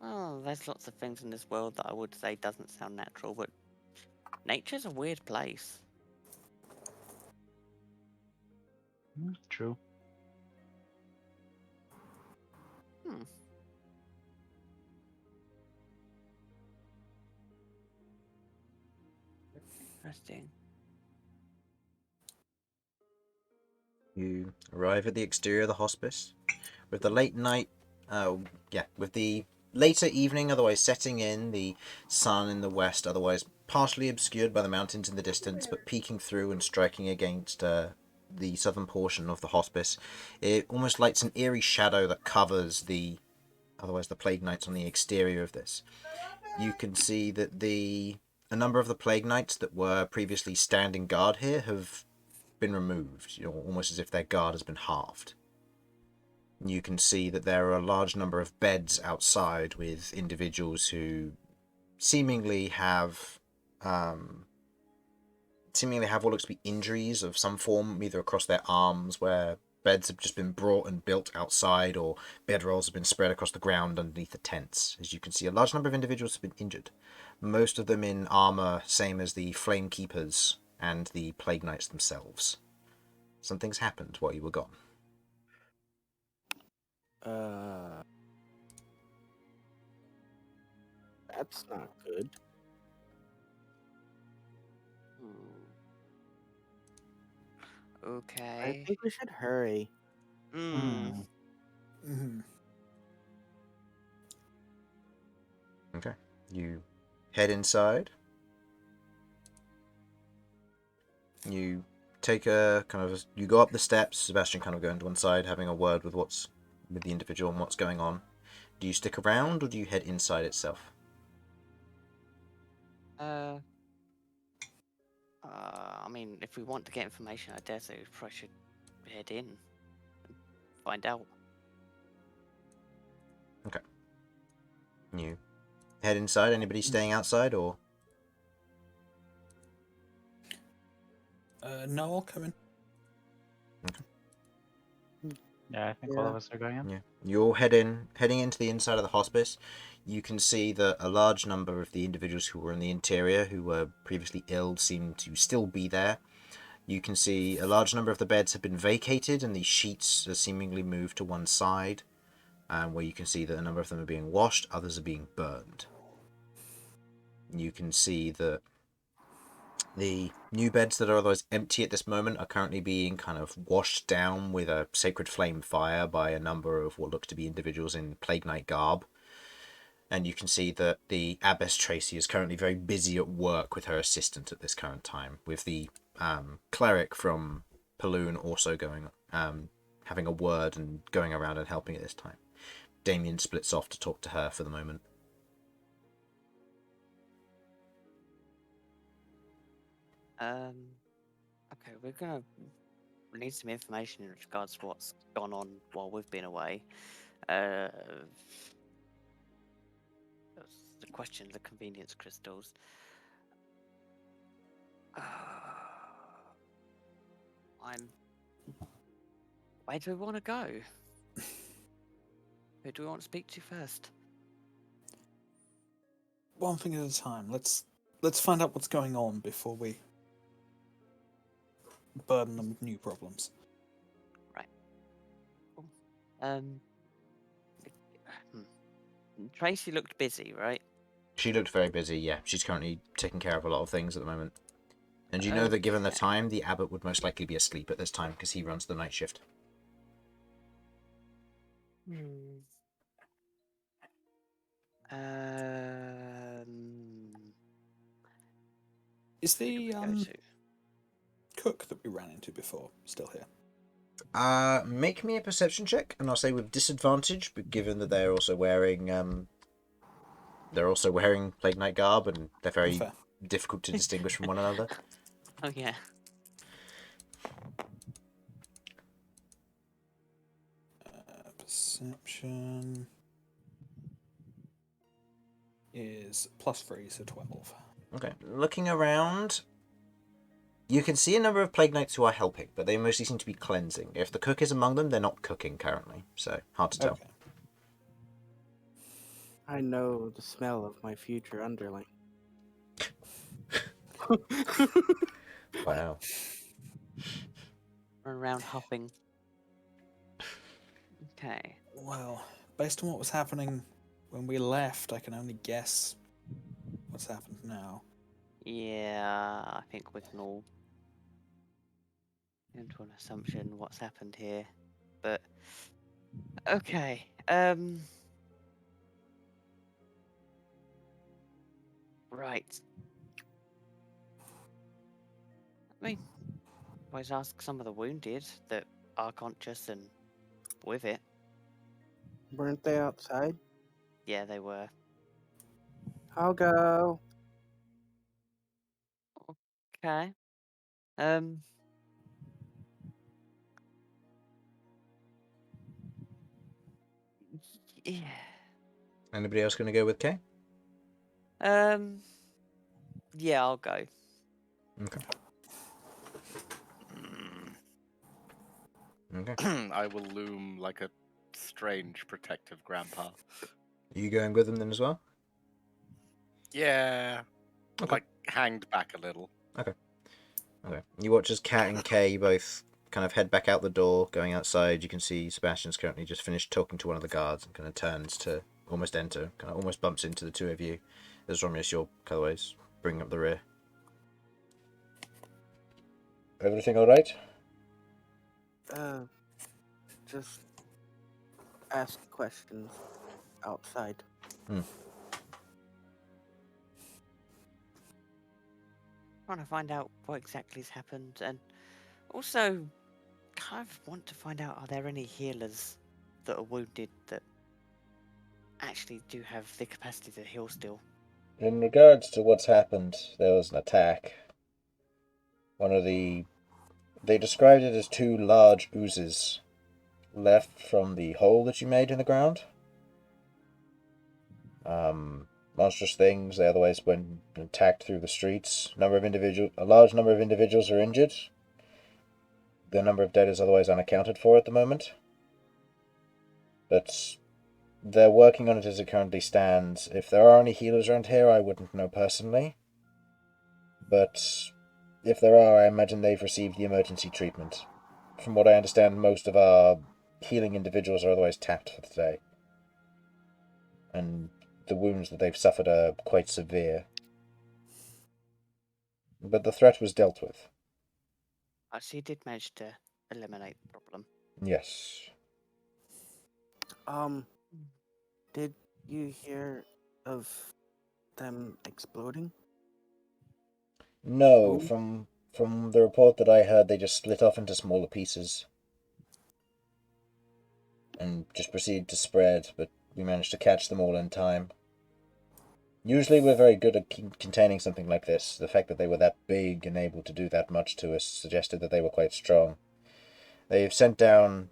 S4: Well, there's lots of things in this world that I would say doesn't sound natural, but nature's a weird place.
S6: True.
S4: Hmm. Interesting.
S2: You arrive at the exterior of the hospice with the late night, with the later evening otherwise setting in, the sun in the west otherwise partially obscured by the mountains in the distance, but peeking through and striking against the southern portion of the hospice. It almost lights an eerie shadow that covers the plague knights on the exterior of this. You can see that a number of the plague knights that were previously standing guard here have been removed, almost as if their guard has been halved. You can see that there are a large number of beds outside with individuals who seemingly have what looks to be injuries of some form, either across their arms, where beds have just been brought and built outside, or bedrolls have been spread across the ground underneath the tents. As you can see, a large number of individuals have been injured, most of them in armor, same as the Flame Keepers and the Plague Knights themselves. Something's happened while you were gone.
S3: That's not good. I
S4: Okay.
S3: think we should hurry.
S4: Hmm.
S5: Mm-hmm.
S2: Okay. You head inside. You take you go up the steps. Sebastian kind of going to one side, having a word with the individual and what's going on. Do you stick around or do you head inside itself?
S4: I mean, if we want to get information, I dare say we probably should head in and find out.
S2: Okay. You head inside. Anybody staying outside or?
S5: No, I'll come in.
S6: Yeah, I think all of us are going in.
S2: Yeah. You're heading into the inside of the hospice. You can see that a large number of the individuals who were in the interior, who were previously ill, seem to still be there. You can see a large number of the beds have been vacated and the sheets are seemingly moved to one side, where you can see that a number of them are being washed, others are being burned. You can see that the new beds that are otherwise empty at this moment are currently being kind of washed down with a sacred flame fire by a number of what look to be individuals in Plague Knight garb. And you can see that the Abbess Tracy is currently very busy at work with her assistant at this current time, with the cleric from Paloon also having a word and going around and helping at this time. Damian splits off to talk to her for the moment.
S4: Okay, we need some information in regards to what's gone on while we've been away. That's the question of the convenience crystals. Where do we want to go? Who do we want to speak to first?
S5: One thing at a time. Let's find out what's going on before we burden them with new problems.
S4: Right. Cool. Tracy looked busy, right?
S2: She looked very busy, yeah. She's currently taking care of a lot of things at the moment. And you know that given the
S4: Okay.
S2: time, the abbot would most likely be asleep at this time because he runs the night shift.
S5: Is the
S4: Go to.
S5: cook that we ran into before still here?
S2: Make me a perception check, and I'll say with disadvantage, but given that they're also wearing Plague Knight garb, and they're very
S5: Fair.
S2: difficult to distinguish from one another.
S4: Oh yeah.
S5: Perception is +3, so 12.
S2: Okay, looking around, you can see a number of Plague Knights who are helping, but they mostly seem to be cleansing. If the cook is among them, they're not cooking currently, so hard to tell.
S5: Okay.
S3: I know the smell of my future underling.
S2: Wow.
S4: Run around huffing. Okay.
S5: Well, based on what was happening when we left, I can only guess what's happened now.
S4: Yeah, I think we can all into an assumption what's happened here. But okay. Right. I mean, always ask some of the wounded that are conscious and with it.
S3: Weren't they outside?
S4: Yeah, they were.
S3: I'll go.
S4: Okay. Yeah.
S2: Anybody else going to go with K?
S4: Yeah, I'll go.
S2: Okay.
S1: Mm.
S2: Okay.
S1: I will loom like a strange protective grandpa.
S2: Are you going with them then as well?
S1: Yeah.
S2: Okay.
S1: Like hanged back a little.
S2: Okay. You watch as Kat and Kay both kind of head back out the door, going outside. You can see Sebastian's currently just finished talking to one of the guards and kind of turns to almost enter, kind of almost bumps into the two of you. As Romulus, you're otherwise bringing up the rear. Everything all right?
S3: Just ask questions outside.
S4: Trying to find out what exactly has happened, and also kind of want to find out, are there any healers that are wounded that actually do have the capacity to heal still?
S2: In regards to what's happened, there was an attack. They described it as two large oozes left from the hole that you made in the ground. Monstrous things. They otherwise went attacked through the streets. A large number of individuals are injured. The number of dead is otherwise unaccounted for at the moment. But they're working on it as it currently stands. If there are any healers around here, I wouldn't know personally. But if there are, I imagine they've received the emergency treatment. From what I understand, most of our healing individuals are otherwise tapped for today. And the wounds that they've suffered are quite severe. But the threat was dealt with.
S4: So you did manage to eliminate the problem.
S2: Yes.
S3: Did you hear of them exploding?
S2: No,
S3: Boom.
S2: from the report that I heard, they just split off into smaller pieces. And just proceeded to spread, but we managed to catch them all in time. Usually we're very good at containing something like this. The fact that they were that big and able to do that much to us suggested that they were quite strong. They've sent down,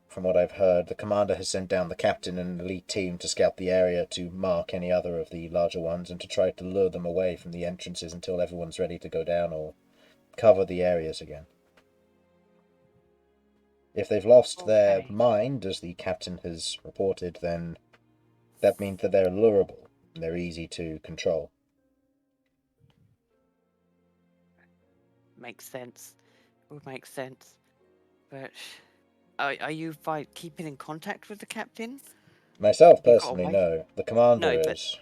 S2: from what I've heard, the commander has sent down the captain and an elite team to scout the area to mark any other of the larger ones and to try to lure them away from the entrances until everyone's ready to go down or cover the areas again. If they've lost their mind, as the captain has reported, then that means that they're lurable and they're easy to control.
S4: Makes sense. Would make sense. But are you keeping in contact with the captain?
S2: Myself, personally, no. The commander
S4: No, but
S2: is.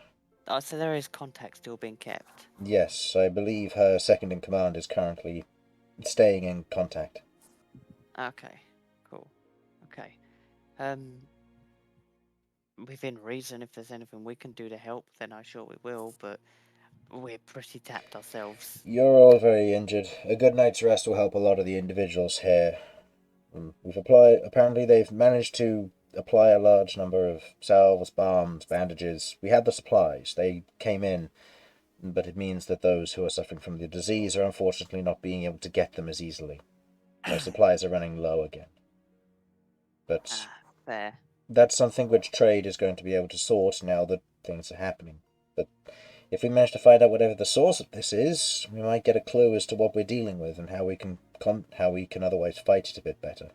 S4: so there is contact still being kept.
S2: Yes, I believe her second in command is currently staying in contact.
S4: Okay, cool. Okay. Within reason, if there's anything we can do to help, then I sure we will. But we're pretty tapped ourselves.
S2: You're all very injured. A good night's rest will help a lot of the individuals here. Apparently they've managed to apply a large number of salves, balms, bandages. We had the supplies. They came in, but it means that those who are suffering from the disease are unfortunately not being able to get them as easily. Our supplies are running low again. But
S4: Fair.
S2: that's something which trade is going to be able to sort now that things are happening. But if we manage to find out whatever the source of this is, we might get a clue as to what we're dealing with and how we can otherwise fight it a bit better.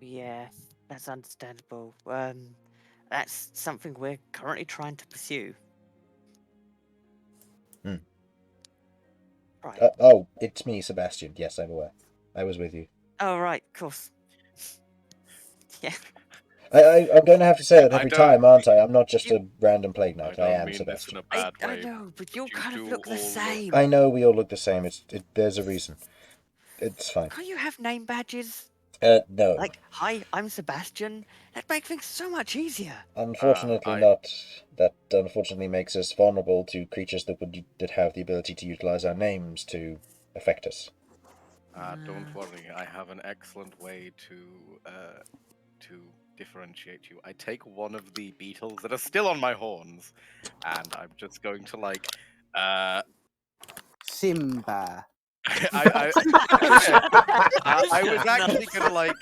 S4: Yeah, that's understandable. That's something we're currently trying to pursue. Right.
S2: Oh, it's me, Sebastian. Yes, I'm aware. I was with you.
S4: Oh, right, of course. Yeah.
S2: I'm going to have to say that
S1: I
S2: every
S1: don't-
S2: time, aren't I? I'm not just a random plague knight. I
S1: don't
S2: am
S1: mean
S2: Sebastian.
S1: this in a bad
S4: I
S1: way.
S4: know, but you
S1: you
S4: kind of
S1: do
S4: look the
S1: all look-
S4: same.
S2: I know we all look the same. There's a reason. It's fine.
S4: Can't you have name badges?
S2: No.
S4: Like, hi, I'm Sebastian. That makes things so much easier.
S2: Unfortunately not. That unfortunately makes us vulnerable to creatures that have the ability to utilize our names to affect us.
S1: Don't worry, I have an excellent way to differentiate you. I take one of the beetles that are still on my horns, and I'm just going to
S3: Simba.
S1: I was actually gonna
S2: Take
S1: kind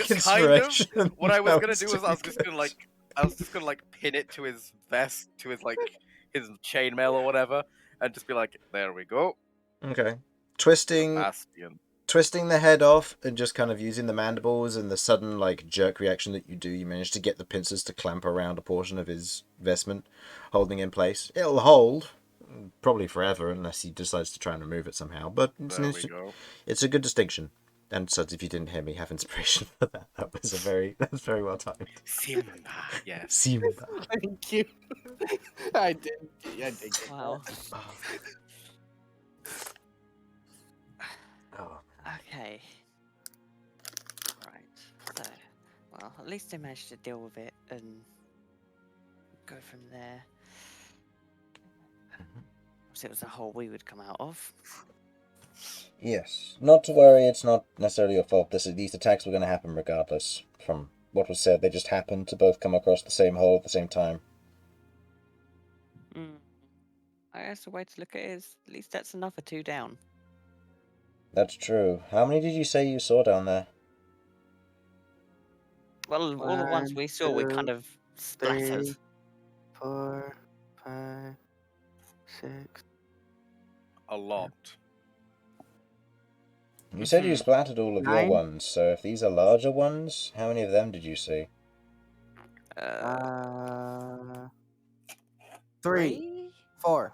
S1: of.
S2: inspiration.
S1: What I was gonna do
S2: That
S1: was I was just gonna pin it to his vest, to his his chainmail or whatever, and just be like, there we go,
S2: Okay. Twisting the head off and just kind of using the mandibles and the sudden jerk reaction that you do, you manage to get the pincers to clamp around a portion of his vestment, holding in place. It'll hold, probably forever, unless he decides to try and remove it somehow. But it's a good distinction. And Sudz, if you didn't hear me have inspiration for that, that's very well timed.
S1: Simba, yes.
S2: Simba.
S3: Thank you. I did.
S4: Wow.
S2: Oh.
S4: Okay. Right. So, well, at least I managed to deal with it and go from there. So it was a hole we would come out of.
S2: Yes. Not to worry, it's not necessarily your fault. These attacks were going to happen regardless. From what was said, they just happened to both come across the same hole at the same time.
S4: I guess the way to look at it is, at least that's another 2 down.
S2: That's true. How many did you say you saw down there?
S4: Well, all the ones we saw, we kind of splattered.
S3: 3, 4, 5, 6.
S1: A lot.
S2: You said you splattered all of your
S3: 9.
S2: ones, so if these are larger ones, how many of them did you see?
S3: 3, 4.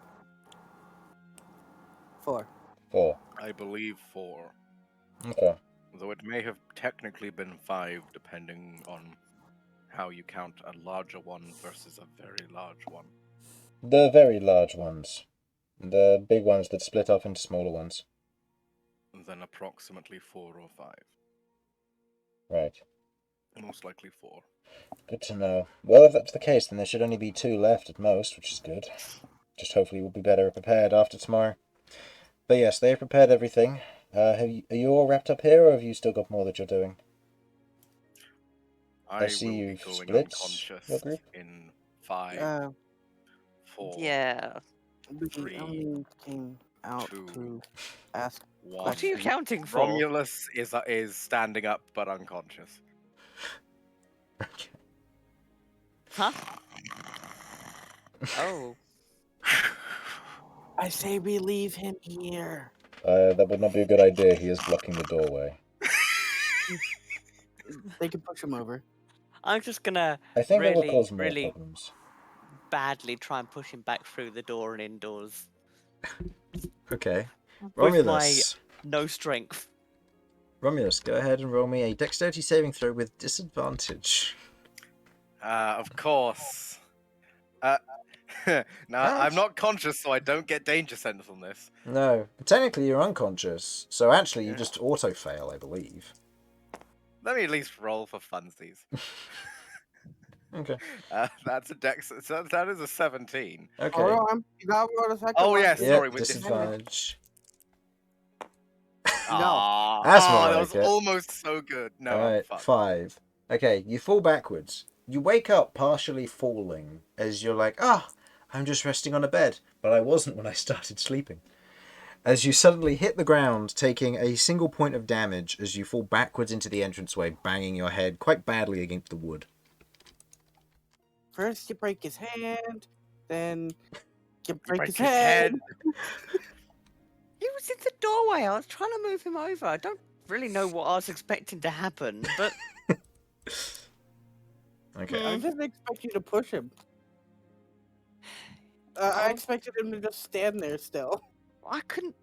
S3: 4.
S2: 4.
S1: I believe 4.
S2: Okay.
S1: Though it may have technically been 5, depending on how you count a larger one versus a very large one.
S2: The very large ones. The big ones that split off into smaller ones.
S1: Then approximately 4 or 5.
S2: Right.
S1: Most likely 4.
S2: Good to know. Well, if that's the case, then there should only be 2 left at most, which is good. Just hopefully we'll be better prepared after tomorrow. But yes, they've prepared everything. Are you all wrapped up here, or have you still got more that you're doing?
S1: I
S2: see
S1: will be
S2: you've
S1: going
S2: split
S1: unconscious
S2: your group?
S1: in 5, 4,
S4: Yeah.
S1: 3,
S3: We came out
S1: 2,
S3: to ask
S1: 1.
S4: What are you counting for?
S1: Romulus is standing up but unconscious.
S2: Okay.
S4: Huh? Oh.
S3: I say we leave him here.
S2: That would not be a good idea. He is blocking the doorway.
S3: They can push him over.
S4: I'm just gonna
S2: I think that will
S4: really,
S2: cause more
S4: really
S2: problems.
S4: badly try and push him back through the door and indoors.
S2: Okay.
S4: With
S2: Romulus.
S4: my no strength.
S2: Romulus, go ahead and roll me a dexterity saving throw with disadvantage.
S1: Of course. Now, I'm not conscious, so I don't get danger sense on this.
S2: No, but technically you're unconscious, so actually you just auto-fail, I believe.
S1: Let me at least roll for funsies.
S2: Okay.
S1: That's a dex. So that is a 17.
S2: Okay.
S3: Hold on. You gotta roll the second
S1: Oh,
S3: one.
S1: yes,
S2: Yeah,
S1: sorry, with
S2: disadvantage.
S3: No.
S2: That's more
S1: that
S2: like
S1: was
S2: it.
S1: almost so good. No, I'm
S2: Alright,
S1: fucked.
S2: 5. Okay, you fall backwards. You wake up partially falling as you're like, I'm just resting on a bed. But I wasn't when I started sleeping. As you suddenly hit the ground, taking a single point of damage as you fall backwards into the entranceway, banging your head quite badly against the wood.
S3: First you break his hand, then you break,
S1: Break
S3: his
S1: his
S3: head.
S1: head.
S4: He was in the doorway. I was trying to move him over. I don't really know what I was expecting to happen, but
S2: Okay.
S3: I didn't expect you to push him. I expected him to just stand there still.
S4: I couldn't.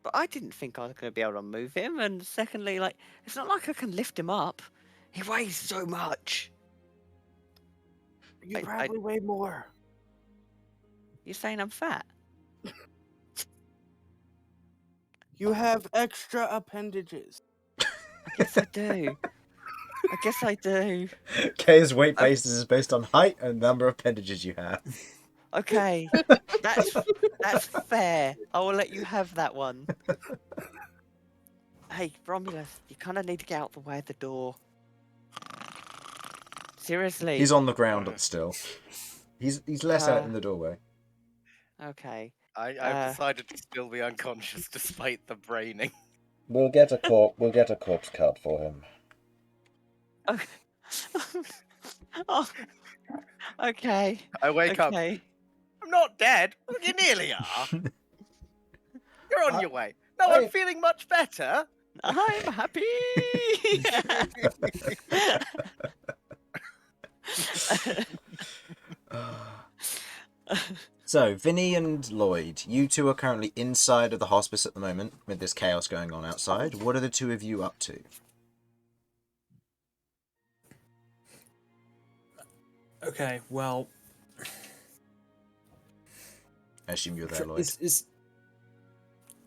S4: But I didn't think I was going to be able to move him. And secondly, like, it's not like I can lift him up. He weighs so much.
S3: You
S4: I-
S3: probably weigh more.
S4: You're saying I'm fat?
S3: You have extra appendages.
S4: I guess I do. I guess I do.
S2: K's weight basis is based on height and number of appendages you have.
S4: Okay, that's fair. I will let you have that one. Hey, Romulus, you kind of need to get out the way of the door. Seriously.
S2: He's on the ground still. He's less out in the doorway.
S4: Okay.
S1: I've decided to still be unconscious despite the braining.
S2: We'll get a corpse card for him.
S4: Okay. Oh, okay.
S1: I wake up.
S4: Okay.
S1: I'm not dead. Well, you nearly are. You're on your way. No,
S2: I-
S1: I'm feeling much better.
S4: I'm happy.
S2: So, Vinny and Lloyd, you two are currently inside of the hospice at the moment with this chaos going on outside. What are the two of you up to?
S5: Okay, well,
S2: I assume you're there, Lloyd.
S5: is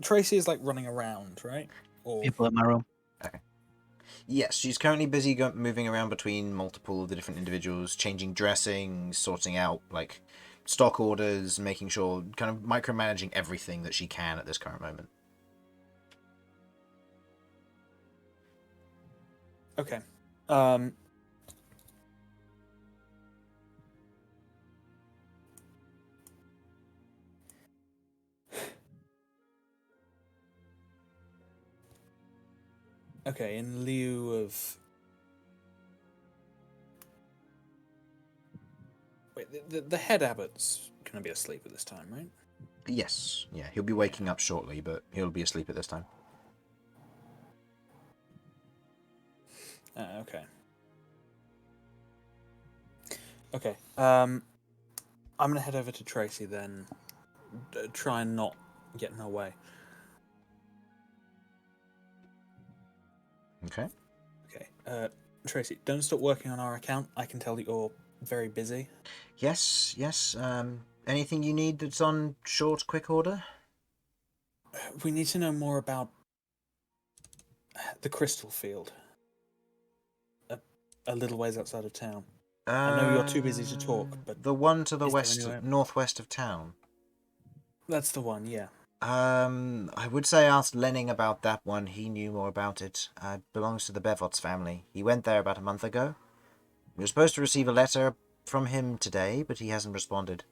S5: Tracy is like running around, right? Or
S6: People in my room.
S2: Yes, she's currently busy moving around between multiple of the different individuals, changing dressing, sorting out like stock orders, making sure, kind of micromanaging everything that she can at this current moment.
S5: okay. Okay, in lieu of... Wait, the head abbot's gonna be asleep at this time, right?
S2: Yes, yeah, he'll be waking up shortly, but he'll be asleep at this time.
S5: Okay. Okay, I'm gonna head over to Tracy then. Try and not get in her way.
S2: Okay.
S5: Okay, Tracy, don't stop working on our account. I can tell that you're very busy.
S2: Yes. Anything you need that's on short, quick order?
S5: We need to know more about the crystal field. A little ways outside of town. I know you're too busy to talk, but
S2: the one to the
S5: is there
S2: west,
S5: anywhere-
S2: northwest of town.
S5: That's the one, yeah.
S2: I would say ask Lenning about that one. He knew more about it. It belongs to the Bevots family. He went there about a month ago. We were supposed to receive a letter from him today, but he hasn't responded.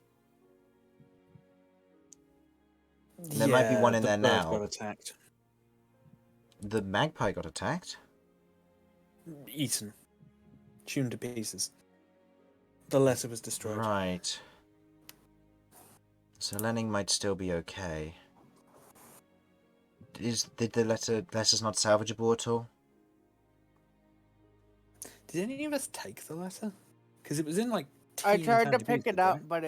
S2: There might be one in
S5: the
S2: there
S5: bird
S2: now.
S5: got attacked.
S2: The magpie got attacked?
S5: Eaten. Tuned to pieces. The letter was destroyed.
S2: Right. So Lenning might still be okay. Did the letter's not salvageable at all?
S5: Did any of us take the letter? Because it was in like.
S3: I
S5: teeny
S3: tried to
S5: tiny
S3: pick
S5: pieces,
S3: it up,
S5: right?
S3: but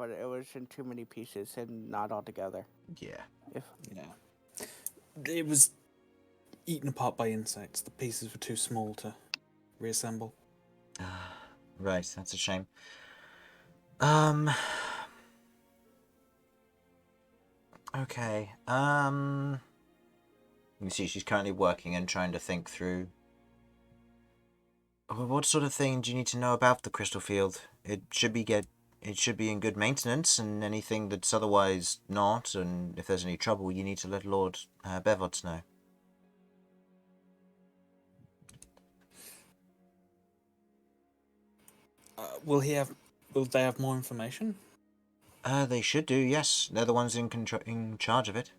S3: it was in too many pieces and not all together.
S2: Yeah.
S5: Yeah. It was eaten apart by insects. The pieces were too small to reassemble.
S2: Right, that's a shame. Okay. You see, she's currently working and trying to think through. What sort of thing do you need to know about the crystal field? It should be in good maintenance, and anything that's otherwise not, and if there's any trouble, you need to let Lord Bevots know.
S5: Will they have more information?
S2: They should do, yes. They're the ones in charge of it.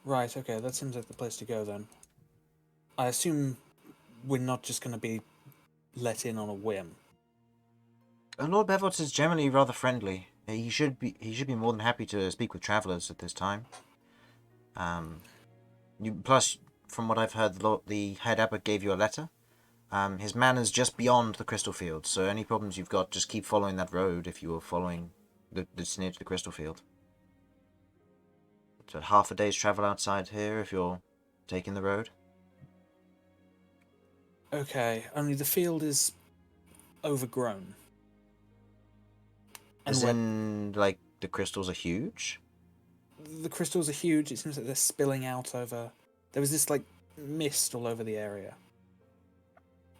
S5: Right, okay, that seems like the place to go then. I assume we're not just going to be let in on a whim.
S2: Lord Bevots is generally rather friendly. He should be more than happy to speak with travellers at this time. Plus, from what I've heard, the head abbot gave you a letter. His manor's just beyond the crystal field, so any problems you've got, just keep following that road if you are following that's near to the crystal field. It's a half a day's travel outside here if you're taking the road.
S5: Okay, only the field is overgrown.
S2: As in, like, the crystals are huge?
S5: The crystals are huge. It seems like they're spilling out over... There was this, like, mist all over the area.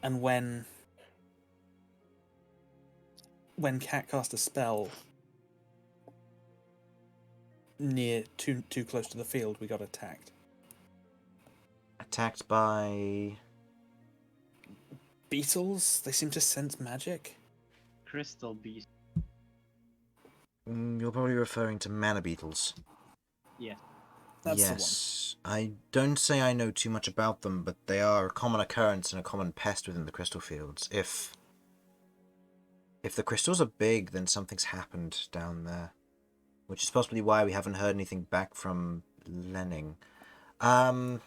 S5: And when Cat cast a spell near too close to the field, we got attacked.
S2: Attacked by...
S5: Beetles? They seem to sense magic.
S6: Crystal beast.
S2: You're probably referring to Manabeetles.
S6: Yeah.
S5: That's
S2: yes. I don't say I know too much about them, but they are a common occurrence and a common pest within the crystal fields. If the crystals are big, then something's happened down there. Which is possibly why we haven't heard anything back from Lenning. Hold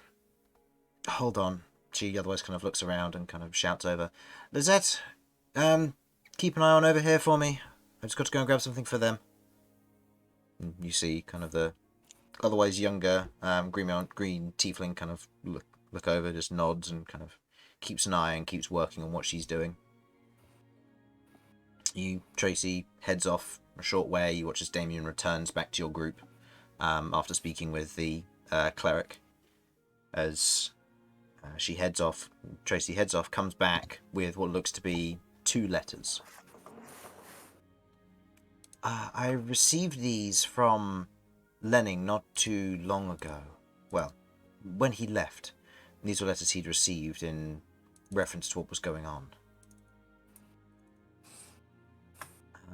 S2: on. She otherwise kind of looks around and kind of shouts over. Lizette, keep an eye on over here for me. I've just got to go and grab something for them. And you see kind of the otherwise younger green tiefling kind of look over, just nods and kind of keeps an eye and keeps working on what she's doing. Tracy heads off a short way. You watch as Damian returns back to your group after speaking with the cleric. As she heads off, Tracy heads off, comes back with what looks to be 2 letters. I received these from Lenning not too long ago. Well, when he left. These were letters he'd received in reference to what was going on.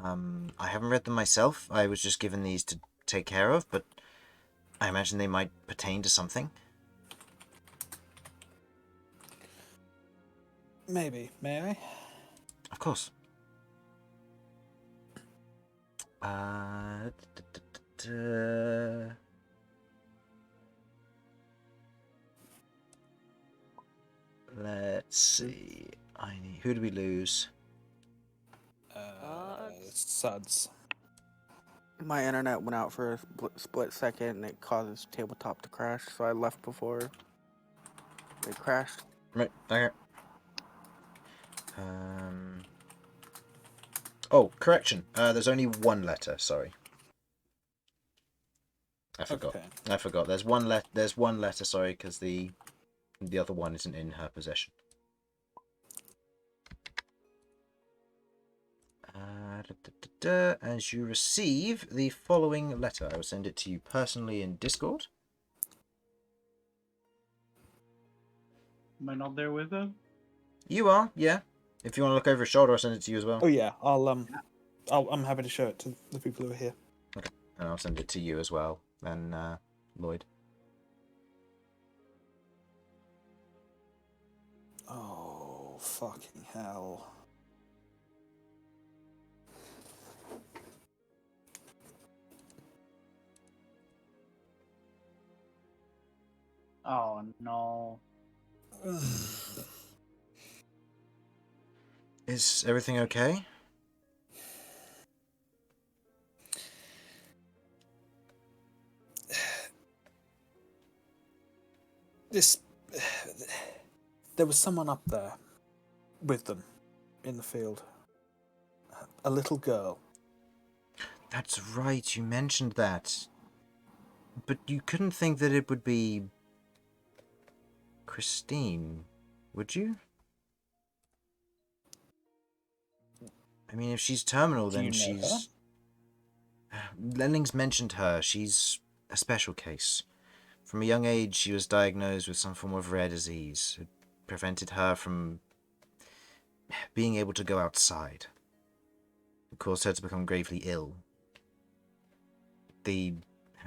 S2: I haven't read them myself. I was just given these to take care of, but I imagine they might pertain to something.
S5: Maybe. May I?
S2: Of course. Let's see. Who do we lose?
S5: Sudz.
S3: My internet went out for a split second and it causes tabletop to crash, so I left before it crashed.
S2: Right, okay. Oh, correction. There's only 1 letter, sorry. I forgot.
S5: Okay.
S2: I forgot. There's one letter, sorry, because the other one isn't in her possession. As you receive the following letter, I will send it to you personally in Discord.
S6: Am I not there with them?
S2: You are, yeah. If you want to look over your shoulder, I'll send it to you as well.
S5: Oh yeah, I'm happy to show it to the people who are here.
S2: Okay, and I'll send it to you as well, then Lloyd.
S5: Oh, fucking hell.
S6: Oh no.
S2: Is everything okay?
S5: There was someone up there with them in the field. A little girl.
S2: That's right, you mentioned that. But you couldn't think that it would be Christine, would you? I mean, if she's terminal,
S5: Do
S2: then
S5: you know
S2: she's... Lenning's mentioned her. She's a special case. From a young age, she was diagnosed with some form of rare disease. It prevented her from being able to go outside. It caused her to become gravely ill.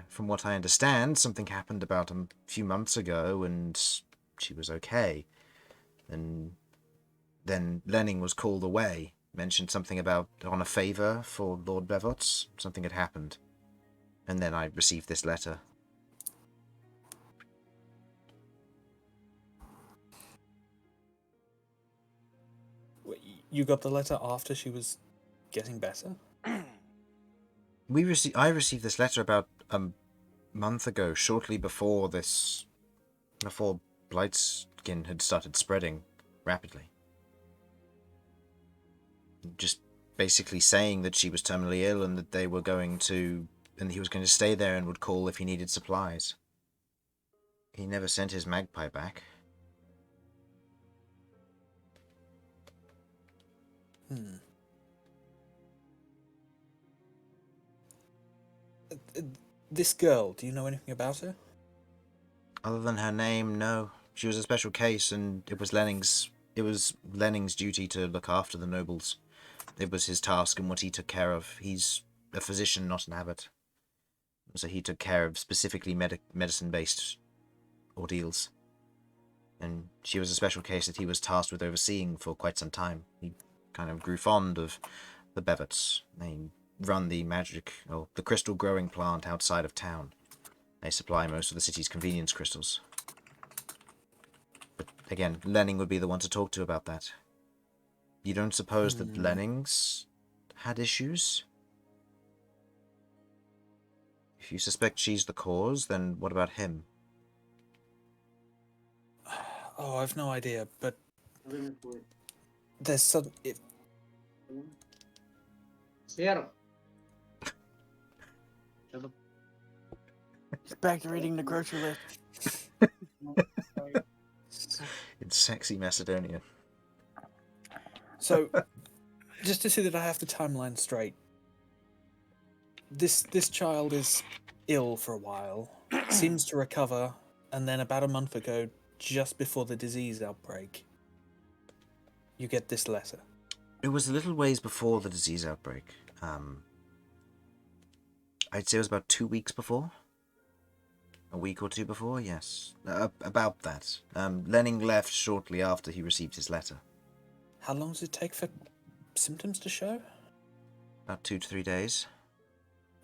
S2: From what I understand, something happened about a few months ago, and she was okay. And then Lenning was called away, mentioned something about on a favour for Lord Bevots. Something had happened. And then I received this letter.
S5: You got the letter after she was getting better?
S2: I received this letter about a month ago, shortly before Blightskin had started spreading rapidly. Just basically saying that she was terminally ill and that he was going to stay there and would call if he needed supplies. He never sent his magpie back.
S5: This girl, do you know anything about her?
S2: Other than her name, no. She was a special case, and it was Lenning's duty to look after the nobles. It was his task and what he took care of. He's a physician, not an abbot. So he took care of specifically medicine-based ordeals. And she was a special case that he was tasked with overseeing for quite some time. He kind of grew fond of the Bevots. They run the crystal growing plant outside of town. They supply most of the city's convenience crystals. But again, Lenning would be the one to talk to about that. You don't suppose that Lenning's had issues? If you suspect she's the cause, then what about him?
S5: Oh, I've no idea, but there's some...
S3: He's back to reading the grocery list.
S2: It's sexy Macedonian.
S5: So, just to see that I have the timeline straight, this child is ill for a while, seems to recover, and then about a month ago, just before the disease outbreak, you get this letter.
S2: It was a little ways before the disease outbreak. I'd say it was about 2 weeks before. A week or two before, yes. About that. Lenning left shortly after he received his letter.
S5: How long does it take for symptoms to show?
S2: About 2 to 3 days.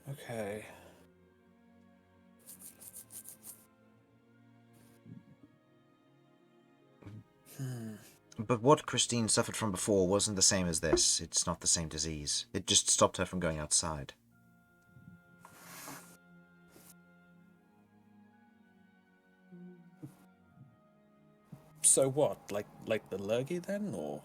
S5: Okay.
S2: But what Christine suffered from before wasn't the same as this. It's not the same disease. It just stopped her from going outside.
S5: So what? Like the lurgy then, or?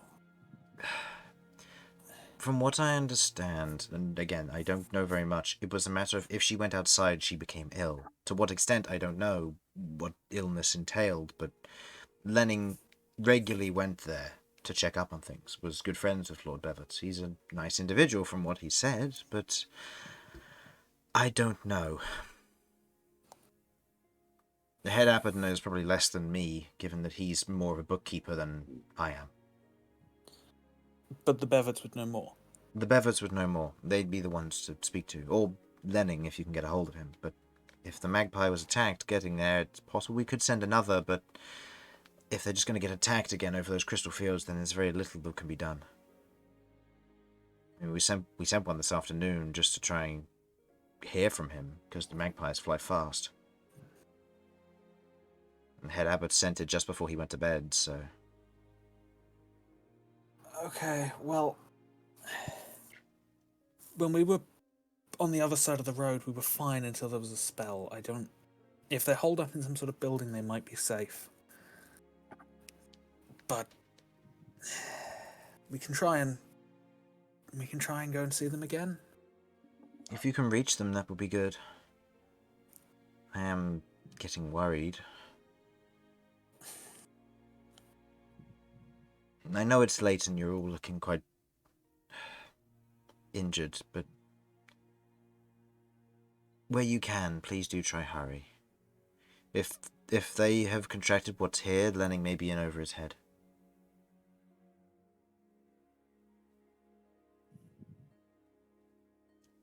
S2: From what I understand, and again, I don't know very much, it was a matter of if she went outside, she became ill. To what extent, I don't know what illness entailed, but Lenning regularly went there to check up on things, was good friends with Lord Bevots. He's a nice individual from what he said, but I don't know. The head abbot knows probably less than me, given that he's more of a bookkeeper than I am.
S5: But the Bevots would know more.
S2: The Bevots would know more. They'd be the ones to speak to. Or Lenning, if you can get a hold of him. But if the magpie was attacked, getting there, it's possible we could send another, but if they're just going to get attacked again over those crystal fields, then there's very little that can be done. I mean, we sent one this afternoon just to try and hear from him, because the magpies fly fast. And head abbot sent it just before he went to bed, so...
S5: Okay, well... When we were on the other side of the road, we were fine until there was a spell. If they're holed up in some sort of building, they might be safe. But... We can try and go and see them again.
S2: If you can reach them, that would be good. I am getting worried. I know it's late and you're all looking quite injured, but where you can, please do try hurry. If they have contracted what's here, Lenning may be in over his head.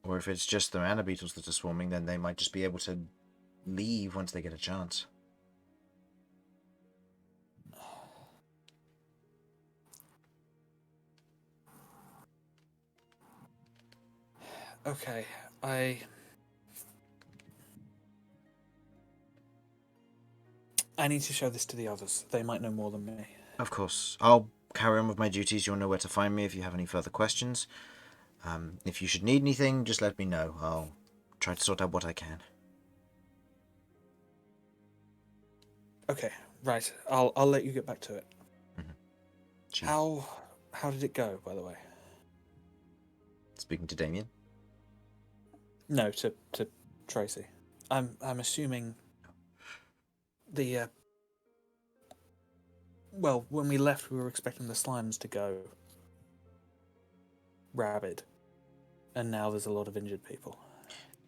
S2: Or if it's just the Manabeetles that are swarming, then they might just be able to leave once they get a chance.
S5: Okay, I need to show this to the others. They might know more than me.
S2: Of course. I'll carry on with my duties. You'll know where to find me if you have any further questions. If you should need anything, just let me know. I'll try to sort out what I can.
S5: Okay, right. I'll let you get back to it.
S2: Mm-hmm.
S5: How did it go, by the way?
S2: Speaking to Damian?
S5: No, to Tracy. I'm assuming the well, when we left, we were expecting the slimes to go rabid, and now there's a lot of injured people.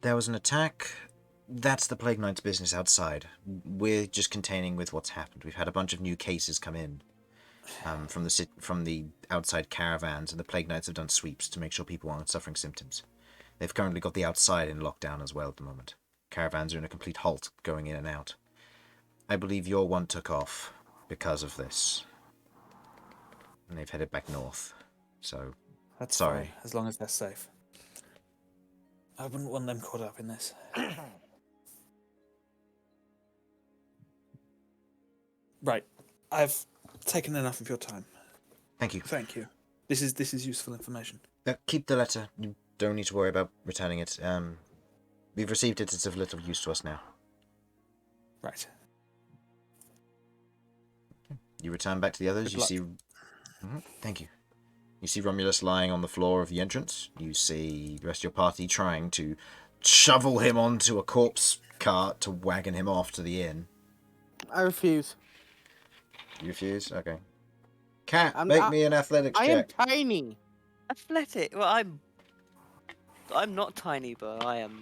S2: There was an attack. That's the Plague Knight's business outside. We're just containing with what's happened. We've had a bunch of new cases come in from the outside caravans, and the Plague Knights have done sweeps to make sure people aren't suffering symptoms. They've currently got the outside in lockdown as well at the moment. Caravans are in a complete halt, going in and out. I believe your one took off because of this, and they've headed back north. So,
S5: That's
S2: sorry.
S5: fine, as long as they're safe. I wouldn't want them caught up in this. Right, I've taken enough of your time.
S2: Thank you.
S5: Thank you. This is useful information.
S2: Keep the letter. You don't need to worry about returning it. We've received it. It's of little use to us now.
S5: Right.
S2: You return back to the others.
S5: Good
S2: You
S5: luck.
S2: see... Thank you. You see Romulus lying on the floor of the entrance. You see the rest of your party trying to shovel him onto a corpse cart to wagon him off to the inn.
S3: I refuse.
S2: You refuse? Okay. Cat,
S3: I'm
S2: make
S3: not-
S2: me an athletics
S3: I am
S2: check.
S3: tiny.
S4: Athletic. Well, I'm not tiny, but I am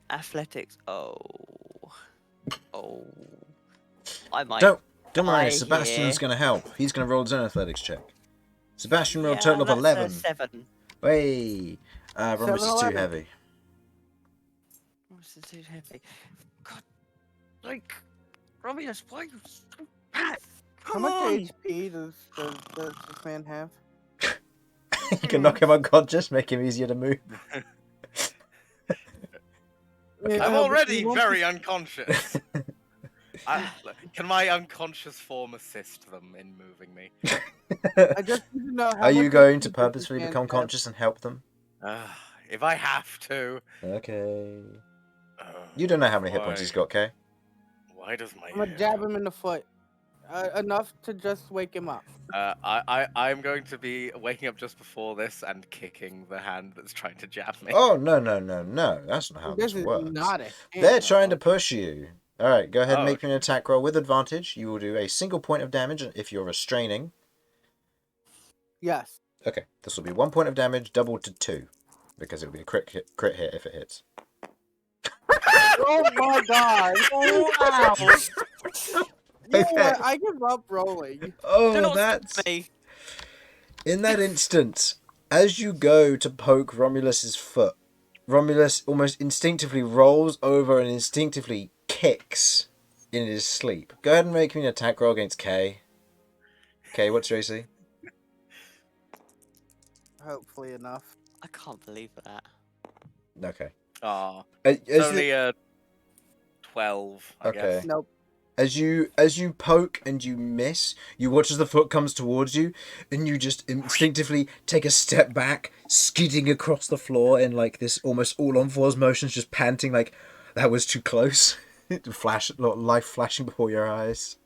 S4: athletics. Oh. I might.
S2: Don't worry,
S4: die
S2: Sebastian's
S4: here.
S2: going to help. He's going to roll his own athletics check. Sebastian rolled a
S4: Yeah,
S2: total of
S4: that's
S2: 11.
S4: 7.
S2: Hey! Romulus is too
S3: 7-11.
S2: heavy.
S4: What's too heavy? God, like Romulus, why are you so fat?
S3: How
S4: Come
S3: much
S4: on!
S3: HP does this man have?
S2: You can knock him unconscious, make him easier to move.
S1: I'm
S3: but
S1: already
S3: you won't
S1: very unconscious. Can my unconscious form assist them in moving me?
S3: I just need to know how
S2: Are you
S3: much
S2: going
S3: HP
S2: to
S3: does
S2: purposefully
S3: this man
S2: become
S3: have?
S2: conscious and help them?
S1: If I have to.
S2: Okay. You don't know how many hit points he's got, Kay?
S1: Why does my
S3: I'm gonna
S1: hair
S3: jab
S1: go-
S3: him in the foot. Enough to just wake him up.
S1: I'm going to be waking up just before this and kicking the hand that's trying to jab me.
S2: Oh, no. That's not how
S3: This
S2: this
S3: is
S2: works.
S3: not a
S2: They're
S3: hand,
S2: trying to
S3: though.
S2: push you. Alright, go ahead and
S1: Oh,
S2: make me an attack roll with advantage. You will do a single point of damage if you're restraining.
S3: Yes.
S2: Okay, this will be 1 point of damage doubled to 2. Because it'll be a crit hit if it hits.
S3: Oh my god! Wow! You know
S2: Okay.
S3: what? I give up rolling.
S4: Do
S2: Oh,
S4: not
S2: that's...
S4: stop me.
S2: In that instant, as you go to poke Romulus's foot, Romulus almost instinctively rolls over and instinctively kicks in his sleep. Go ahead and make me an attack roll against Kay. Kay, what's your AC?
S3: Hopefully enough.
S4: I can't believe that.
S2: Okay.
S1: Aw.
S2: As
S1: It's only a 12, I
S2: Okay.
S1: guess.
S3: Nope.
S2: As you poke and you miss, you watch as the foot comes towards you, and you just instinctively take a step back, skidding across the floor in like this almost all on fours motions, just panting like that was too close. Life flashing before your eyes.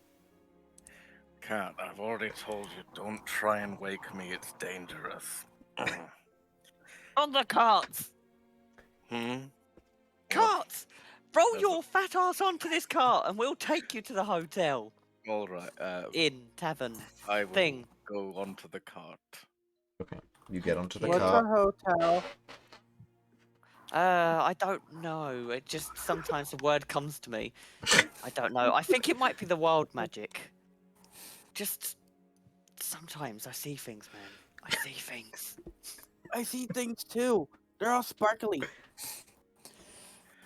S1: Cat, I've already told you, don't try and wake me, it's dangerous.
S4: On the carts! Carts! Roll
S1: There's
S4: your fat ass onto this cart and we'll take you to the hotel.
S1: Alright,
S4: Inn, tavern,
S1: I will
S4: thing.
S1: go onto the cart.
S2: Okay. You get onto the
S4: Thank
S3: What's
S4: you.
S3: a
S2: cart.
S3: hotel?
S4: I don't know. It just sometimes the word comes to me. I don't know. I think it might be the wild magic. Just sometimes I see things, man. I see things.
S3: I see things too. They're all sparkly.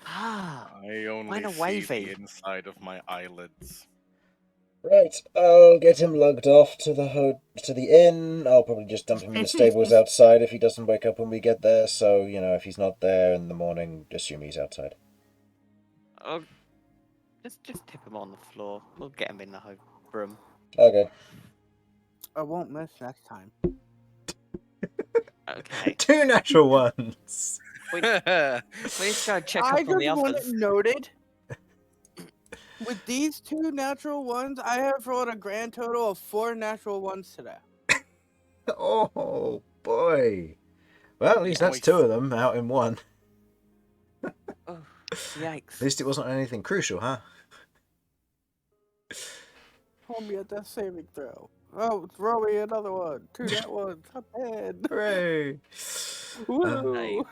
S4: Ah,
S1: I only
S4: mine are
S1: see
S4: wavy.
S1: the inside of my eyelids.
S2: Right, I'll get him lugged off to the inn. I'll probably just dump him in the stables outside if he doesn't wake up when we get there. So, if he's not there in the morning, assume he's outside.
S4: Oh, just tip him on the floor. We'll get him in the room.
S2: Okay.
S3: I won't miss next time.
S4: Okay.
S2: 2 natural ones.
S4: We need to go check
S3: I
S4: up on the
S3: just want it
S4: others.
S3: noted. With these 2 natural ones, I have rolled a grand total of 4 natural ones today.
S2: Oh, boy. Well, at least that's
S1: Nice.
S2: 2 of them out in 1.
S4: Oh, yikes.
S2: At least it wasn't anything crucial, huh?
S3: Hold me at that saving throw. Oh, throw me another one. 2 nat ones. I'm dead.
S2: Hooray!
S3: Woo!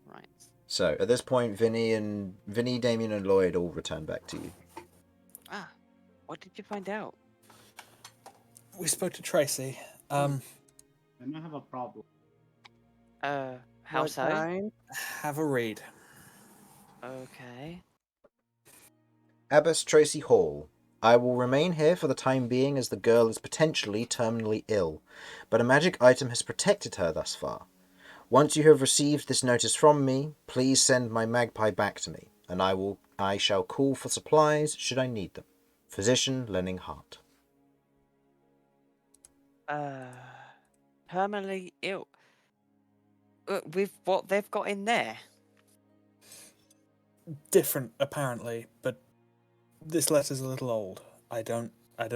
S4: Right.
S2: So, at this point, Vinny, Damian, and Lloyd all return back to you.
S4: Ah, what did you find out?
S5: We spoke to Tracy.
S7: Then I have a problem.
S4: How
S3: What
S4: so?
S3: kind?
S5: Have a read.
S4: Okay.
S2: Abbess Tracy Hall. I will remain here for the time being as the girl is potentially terminally ill, but a magic item has protected her thus far. Once you have received this notice from me, please send my magpie back to me, and I shall call for supplies should I need them. Physician Lenning Hart.
S4: Terminally ill. With what they've got in there?
S5: Different, apparently, but this letter's a little old. I don't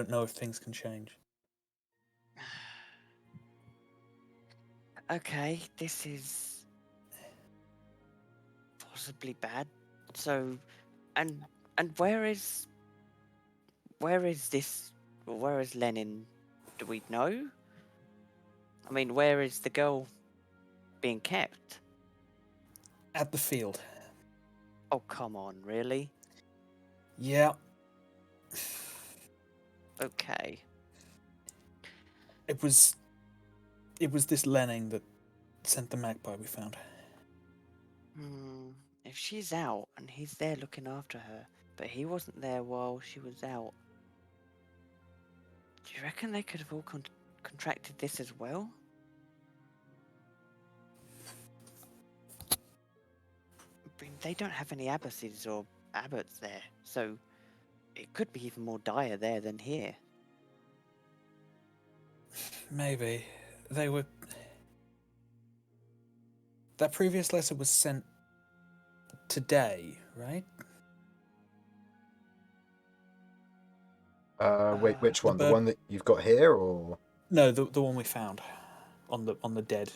S5: know if things can change.
S4: Okay, this is possibly bad. So, and where is this? Where is Lenin? Do we know? I mean, where is the girl being kept?
S5: At the field.
S4: Oh, come on, really?
S5: Yeah.
S4: Okay.
S5: It was this Lenning that sent the magpie we found.
S4: If she's out and he's there looking after her, but he wasn't there while she was out, do you reckon they could have all contracted this as well? I mean, they don't have any abbesses or abbots there, so it could be even more dire there than here.
S5: Maybe. They were... That previous letter was sent today, right?
S2: Wait, which
S5: the
S2: one? The
S5: bird-
S2: one that you've got here, or?
S5: No, the one we found on the dead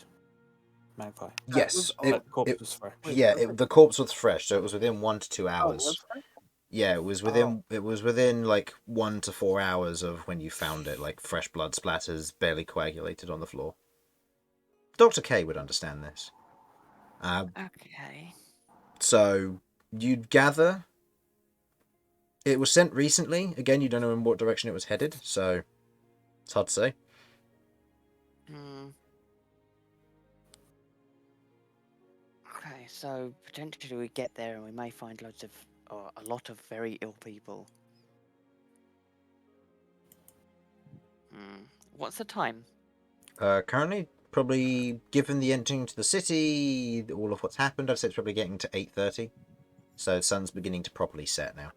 S5: magpie.
S2: Yes,
S3: was
S5: The corpse was fresh.
S2: the corpse was fresh, so it was within 1 to 2
S3: Oh,
S2: hours.
S3: was there?
S2: Yeah, it was within like 1 to 4 hours of when you found it, like fresh blood splatters, barely coagulated on the floor. Dr. K would understand this.
S4: Okay.
S2: So you'd gather it was sent recently. Again, you don't know in what direction it was headed, so it's hard to say.
S4: Okay, so potentially we get there and we may find a lot of very ill people. What's the time?
S2: Currently, probably given the entering to the city, all of what's happened, I'd say it's probably getting to 8:30. So the sun's beginning to properly set now.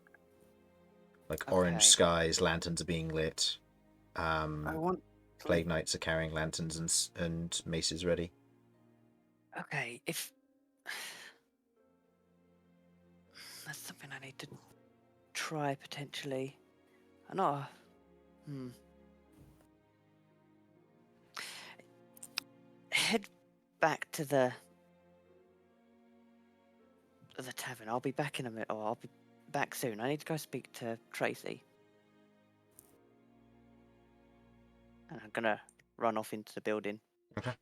S2: Like orange
S4: Okay.
S2: skies, lanterns are being lit.
S3: I want.
S2: Plague Knights are carrying lanterns and maces ready.
S4: Okay, if that's something I need to try potentially. I know. Head back to the tavern. I'll be back in a minute, or I'll be back soon. I need to go speak to Tracy. And I'm gonna run off into the building.
S2: Okay.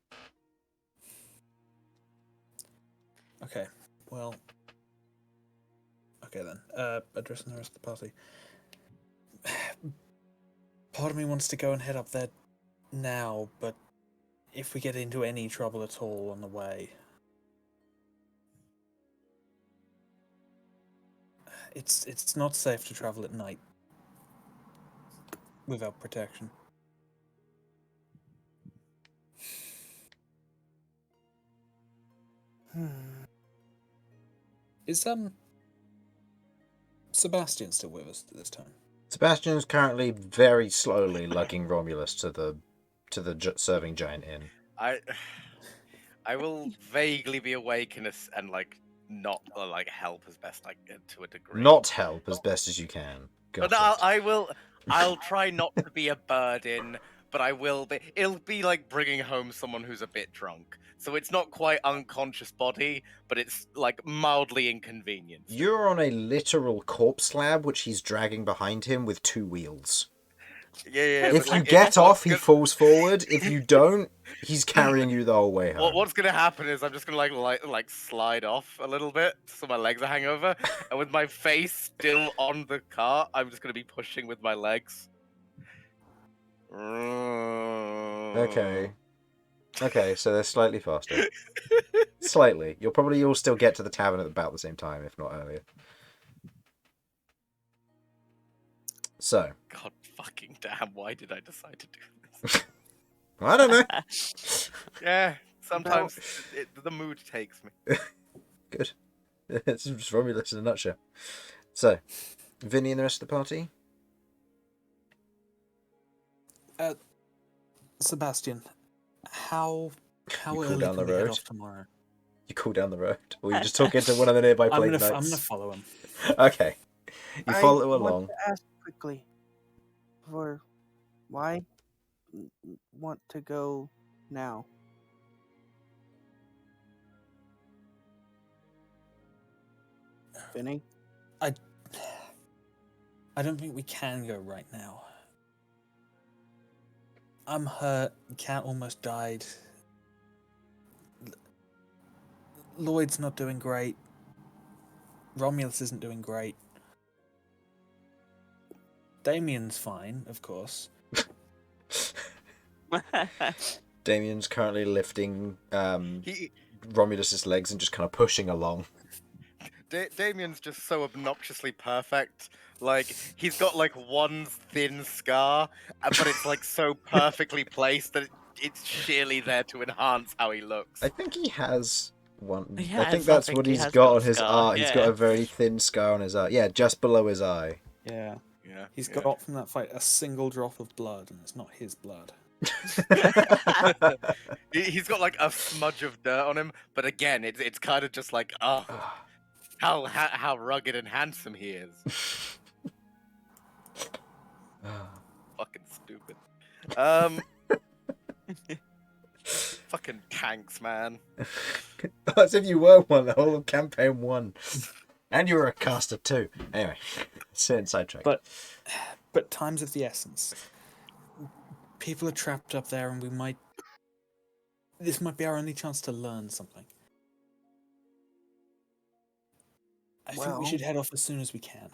S5: Okay. Well. Okay then. Addressing the rest of the party. Part of me wants to go and head up there now, but if we get into any trouble at all on the way, it's not safe to travel at night without protection. Is Sebastian still with us at this time?
S2: Sebastian's currently very slowly lugging Romulus to the serving giant inn.
S1: I will vaguely be awake and like not like help as best I can to a degree.
S2: Not help as best as you can.
S1: But
S2: Got it.
S1: I'll try not to be a burden, but I will be. It'll be like bringing home someone who's a bit drunk. So it's not quite unconscious body, but it's like mildly inconvenient.
S2: You're on a literal corpse slab, which he's dragging behind him with 2 wheels.
S1: Yeah.
S2: If you get off, he falls forward. If you don't, he's carrying you the whole way home.
S1: What's gonna happen is I'm just gonna like slide off a little bit so my legs are hangover, and with my face still on the cart, I'm just gonna be pushing with my legs.
S2: Okay, so they're slightly faster. Slightly. You'll probably all still get to the tavern at about the same time, if not earlier. So.
S1: God fucking damn! Why did I decide to do this?
S2: I don't know.
S1: Yeah, sometimes the mood takes me.
S2: Good. It's just Romulus in a nutshell. So, Vinny and the rest of the party?
S5: Sebastian, how
S2: You
S5: early
S2: down
S5: can
S2: the
S5: we head
S2: road?
S5: off tomorrow?
S2: You call down the road? Or you just talking to one of the nearby plague knights?
S5: I'm gonna follow him.
S2: Okay. You follow
S3: I
S2: along.
S3: want to ask quickly, for why want to go now? Vinny?
S5: I don't think we can go right now. I'm hurt. Cat almost died. Lloyd's not doing great. Romulus isn't doing great. Damian's fine, of course.
S2: Damian's currently lifting
S1: He
S2: Romulus's legs and just kind of pushing along.
S1: Damian's just so obnoxiously perfect. Like, he's got like one thin scar, but it's like so perfectly placed that it's sheerly there to enhance how he looks.
S2: I think he has one.
S4: He
S2: I think
S4: has,
S2: that's
S4: I
S2: what
S4: think he
S2: he's
S4: has
S2: got
S4: got
S2: on
S4: a
S2: his
S4: scar,
S2: eye. He's got
S4: yeah.
S2: a very thin scar on his eye. Yeah, just below his eye.
S5: Yeah.
S1: Yeah.
S5: He's got from that fight a single drop of blood, and it's not his blood.
S1: He's got like a smudge of dirt on him, but again, it's kind of just like, oh, how rugged and handsome he is. Fucking stupid. Fucking tanks, man.
S2: As if you were one the whole of campaign 1. And you were a caster too. Anyway, certain sidetrack.
S5: But time's of the essence. People are trapped up there, and this might be our only chance to learn something. I think we should head off as soon as we can.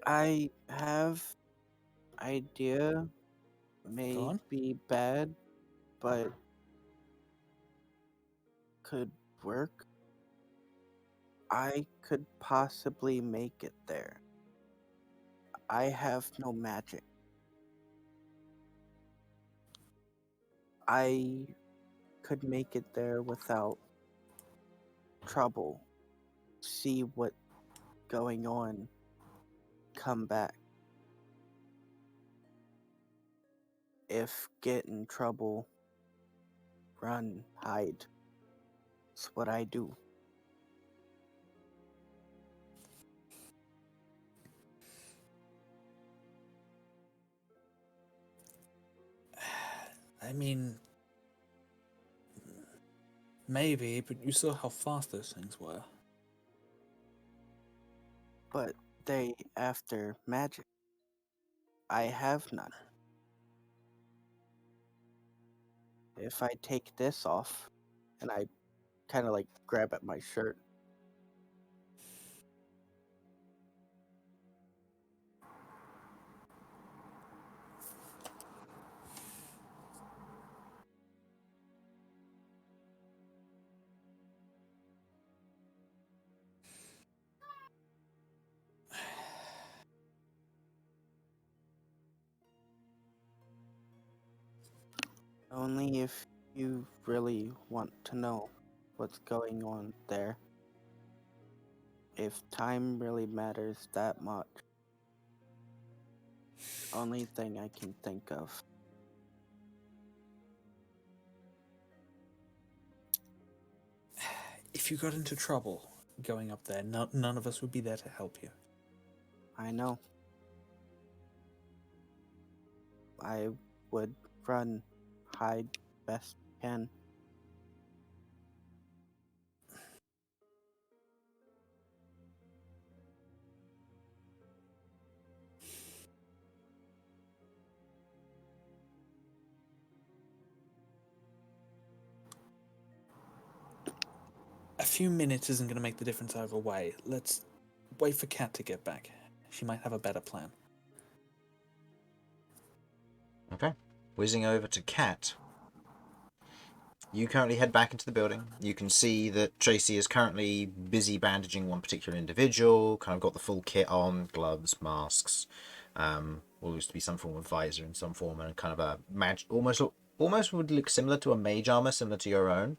S3: I have idea, may
S5: Go on.
S3: be bad, but could work. I could possibly make it there. I have no magic. I could make it there without trouble. See what going on. Come back. If get in trouble, run, hide. It's what I do.
S5: I mean, maybe, but you saw how fast those things were.
S3: But they after magic. I have none. If I take this off, and I kind of like grab at my shirt. Only if you really want to know what's going on there. If time really matters that much. Only thing I can think of.
S5: If you got into trouble going up there, none of us would be there to help you.
S3: I know. I would run, hide best can.
S5: A few minutes isn't going to make the difference either way. Let's wait for Kat to get back. She might have a better plan.
S2: Okay. Whizzing over to Kat. You currently head back into the building. You can see that Tracy is currently busy bandaging one particular individual, kind of got the full kit on, gloves, masks, what looks to be some form of visor in some form, and kind of a almost would look similar to a mage armor, similar to your own,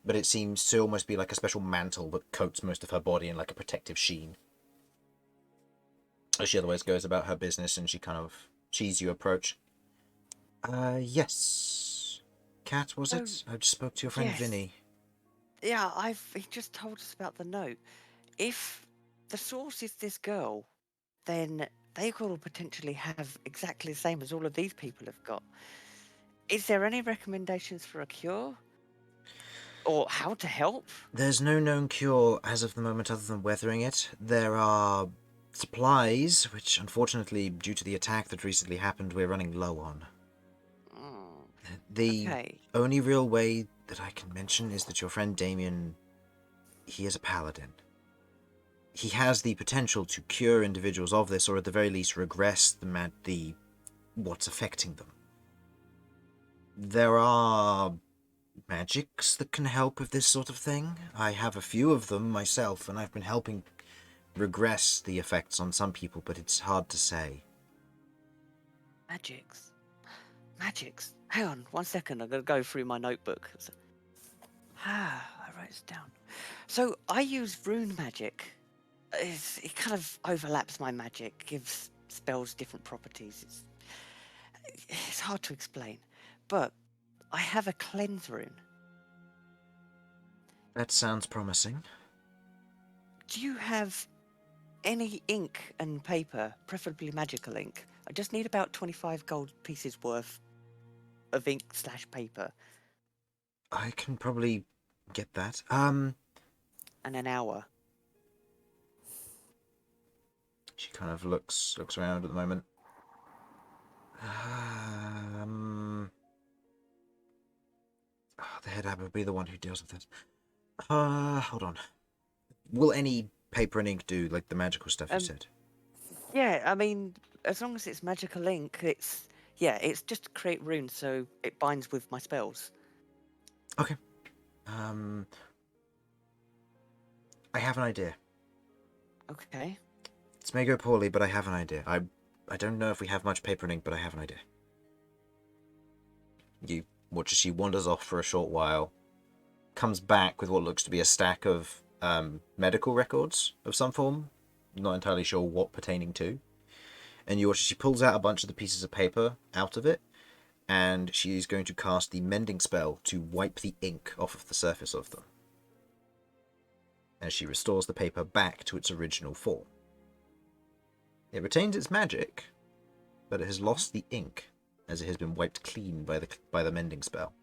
S2: but it seems to almost be like a special mantle that coats most of her body in like a protective sheen. As she otherwise goes about her business, and she kind of sees you approach. Yes. Kat, was it? I just spoke to your friend
S4: yes.
S2: Vinny.
S4: Yeah, he just told us about the note. If the source is this girl, then they could potentially have exactly the same as all of these people have got. Is there any recommendations for a cure? Or how to help?
S2: There's no known cure as of the moment other than weathering it. There are supplies, which unfortunately, due to the attack that recently happened, we're running low on. The only real way that I can mention is that your friend Damian, he is a paladin. He has the potential to cure individuals of this, or at the very least regress the what's affecting them. There are magics that can help with this sort of thing. I have a few of them myself, and I've been helping regress the effects on some people, but it's hard to say.
S4: Magics. Hang on, 1 second. I'm going to go through my notebook. I wrote this down. So I use rune magic. It kind of overlaps my magic, gives spells different properties. It's hard to explain. But I have a cleanse rune.
S2: That sounds promising.
S4: Do you have any ink and paper, preferably magical ink? I just need about 25 gold pieces worth of ink/paper.
S2: I can probably get that.
S4: And an hour.
S2: She kind of looks around at the moment. The head abbot would be the one who deals with it. Hold on. Will any paper and ink do, like the magical stuff you said?
S4: Yeah, I mean, as long as it's magical ink, it's just to create runes, so it binds with my spells.
S2: Okay. I have an idea.
S4: Okay.
S2: This may go poorly, but I have an idea. I don't know if we have much paper and ink, but I have an idea. You watch as she wanders off for a short while, comes back with what looks to be a stack of medical records of some form, not entirely sure what pertaining to, and you watch as she pulls out a bunch of the pieces of paper out of it, and she's going to cast the mending spell to wipe the ink off of the surface of them, as she restores the paper back to its original form. It retains its magic, but it has lost the ink, as it has been wiped clean by the mending spell.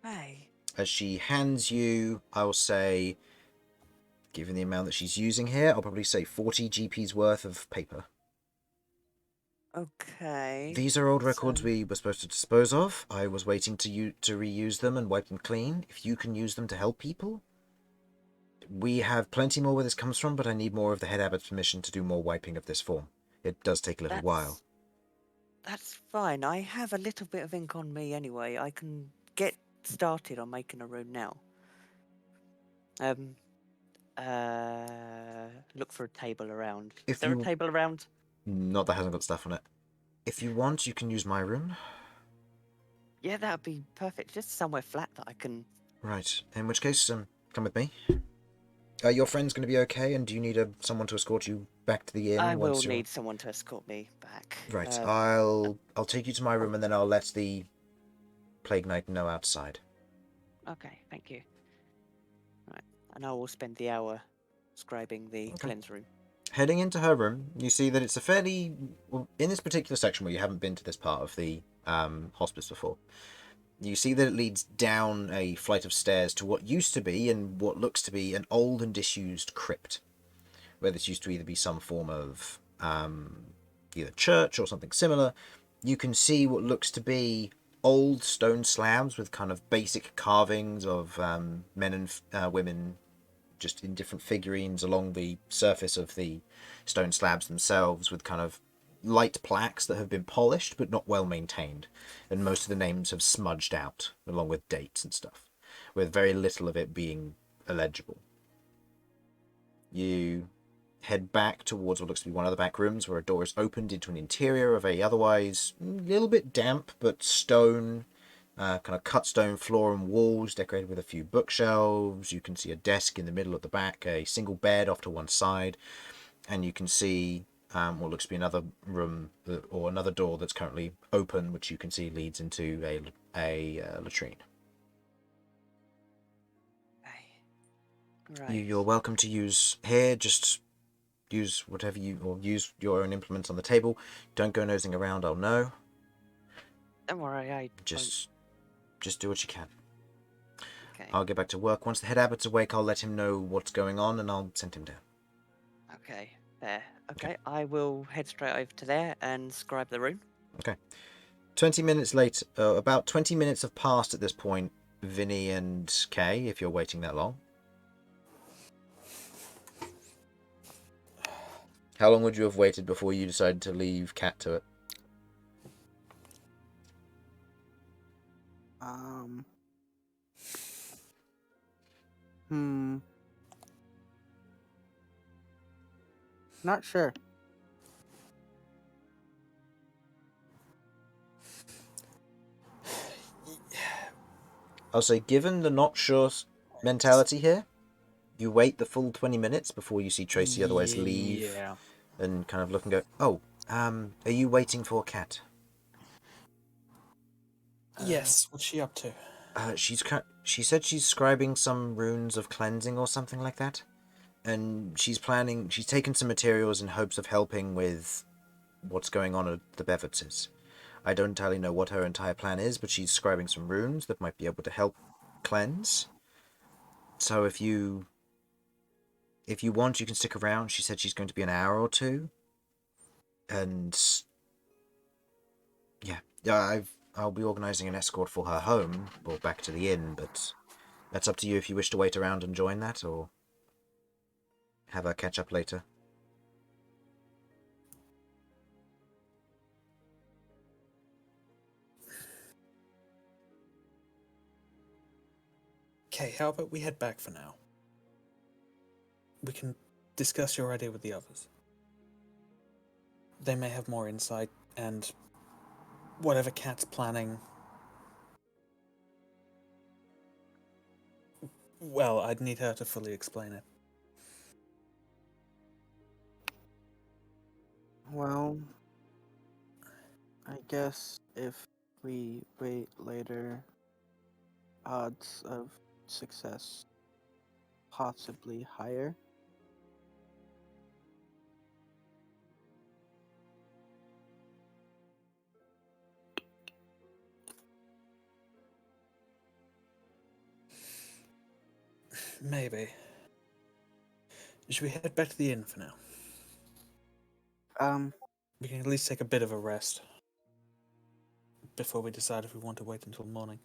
S4: Okay.
S2: As she hands you, I'll say, given the amount that she's using here, I'll probably say 40 GP's worth of paper.
S4: Okay.
S2: These are old records
S4: so-
S2: we were supposed to dispose of. I was waiting to reuse them and wipe them clean. If you can use them to help people, we have plenty more where this comes from, but I need more of the head abbot's permission to do more wiping of this form. It does take a little while.
S4: That's fine. I have a little bit of ink on me anyway. I can get started on making a rune now. Look for a table around. Is
S2: If
S4: there a
S2: you-
S4: table around?
S2: Not that hasn't got stuff on it. If you want, you can use my room.
S4: Yeah, that'd be perfect. Just somewhere flat that I can.
S2: Right. In which case, come with me. Your friend's going to be okay, and do you need someone to escort you back to the inn?
S4: I will
S2: once you're...
S4: need someone to escort me back.
S2: Right. I'll take you to my room, and then I'll let the Plague Knight know outside.
S4: Okay, thank you. Right, and I will spend the hour scribing the cleanse room.
S2: Heading into her room, you see that it's a fairly... Well, in this particular section where you haven't been to this part of the hospice before, you see that it leads down a flight of stairs to what used to be and what looks to be an old and disused crypt, where this used to either be some form of either church or something similar. You can see what looks to be old stone slabs with kind of basic carvings of men and women just in different figurines along the surface of the stone slabs themselves, with kind of light plaques that have been polished but not well maintained, and most of the names have smudged out along with dates and stuff, with very little of it being illegible. You head back towards what looks to be one of the back rooms, where a door is opened into an interior of a otherwise a little bit damp but stone, kind of cut stone floor and walls decorated with a few bookshelves. You can see a desk in the middle at the back, a single bed off to one side, and you can see what looks to be another room or another door that's currently open, which you can see leads into a latrine.
S4: Right.
S2: You're welcome to use here. Just use whatever or use your own implements on the table. Don't go nosing around. I'll know.
S4: Don't worry, I
S2: Just do what you can.
S4: Okay.
S2: I'll get back to work. Once the head abbot's awake, I'll let him know what's going on, and I'll send him down.
S4: Okay, there. Okay, I will head straight over to there and scribe the rune.
S2: Okay. 20 minutes later, about 20 minutes have passed at this point, Vinny and Kay, if you're waiting that long. How long would you have waited before you decided to leave Cat to it?
S3: Not sure.
S2: I'll say, given the not sure mentality here, you wait the full 20 minutes before you see Tracy otherwise leave.
S5: Yeah.
S2: And kind of look and go, oh, are you waiting for Cat?
S5: Yes. What's she up to?
S2: She said she's scribing some runes of cleansing or something like that. And she's taken some materials in hopes of helping with what's going on at the Bevetses. I don't entirely know what her entire plan is, but she's scribing some runes that might be able to help cleanse. So if you want, you can stick around. She said she's going to be an hour or two. And yeah, I'll be organising an escort for her home, or back to the inn, but that's up to you if you wish to wait around and join that, or have her catch up later.
S5: Okay, how about we head back for now? We can discuss your idea with the others. They may have more insight, and whatever Cat's planning... Well, I'd need her to fully explain it.
S3: Well, I guess if we wait later, odds of success possibly higher.
S5: Maybe. Should we head back to the inn for now? we can at least take a bit of a rest before we decide if we want to wait until morning.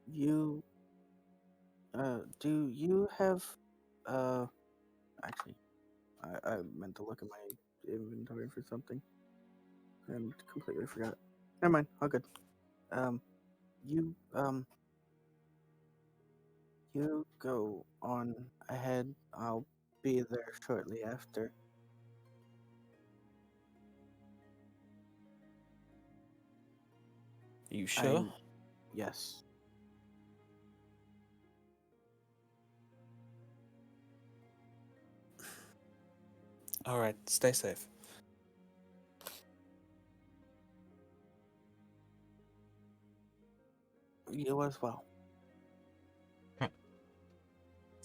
S3: You do you have actually I meant to look at my inventory for something and completely forgot. Never mind, all good. You you go on ahead. I'll be there shortly after.
S5: You sure?
S3: Yes.
S5: Alright, stay safe.
S3: You as well.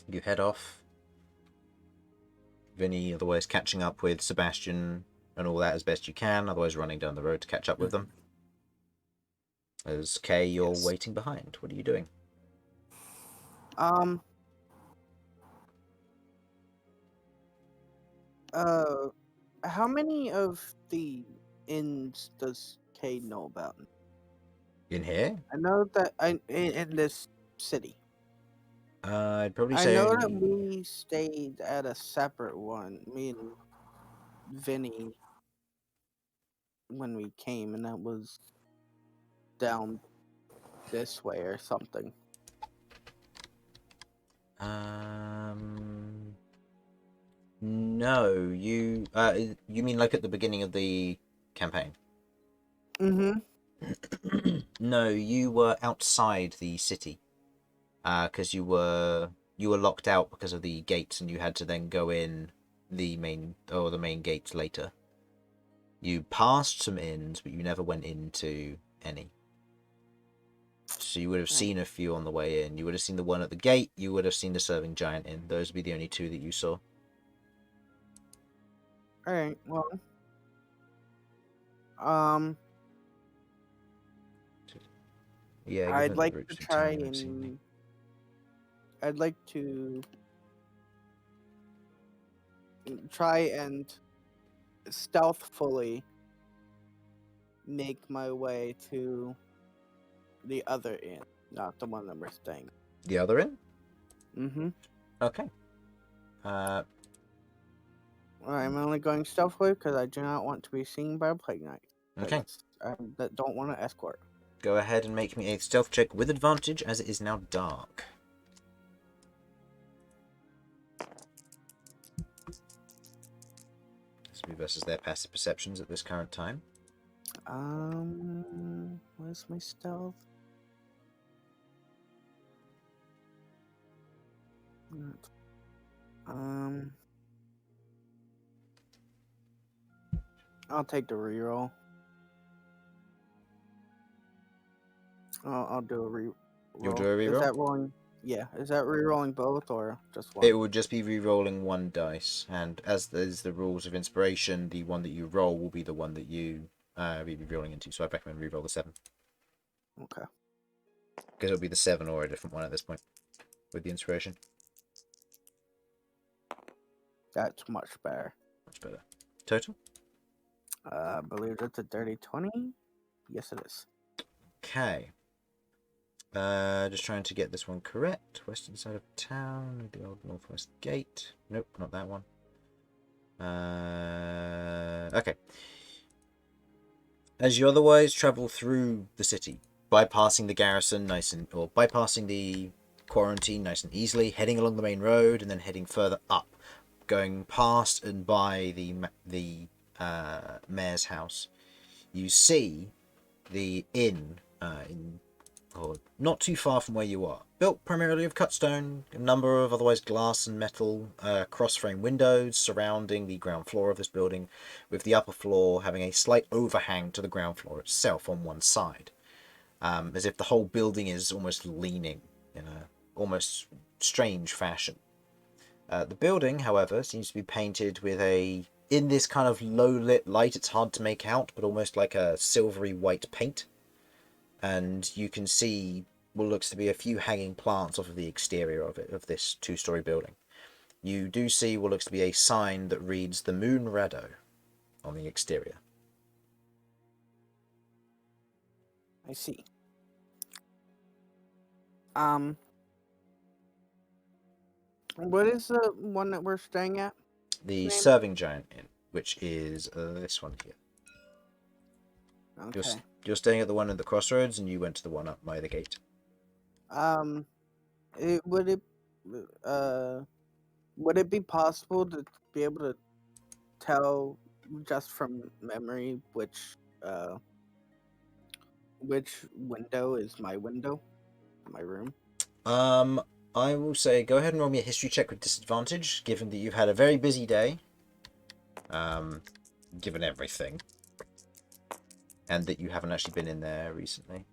S2: You head off. Vinny, otherwise catching up with Sebastian and all that as best you can, otherwise running down the road to catch up with them. As Kay, you're
S5: Yes.
S2: waiting behind. What are you doing?
S3: How many of the inns does Kay know about?
S2: In here?
S3: I know that in this city.
S2: I'd probably
S3: I
S2: say
S3: know
S2: only...
S3: that we stayed at a separate one, me and Vinny, when we came, and that was down this way or something.
S2: No, you mean like at the beginning of the campaign?
S3: Mm-hmm.
S2: No, you were outside the city. Because you were locked out because of the gates, and you had to then go in the main gates later. You passed some inns, but you never went into any. So you would have seen a few on the way in. You would have seen the one at the gate. You would have seen the Serving Giant Inn. Those would be the only two that you saw.
S3: All right. Well,
S2: Yeah,
S3: I'd like to try and stealthfully make my way to the other inn, not the one that we're staying.
S2: The other inn?
S3: Mm-hmm.
S2: Okay.
S3: I'm only going stealthily because I do not want to be seen by a plague knight.
S2: Okay.
S3: I don't want to escort.
S2: Go ahead and make me a stealth check with advantage, as it is now dark. This will be versus their passive perceptions at this current time.
S3: Where's my stealth? I'll take the reroll. I'll do a reroll.
S2: You'll do a reroll?
S3: Is that rolling? Yeah. Is that rerolling both or just one?
S2: It would just be re-rolling one dice, and as there's the rules of inspiration, the one that you roll will be the one that you be re-rolling into. So I'd recommend re-roll the 7.
S3: Okay.
S2: Because it'll be the 7 or a different one at this point with the inspiration.
S3: That's much better.
S2: Much better. Total?
S3: I believe it's a dirty 20. Yes, it is.
S2: Okay. Just trying to get this one correct. Western side of town, the old northwest gate. Nope, not that one. Okay. As you otherwise travel through the city, bypassing the garrison bypassing the quarantine nice and easily, heading along the main road and then heading further up, going past and by the mayor's house, you see the inn not too far from where you are. Built primarily of cut stone, a number of otherwise glass and metal cross-frame windows surrounding the ground floor of this building, with the upper floor having a slight overhang to the ground floor itself on one side, as if the whole building is almost leaning in a almost strange fashion. The building, however, seems to be painted with in this kind of low-lit light, it's hard to make out, but almost like a silvery white paint. And you can see what looks to be a few hanging plants off of the exterior of this 2-story building. You do see what looks to be a sign that reads "The Moon Rado" on the exterior.
S3: I see. What is the one that we're staying at?
S2: The
S3: Name?
S2: Serving Giant Inn, which is this one here.
S3: Okay.
S2: You're staying at the one at the crossroads, and you went to the one up by the gate.
S3: Would it be possible to be able to tell just from memory which window is my window, my room?
S2: I will say go ahead and roll me a history check with disadvantage, given that you've had a very busy day. Given everything, and that you haven't actually been in there recently.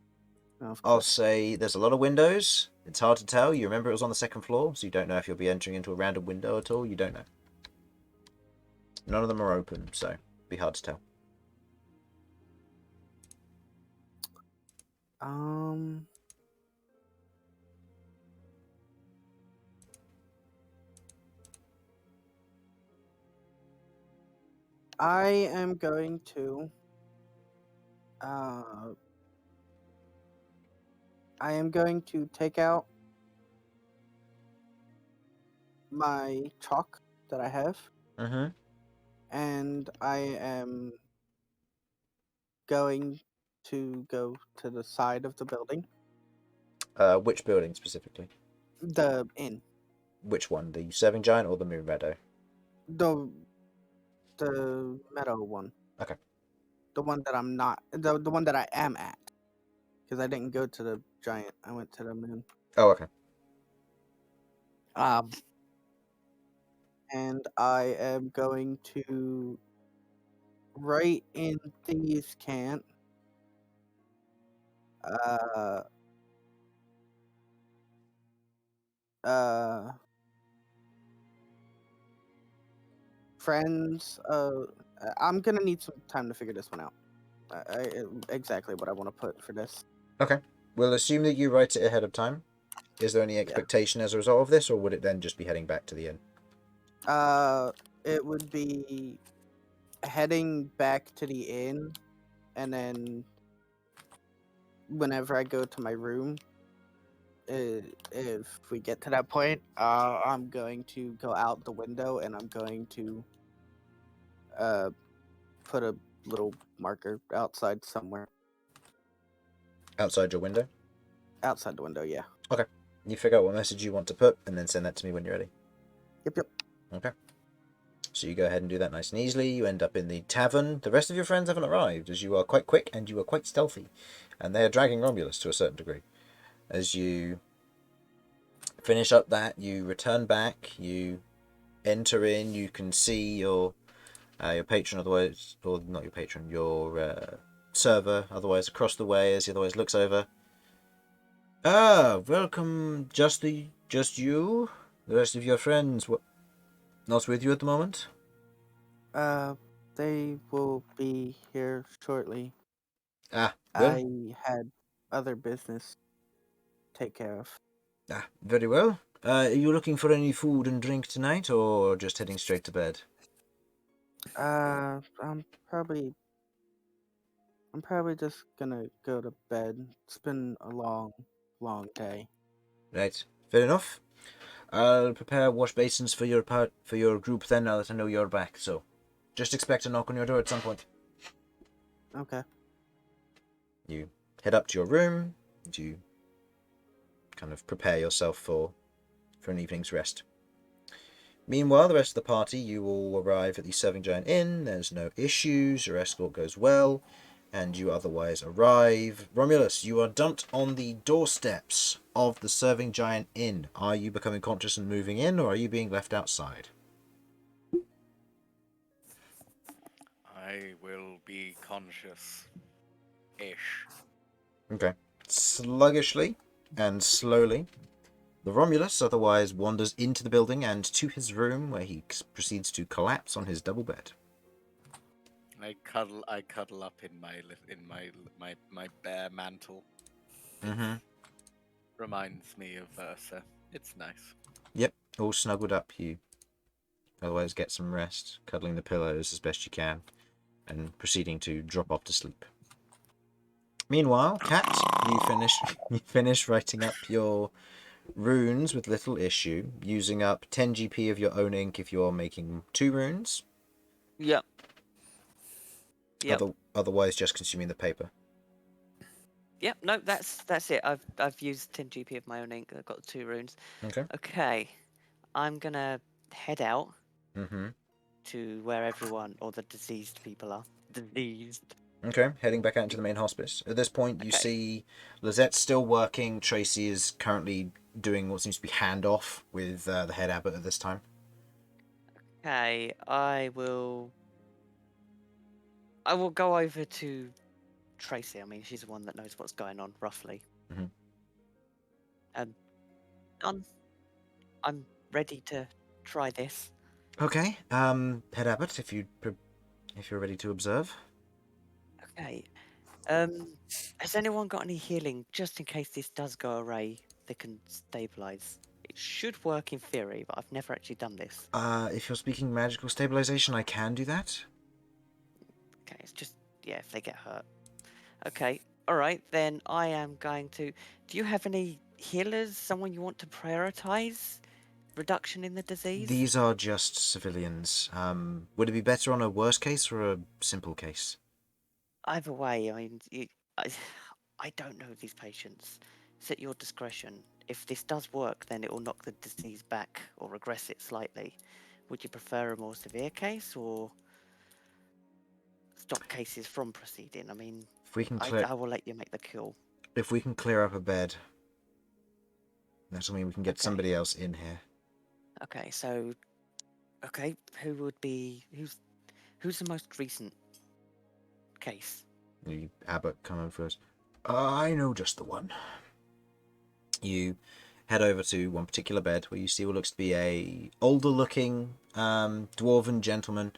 S2: I'll say there's a lot of windows. It's hard to tell. You remember it was on the 2nd floor, so you don't know if you'll be entering into a random window at all. You don't know. None of them are open, so it'd be hard to tell.
S3: I am going to take out my chalk that I have.
S2: Mm-hmm.
S3: And I am going to go to the side of the building.
S2: Which building specifically?
S3: The inn.
S2: Which one? The Serving Giant or the Moon Meadow?
S3: The meadow one.
S2: Okay.
S3: The one that I'm not. The one that I am at. Because I didn't go to the giant. I went to the moon.
S2: Oh, okay.
S3: And I am going to write in Thieves' Cant. Friends. I'm gonna need some time to figure this one out. Exactly what I want to put for this.
S2: Okay. We'll assume that you write it ahead of time. Is there any expectation as a result of this, or would it then just be heading back to the inn?
S3: It would be heading back to the inn, and then whenever I go to my room, if we get to that point, I'm going to go out the window, and I'm going to put a little marker outside somewhere.
S2: Outside your window?
S3: Outside the window, yeah.
S2: Okay. You figure out what message you want to put, and then send that to me when you're ready.
S3: Yep.
S2: Okay. So you go ahead and do that nice and easily. You end up in the tavern. The rest of your friends haven't arrived, as you are quite quick and you are quite stealthy. And they are dragging Romulus to a certain degree. As you finish up that, you return back, you enter in, you can see your patron, otherwise, or not your patron, your server, otherwise across the way, as he otherwise looks over. Welcome, just you? The rest of your friends, not with you at the moment?
S3: They will be here shortly.
S2: Well.
S3: I had other business to take care of.
S2: Very well. Are you looking for any food and drink tonight, or just heading straight to bed?
S3: I'm probably just gonna go to bed. It's been a long day.
S2: Right, fair enough. I'll prepare wash basins for your group then, now that I know you're back, so just expect a knock on your door at some point.
S3: Okay.
S2: You head up to your room, and you kind of prepare yourself for an evening's rest. Meanwhile, the rest of the party, you all arrive at the Serving Giant Inn. There's no issues, your escort goes well, and you otherwise arrive. Romulus, you are dumped on the doorsteps of the Serving Giant Inn. Are you becoming conscious and moving in, or are you being left outside?
S1: I will be conscious-ish.
S2: Okay. Sluggishly and slowly, the Romulus otherwise wanders into the building and to his room, where he proceeds to collapse on his double bed.
S1: I cuddle up in my bare mantle.
S2: Mm-hmm.
S1: Reminds me of Ursa. It's nice.
S2: Yep, all snuggled up. You otherwise get some rest, cuddling the pillows as best you can, and proceeding to drop off to sleep. Meanwhile, Cat, you finish writing up your runes with little issue, using up 10 GP of your own ink if you're making 2 runes.
S4: Yep. Yep.
S2: Otherwise, just consuming the paper.
S4: Yep. No, that's it. I've used 10 GP of my own ink. I've got 2 runes.
S2: Okay.
S4: Okay. I'm gonna head out
S2: Mm-hmm.
S4: to where everyone or the diseased people are. Diseased.
S2: Okay, heading back out into the main hospice. At this point, you
S4: Okay.
S2: see Lizette's still working. Tracy is currently doing what seems to be handoff with the head abbot at this time.
S4: Okay, I will go over to Tracy. I mean, she's the one that knows what's going on, roughly.
S2: Mhm.
S4: I'm ready to try this.
S2: Okay, head abbot, if you're ready to observe.
S4: Okay. Has anyone got any healing just in case this does go awry that can stabilize? It should work in theory, but I've never actually done this.
S2: If you're speaking magical stabilization, I can do that.
S4: Okay, it's just, yeah, if they get hurt. Okay, alright, then I am going to... Do you have any healers? Someone you want to prioritize? Reduction in the disease?
S2: These are just civilians. Would it be better on a worse case or a simple case?
S4: Either way, I mean, I don't know these patients. It's at your discretion. If this does work, then it will knock the disease back or regress it slightly. Would you prefer a more severe case or stop cases from proceeding? I mean,
S2: If we can clear,
S4: I will let you make the call.
S2: if we can clear up a bed, that'll mean we can get
S4: Okay.
S2: somebody else in here.
S4: Okay, so, okay, who's the most recent case?
S2: The abbot come over first. I know just the one. You head over to one particular bed where you see what looks to be a older looking dwarven gentleman,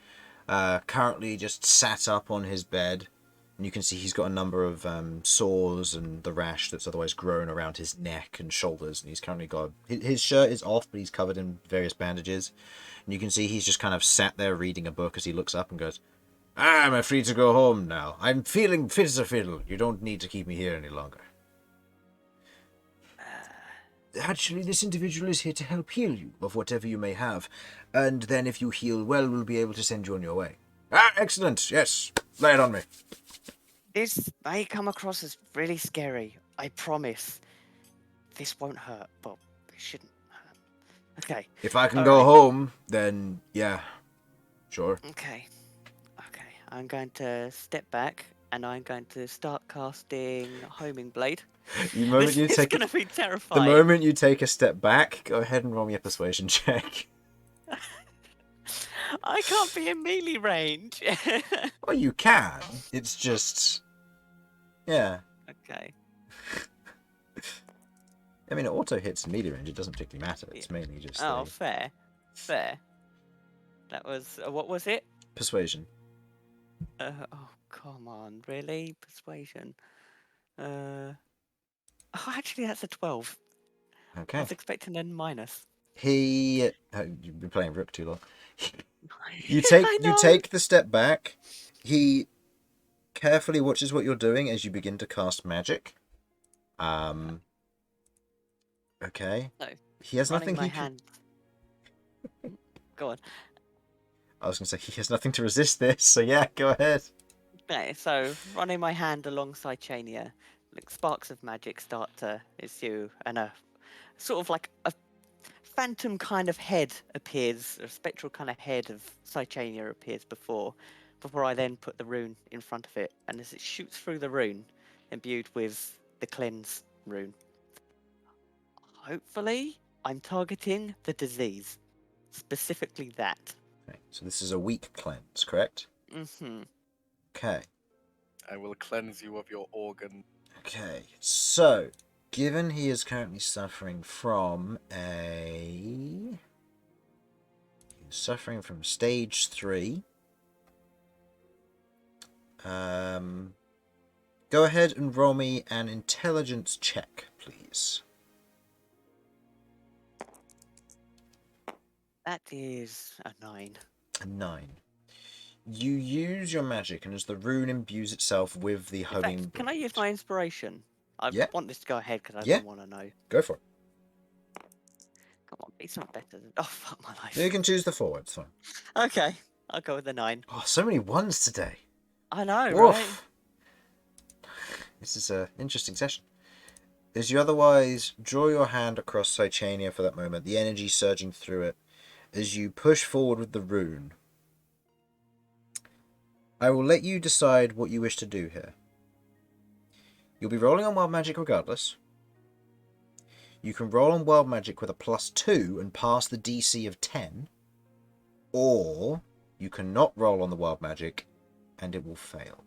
S2: currently just sat up on his bed, and you can see he's got a number of sores and the rash that's otherwise grown around his neck and shoulders, and he's currently got his shirt is off, but he's covered in various bandages, and you can see he's just kind of sat there reading a book as he looks up and goes, I'm free to go home now. I'm feeling fit as a fiddle. You don't need to keep me here any longer. Actually, this individual is here to help heal you of whatever you may have. And then if you heal well, we'll be able to send you on your way. Excellent. Yes. Lay it on me.
S4: This may come across as really scary. I promise. This won't hurt, but it shouldn't hurt. Okay.
S2: If I can
S4: All
S2: go
S4: right.
S2: home, then yeah. Sure.
S4: Okay. Okay. I'm going to step back and I'm going to start casting Homing Blade.
S2: The moment you
S4: It's
S2: take
S4: going to be
S2: the
S4: terrifying.
S2: moment you take a step back, go ahead and roll me a persuasion check.
S4: I can't be in melee range.
S2: Well, you can. It's just, yeah.
S4: Okay.
S2: I mean, it auto hits melee range. It doesn't particularly matter. It's mainly just
S4: Oh,
S2: the
S4: fair. Fair. That was... what was it?
S2: persuasion.
S4: Oh, come on. Really? Persuasion. Oh, actually, that's a 12. I
S2: Okay.
S4: was expecting a minus.
S2: You've been playing Rook too long. You
S4: I know.
S2: take the step back. He carefully watches what you're doing as you begin to cast magic. Okay.
S4: No,
S2: He has
S4: running
S2: nothing
S4: my
S2: he can...
S4: hand. Go on.
S2: I was going to say, he has nothing to resist this, so yeah, go ahead.
S4: Okay, so running my hand alongside Chania, like sparks of magic start to ensue, and a sort of like a phantom kind of head appears, a spectral kind of head of Cychania appears before I then put the rune in front of it, and as it shoots through the rune, imbued with the cleanse rune. Hopefully, I'm targeting the disease, specifically that.
S2: Okay, so this is a weak cleanse, correct?
S4: Mm-hmm.
S2: Okay.
S1: I will cleanse you of your organ.
S2: Okay, so, given he is currently suffering from stage 3. Go ahead and roll me an intelligence check, please.
S4: That is a 9.
S2: A 9. You use your magic, and as the rune imbues itself with the
S4: In
S2: homing
S4: fact, can I
S2: blade-
S4: use my inspiration? I
S2: Yeah.
S4: want this to go ahead because I
S2: Yeah.
S4: don't want to know.
S2: Go for it.
S4: Come on, it's not better than. Oh, fuck my life.
S2: You can choose the 4, it's fine.
S4: Okay, I'll go with the 9.
S2: Oh, so many 1s today.
S4: I know,
S2: Woof.
S4: right?
S2: This is an interesting session. As you otherwise draw your hand across Titania for that moment, the energy surging through it, as you push forward with the rune, I will let you decide what you wish to do here. You'll be rolling on Wild Magic regardless. You can roll on Wild Magic with a +2 and pass the DC of 10, or you cannot roll on the Wild Magic and it will fail.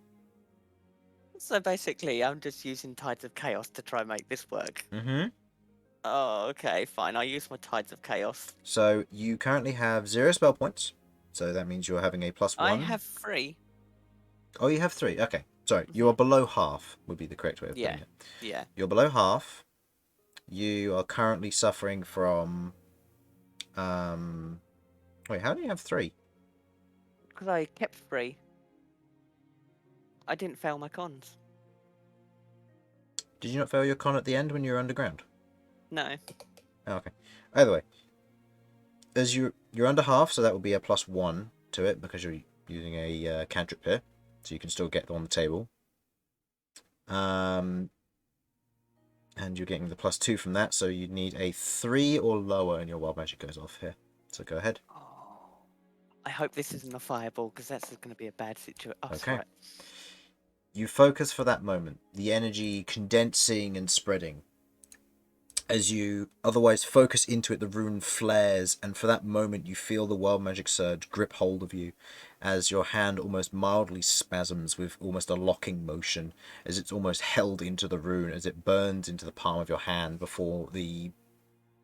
S4: So basically, I'm just using Tides of Chaos to try and make this work.
S2: Mm-hmm.
S4: Oh, okay, fine. I'll use my Tides of Chaos.
S2: So you currently have 0 spell points, so that means you're having a +1.
S4: I have 3.
S2: Oh, you have 3. Okay. Sorry, you are below half, would be the correct way of putting it.
S4: Yeah.
S2: You're below half. You are currently suffering from... Wait, how do you have 3?
S4: Because I kept 3. I didn't fail my cons.
S2: Did you not fail your con at the end when you were underground?
S4: No.
S2: Oh, okay. Either way. As you're under half, so that will be a +1 to it, because you're using a cantrip here. So you can still get them on the table. And you're getting the +2 from that, so you need a 3 or lower and your wild magic goes off here. So go ahead.
S4: Oh. I hope this isn't a fireball, because that's going to be a bad situation. Oh,
S2: Okay.
S4: sorry.
S2: You focus for that moment, the energy condensing and spreading. As you otherwise focus into it, the rune flares, and for that moment you feel the wild magic surge grip hold of you, as your hand almost mildly spasms with almost a locking motion, as it's almost held into the rune, as it burns into the palm of your hand before the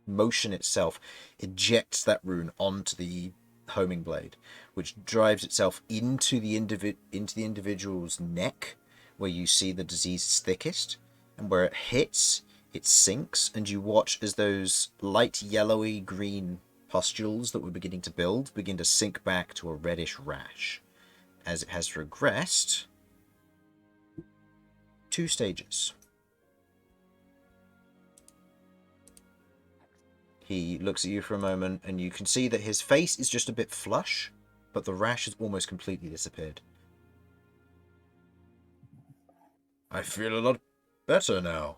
S2: motion itself ejects that rune onto the homing blade, which drives itself into the individual's neck, where you see the disease is thickest, and where it hits, it sinks, and you watch as those light yellowy green pustules that were beginning to build begin to sink back to a reddish rash, as it has regressed 2 stages. He looks at you for a moment, and you can see that his face is just a bit flush, but the rash has almost completely disappeared. I feel a lot better now.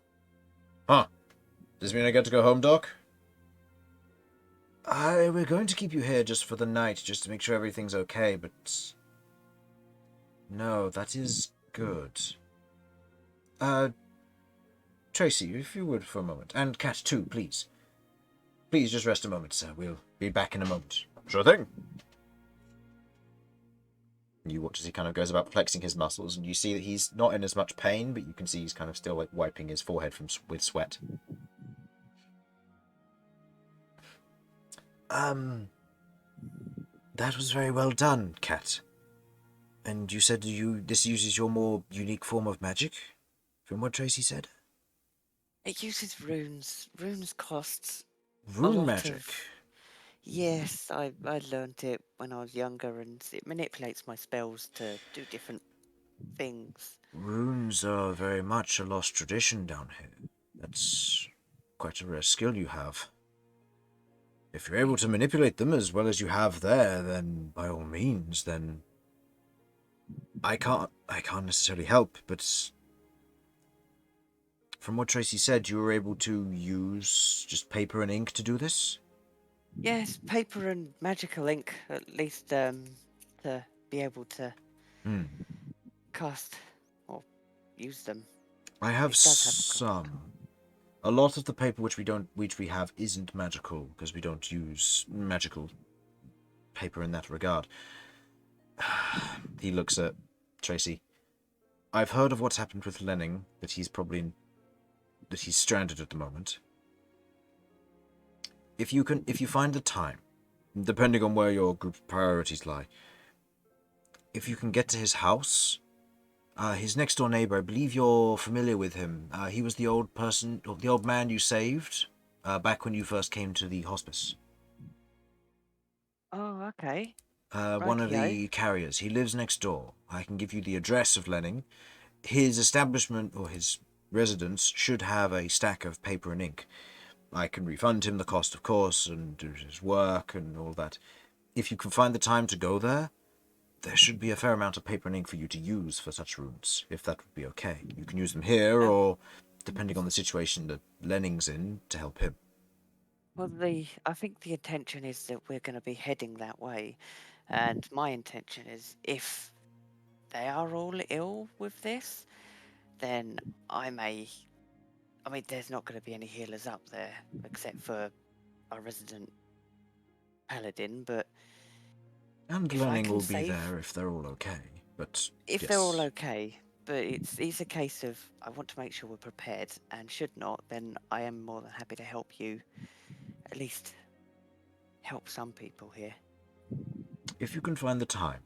S2: Huh. Does this mean I get to go home, Doc? We're going to keep you here just for the night, just to make sure everything's okay, but... No, that is good. Tracy, if you would for a moment. And Cat, too, please. Please just rest a moment, sir. We'll be back in a moment. Sure thing. You watch as he kind of goes about flexing his muscles, and you see that he's not in as much pain, but you can see he's kind of still like wiping his forehead with sweat. That was very well done, Cat. And you said this uses your more unique form of magic, from what Tracy said?
S4: It uses runes. Runes costs a
S2: Rune
S4: lot
S2: magic.
S4: of... Yes, I learned it when I was younger, and it manipulates my spells to do different things.
S2: Runes are very much a lost tradition down here. That's quite a rare skill you have. If you're able to manipulate them as well as you have there, then by all means, then I can't necessarily help, but from what Tracy said, you were able to use just paper and ink to do this?
S4: Yes, paper and magical ink, at least, to be able to cast or use them.
S2: I have
S4: It does have a cost.
S2: some. A lot of the paper which we have isn't magical, because we don't use magical paper in that regard. He looks at Tracy. I've heard of what's happened with Lenning, that he's stranded at the moment. If you find the time, depending on where your group's priorities lie, if you can get to his house, his next door neighbor, I believe you're familiar with him. He was the old man you saved back when you first came to the hospice.
S4: Oh, okay.
S2: One of
S4: Rightio.
S2: the carriers. He lives next door. I can give you the address of Lenning. His establishment or his residence should have a stack of paper and ink. I can refund him the cost, of course, and do his work and all that. If you can find the time to go there, there should be a fair amount of paper and ink for you to use for such runes, if that would be okay. You can use them here, or, depending on the situation that Lenning's in, to help him.
S4: Well, I think the intention is that we're going to be heading that way, and my intention is if they are all ill with this, then I mean, there's not going to be any healers up there except for our resident Paladin, but
S2: And
S4: if I
S2: Lenning
S4: can
S2: will be
S4: save,
S2: there if they're all okay, but
S4: if
S2: yes.
S4: they're all okay, but it's a case of I want to make sure we're prepared, and should not, then I am more than happy to help you, at least help some people here.
S2: If you can find the time,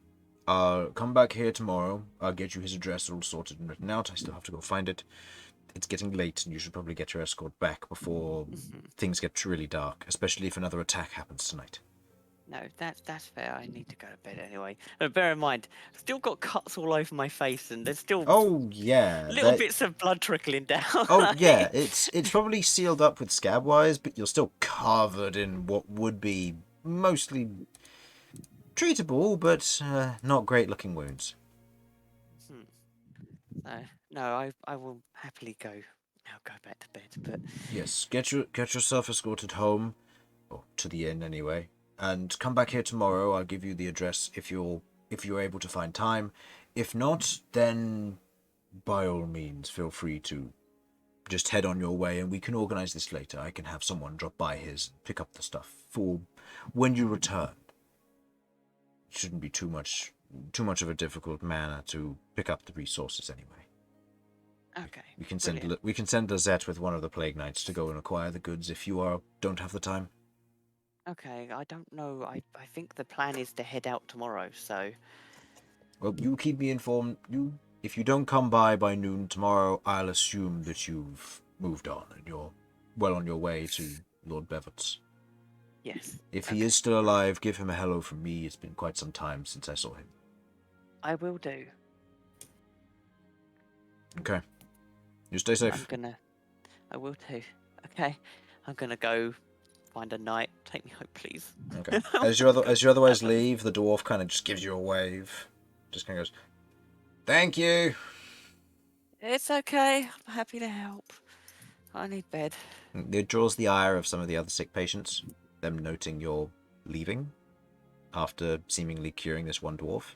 S2: come back here tomorrow. I'll get you his address all sorted and written out. I still have to go find it. It's getting late, and you should probably get your escort back before things get really dark, especially if another attack happens tonight.
S4: No, that's fair. I need to go to bed anyway. Bear in mind, I've still got cuts all over my face, and there's still little bits of blood trickling down.
S2: Oh yeah, it's probably sealed up with scab wires, but you're still covered in what would be mostly treatable, but not great looking wounds.
S4: No, I will happily go back to bed. But
S2: yes, get yourself escorted home, or to the inn anyway, and come back here tomorrow. I'll give you the address if you're able to find time. If not, then by all means feel free to just head on your way, and we can organize this later. I can have someone drop by his and pick up the stuff for when you return. It shouldn't be too much of a difficult manner to pick up the resources anyway.
S4: okay,
S2: We can send Lizette with one of the plague knights to go and acquire the goods if you don't have the time.
S4: Okay, I don't know. I think the plan is to head out tomorrow. So.
S2: Well, you keep me informed. If you don't come by noon tomorrow, I'll assume that you've moved on and you're well on your way to Lord Bevert's.
S4: Yes.
S2: If he is still alive, give him a hello from me. It's been quite some time since I saw him.
S4: I will do.
S2: Okay. You stay safe.
S4: I will too. Okay. I'm gonna go find a knight. Take me home, please.
S2: Okay. As you otherwise leave, the dwarf kind of just gives you a wave. Just kind of goes, "Thank you."
S4: It's okay. I'm happy to help. I need bed.
S2: It draws the ire of some of the other sick patients, them noting you're leaving after seemingly curing this one dwarf.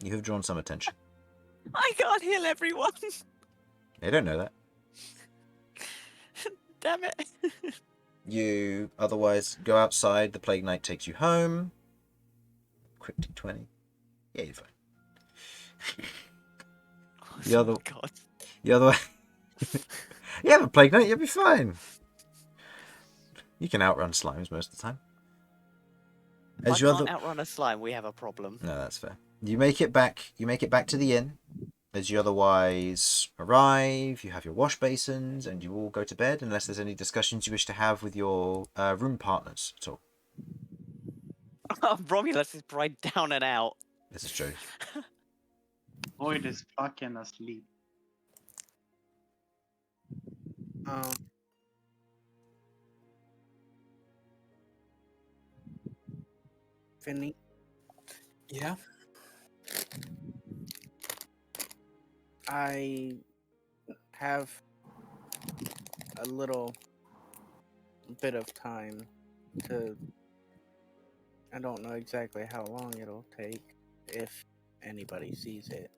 S2: You have drawn some attention.
S4: I can't heal everyone.
S2: They don't know that.
S4: Damn it.
S2: You otherwise go outside. The Plague Knight takes you home. Quick D20. Yeah, you're fine. The other way. You have a Plague Knight, you'll be fine. You can outrun slimes most of the time.
S4: I can't outrun a slime. We have a problem.
S2: No, that's fair. You make it back to the inn. As you otherwise arrive, you have your wash basins, and you all go to bed, unless there's any discussions you wish to have with your room partners at all.
S4: Romulus is bright down and out.
S2: This is true.
S7: Lloyd is fucking asleep.
S3: Vinny?
S5: Yeah?
S3: I have a little bit of time to... I don't know exactly how long it'll take, if anybody sees it.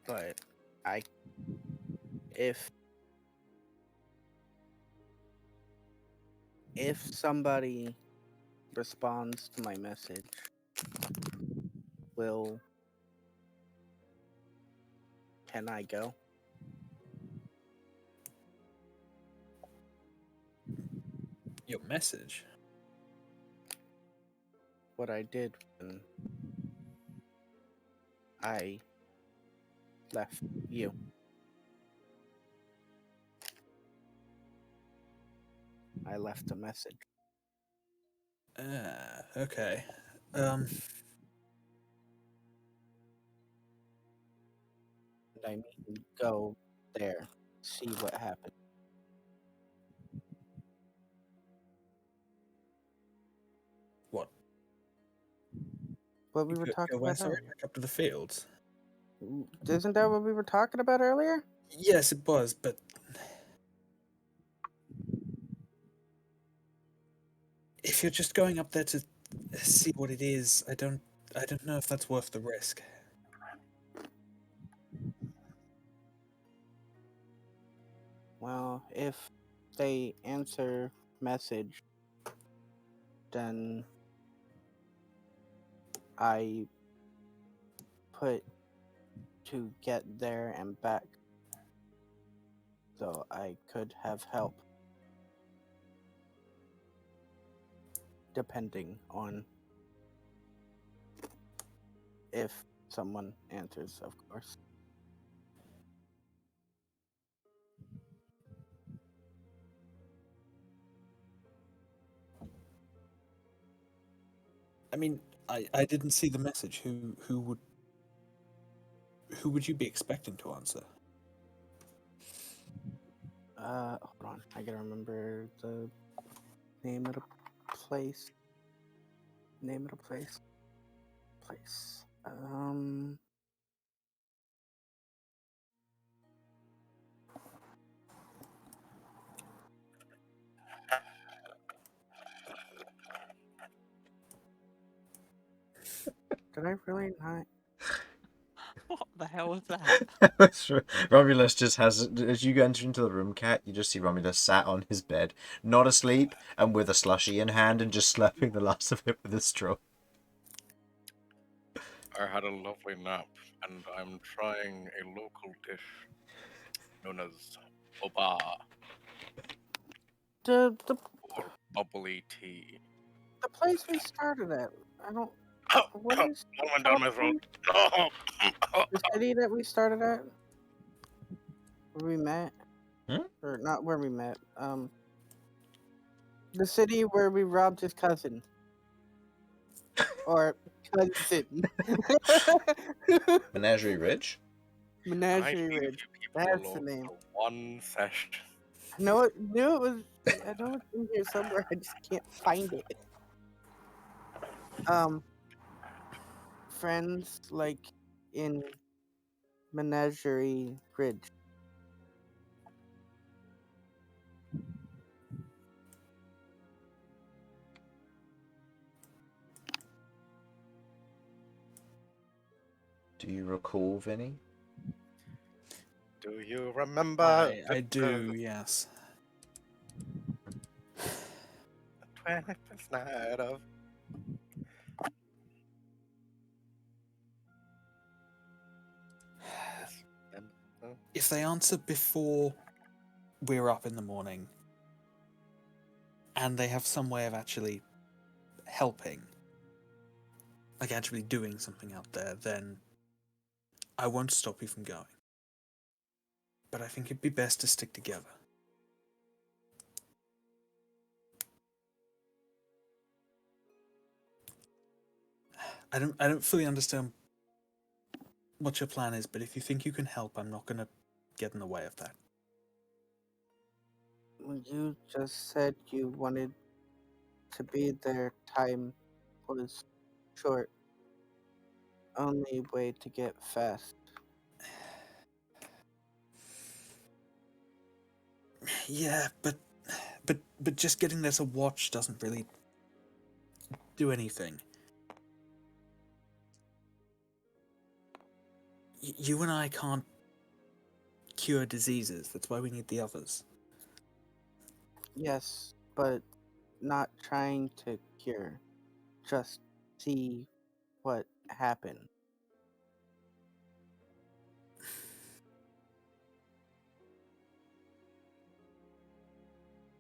S3: But if somebody responds to my message, can I go?
S5: Your message?
S3: What I did when I left you. I left a message.
S5: Okay.
S3: I mean, go there, see what happened.
S5: What?
S3: What we were talking
S5: Go where,
S3: about
S5: sorry?
S3: earlier.
S5: Back up to the fields?
S3: Isn't that what we were talking about earlier?
S5: Yes, it was, but... If you're just going up there to see what it is, I don't know if that's worth the risk.
S3: Well, if they answer message, then I put to get there and back, so I could have help, depending on if someone answers, of course.
S5: I mean, I didn't see the message. Who would you be expecting to answer?
S3: Hold on. I gotta remember the name of the place. Name of the place. Place. Did I really not?
S4: What the hell was that?
S2: Romulus just has, as you enter into the room, Cat, you just see Romulus sat on his bed, not asleep, and with a slushie in hand, and just slapping the last of it with a straw.
S1: I had a lovely nap, and I'm trying a local dish known as oba,
S3: The
S1: or bubbly tea.
S3: the place we started at. I don't. What is
S1: One went down my throat. No.
S3: the city that we started at? Where we met?
S2: Hmm?
S3: Or not where we met. The city where we robbed his cousin. Or cousin.
S2: Menagerie Ridge?
S1: I
S3: Menagerie
S1: leave
S3: Ridge.
S1: you people
S3: That's the
S1: alone
S3: name.
S1: for one session.
S3: I knew it was. I know it's in here somewhere. I just can't find it. Friends like in Menagerie Ridge.
S2: Do you recall, Vinny?
S1: Do you remember
S5: I do, yes.
S1: the 21st night of...
S5: If they answer before we're up in the morning, and they have some way of actually helping, like actually doing something out there, then I won't stop you from going. But I think it'd be best to stick together. I don't fully understand what your plan is, but if you think you can help, I'm not gonna get in the way of that.
S3: You just said you wanted to be there. Time was short. Only way to get fast.
S5: Yeah, but just getting there to watch doesn't really do anything. You and I can't cure diseases. That's why we need the others.
S3: Yes, but not trying to cure. Just see what happened.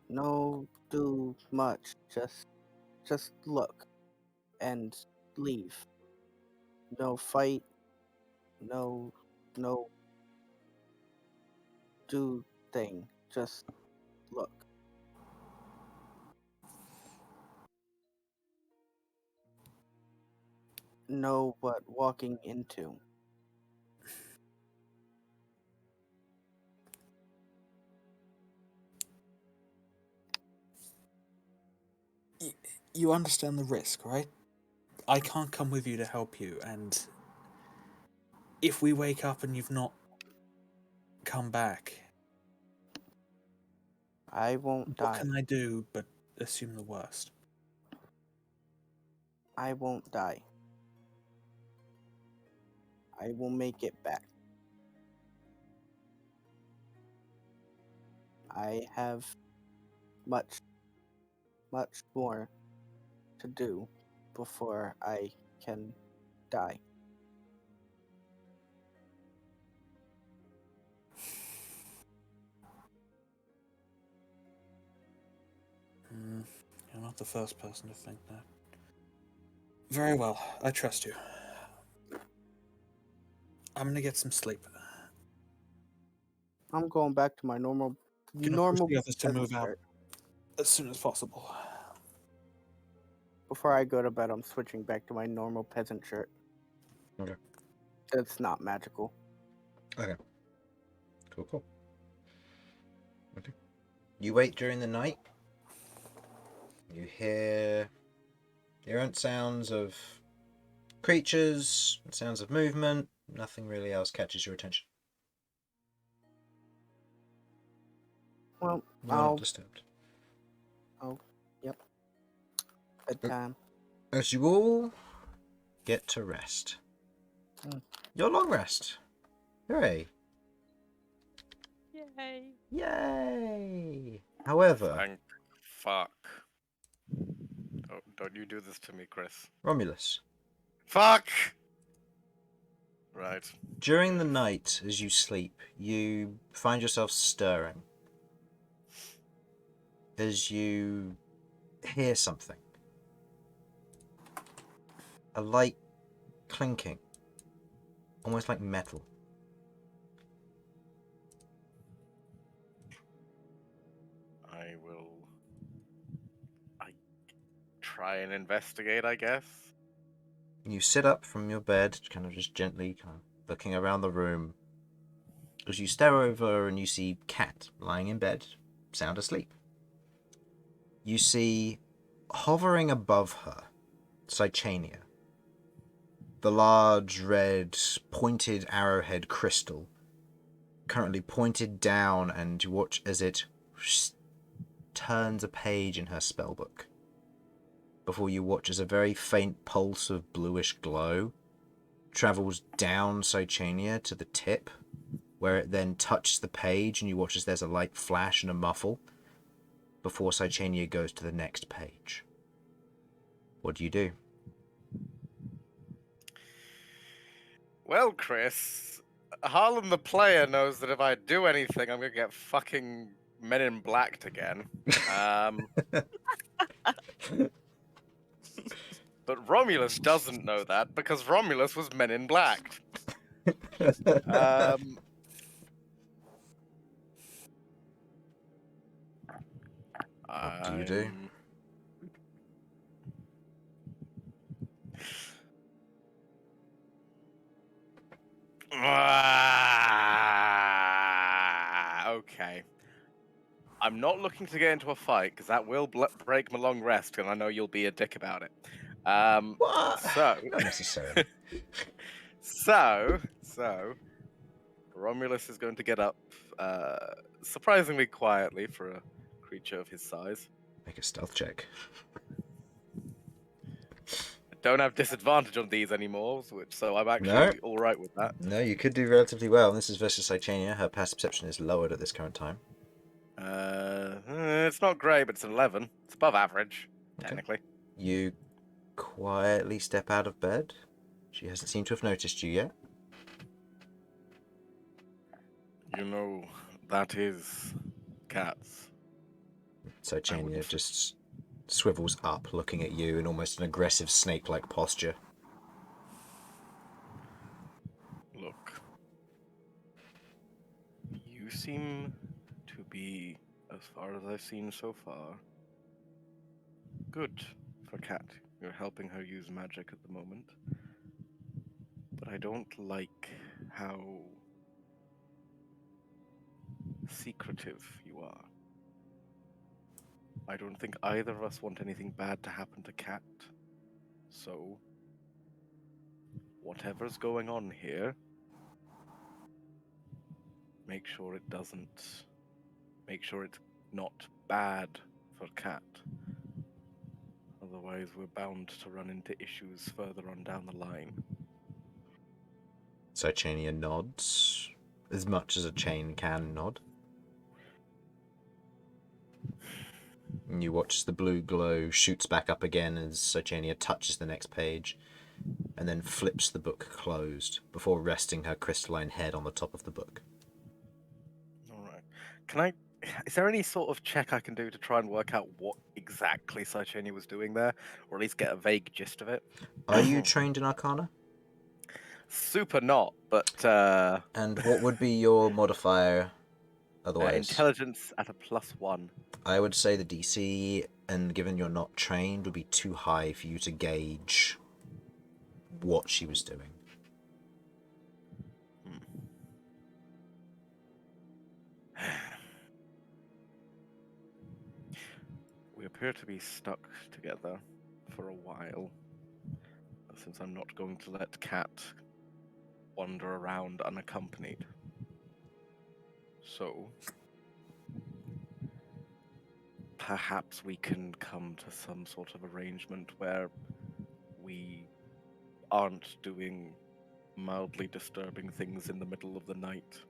S3: No do much. Just look and leave. No fight. No do thing. Just look. know what walking into.
S5: You understand the risk, right? I can't come with you to help you, and if we wake up and you've not come back,
S3: I won't
S5: what
S3: die.
S5: can I do but assume the worst?
S3: I won't die. I will make it back. I have much more to do before I can die.
S5: You're not the first person to think that. Very well, I trust you. I'm gonna get some sleep.
S3: I'm going back to my normal
S5: Gonna push the others to
S3: peasant
S5: move out
S3: shirt.
S5: as soon as possible.
S3: Before I go to bed, I'm switching back to my normal peasant shirt.
S2: Okay.
S3: It's not magical.
S2: Okay. Cool. Okay. You wait during the night. You hear errant sounds of creatures, sounds of movement. Nothing really else catches your attention.
S3: Well,
S2: You're not disturbed.
S3: Yep. Bedtime.
S2: As you all get to rest. Your long rest. Hooray.
S4: Yay.
S2: Yay! However,
S1: Thank fuck. Don't you do this to me, Chris.
S2: Romulus,
S1: Fuck! Right.
S2: during the night as you sleep, you find yourself stirring. As you hear something. A light clinking. Almost like metal.
S1: I try and investigate, I guess.
S2: You sit up from your bed, kind of just gently looking around the room. As you stare over and you see Cat lying in bed, sound asleep. You see, hovering above her, Cychania. The large, red, pointed arrowhead crystal, currently pointed down, and you watch as it turns a page in her spellbook. Before you watch as a very faint pulse of bluish glow travels down Cychania to the tip, where it then touches the page, and you watch as there's a light flash and a muffle, before Cychania goes to the next page. What do you do?
S1: Well, Chris, Harlan the player knows that if I do anything, I'm gonna get fucking Men in Blacked again. But Romulus doesn't know that because Romulus was Men in Blacked.
S2: What do you do?
S1: Okay. I'm not looking to get into a fight because that will break my long rest, and I know you'll be a dick about it.
S2: What?
S1: So
S2: Not necessarily.
S1: so Romulus is going to get up surprisingly quietly for a creature of his size.
S2: Make a stealth check.
S1: I don't have disadvantage on these anymore, so I'm actually all right with that.
S2: No, you could do relatively well. This is versus Cychania. Her passive perception is lowered at this current time.
S1: It's not great, but it's an 11. It's above average, technically.
S2: You quietly step out of bed. She hasn't seemed to have noticed you yet.
S1: You know, that is cats.
S2: Cychania just swivels up, looking at you in almost an aggressive snake-like posture.
S1: Look, you seem to be, as far as I've seen so far, good for Cat. You're helping her use magic at the moment. I don't like how secretive you are. I don't think either of us want anything bad to happen to Cat. So, whatever's going on here, make sure it's not bad for Cat. Otherwise, we're bound to run into issues further on down the line.
S2: Cychania nods, as much as a chain can nod. And you watch as the blue glow shoots back up again as Cychania touches the next page, and then flips the book closed before resting her crystalline head on the top of the book.
S1: Alright. Is there any sort of check I can do to try and work out what exactly Cychania was doing there? Or at least get a vague gist of it?
S2: Are you trained in Arcana?
S1: Super not, but
S2: And what would be your modifier otherwise?
S1: intelligence at a +1.
S2: I would say the DC, and given you're not trained, would be too high for you to gauge what she was doing.
S1: We appear to be stuck together for a while, since I'm not going to let Cat wander around unaccompanied. So, perhaps we can come to some sort of arrangement where we aren't doing mildly disturbing things in the middle of the night.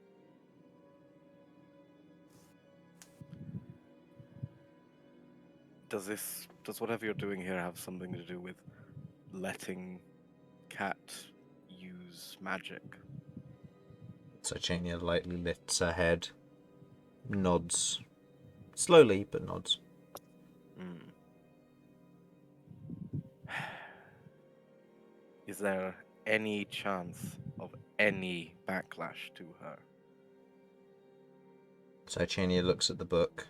S1: Does whatever you're doing here have something to do with letting Cat use magic?
S2: Cychania lightly lifts her head, nods. Slowly, but nods.
S1: Is there any chance of any backlash to her?
S2: Cychania looks at the book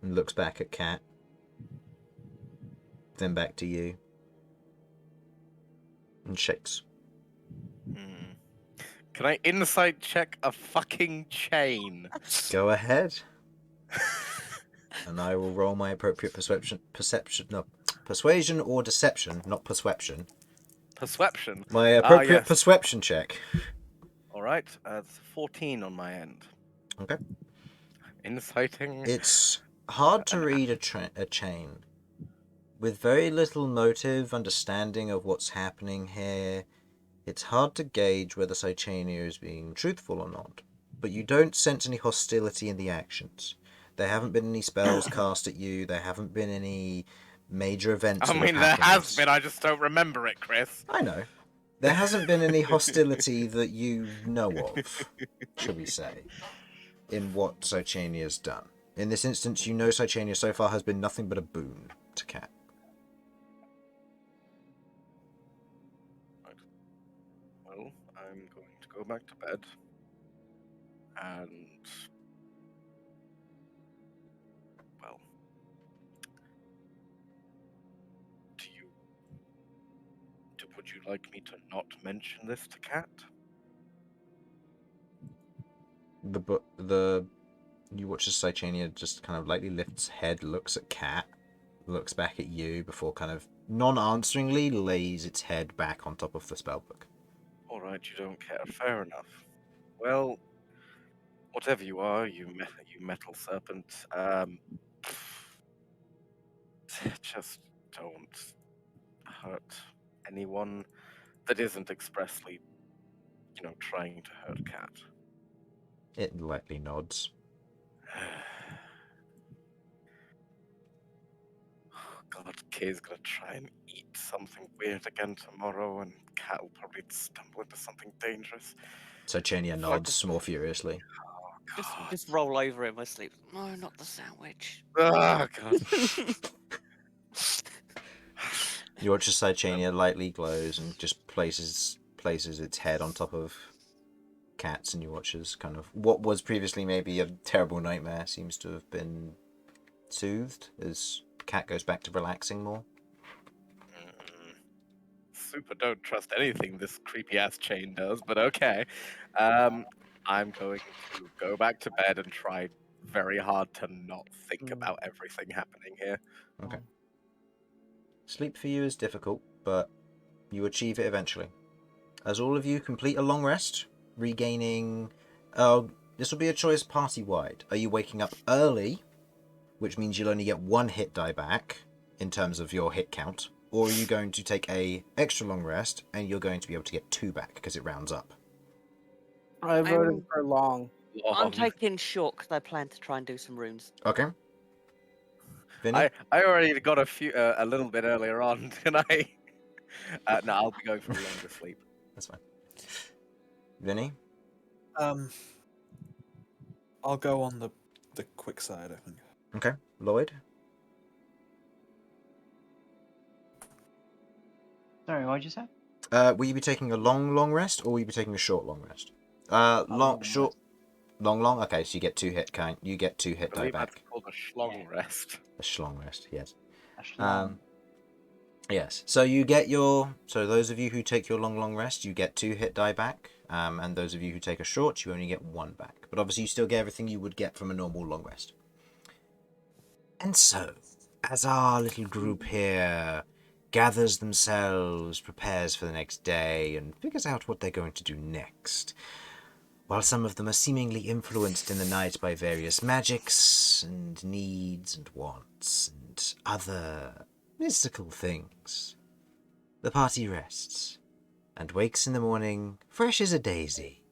S2: and looks back at Cat, then back to you, and shakes.
S1: Can I insight check a fucking chain?
S2: Go ahead. And I will roll my appropriate persuasion or deception, not perception.
S1: Perception?
S2: My appropriate
S1: Yes.
S2: perception check.
S1: Alright, it's 14 on my end.
S2: Okay.
S1: Inciting.
S2: It's hard to read a chain. With very little motive, understanding of what's happening here, it's hard to gauge whether Cychania is being truthful or not. But you don't sense any hostility in the actions. There haven't been any spells cast at you. There haven't been any major events.
S1: I mean, there has been, I just don't remember it, Chris.
S2: I know. There hasn't been any hostility that you know of, shall we say, in what Cychania's done. In this instance, you know Cychania so far has been nothing but a boon to Cat.
S1: Well, I'm going to go back to bed. And... well... would you like me to not mention this to Cat?
S2: You watch as Cychania just kind of lightly lifts head, looks at Cat, looks back at you before kind of non-answeringly lays its head back on top of the spellbook.
S1: Alright, you don't care. Fair enough. Well, whatever you are, you metal serpent, just don't hurt anyone that isn't expressly, trying to hurt Cat.
S2: It lightly nods.
S1: God, Kay's gonna try and eat something weird again tomorrow, and Cat will probably stumble into something dangerous.
S2: Cychania nods more furiously.
S1: Oh,
S4: Just roll over in my sleep. No, not the sandwich.
S1: Oh, God.
S2: You watch as Cychania lightly glows and just places its head on top of Cat's, and you watch as kind of what was previously maybe a terrible nightmare seems to have been soothed as Cat goes back to relaxing more.
S1: super don't trust anything this creepy ass chain does, but okay. I'm going to go back to bed and try very hard to not think about everything happening here.
S2: Okay. Sleep for you is difficult, but you achieve it eventually. As all of you complete a long rest, regaining... this will be a choice party-wide. Are you waking up early, which means you'll only get 1 hit die back in terms of your hit count, or are you going to take a extra long rest and you're going to be able to get 2 back because it rounds up?
S3: I voted for long.
S4: I'm taking short because I plan to try and do some runes.
S2: Okay. Vinny?
S1: I already got a little bit earlier on. Can I? No, I'll be going for a longer sleep.
S2: That's fine. Vinny?
S5: I'll go on the quick side, I think.
S2: Okay. Lloyd?
S6: Sorry, what'd you say?
S2: Will you be taking a long rest, or will you be taking a short long rest? Long. Okay, so you get 2 hit count. You get 2 hit
S1: I
S2: die
S1: believe
S2: back.
S1: that's called a schlong rest.
S2: A schlong rest, yes.
S6: Ashlong.
S2: Yes. So you get your. So those of you who take your long rest, you get 2 hit die back. And those of you who take a short, you only get 1 back. But obviously, you still get everything you would get from a normal long rest. And so, as our little group here gathers themselves, prepares for the next day, and figures out what they're going to do next, while some of them are seemingly influenced in the night by various magics and needs and wants and other mystical things, the party rests and wakes in the morning fresh as a daisy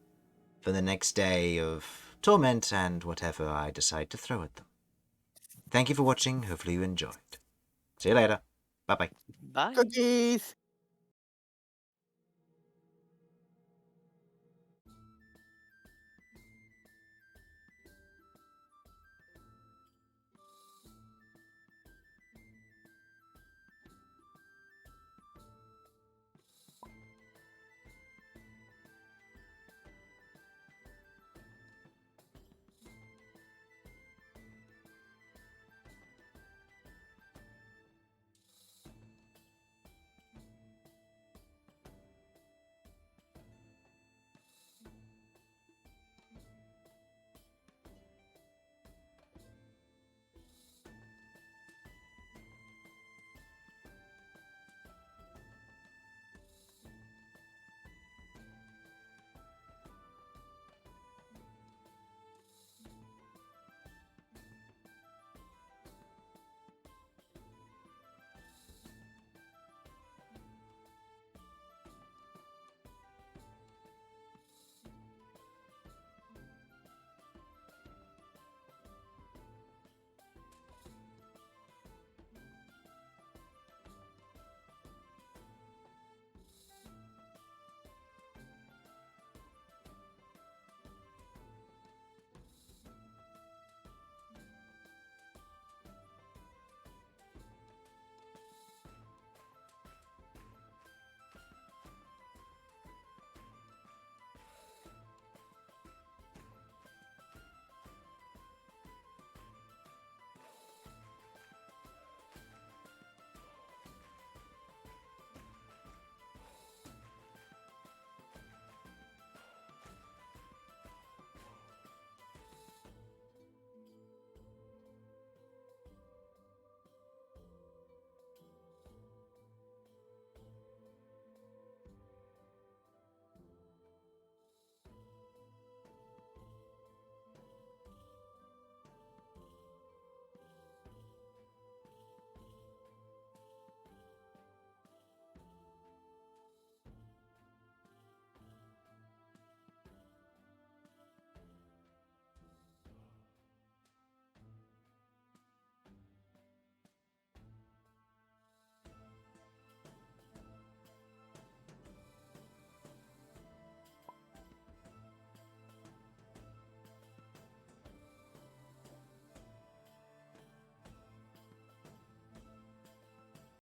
S2: for the next day of torment and whatever I decide to throw at them. Thank you for watching. Hopefully you enjoyed. See you later. Bye-bye.
S4: Bye.
S3: Cookies!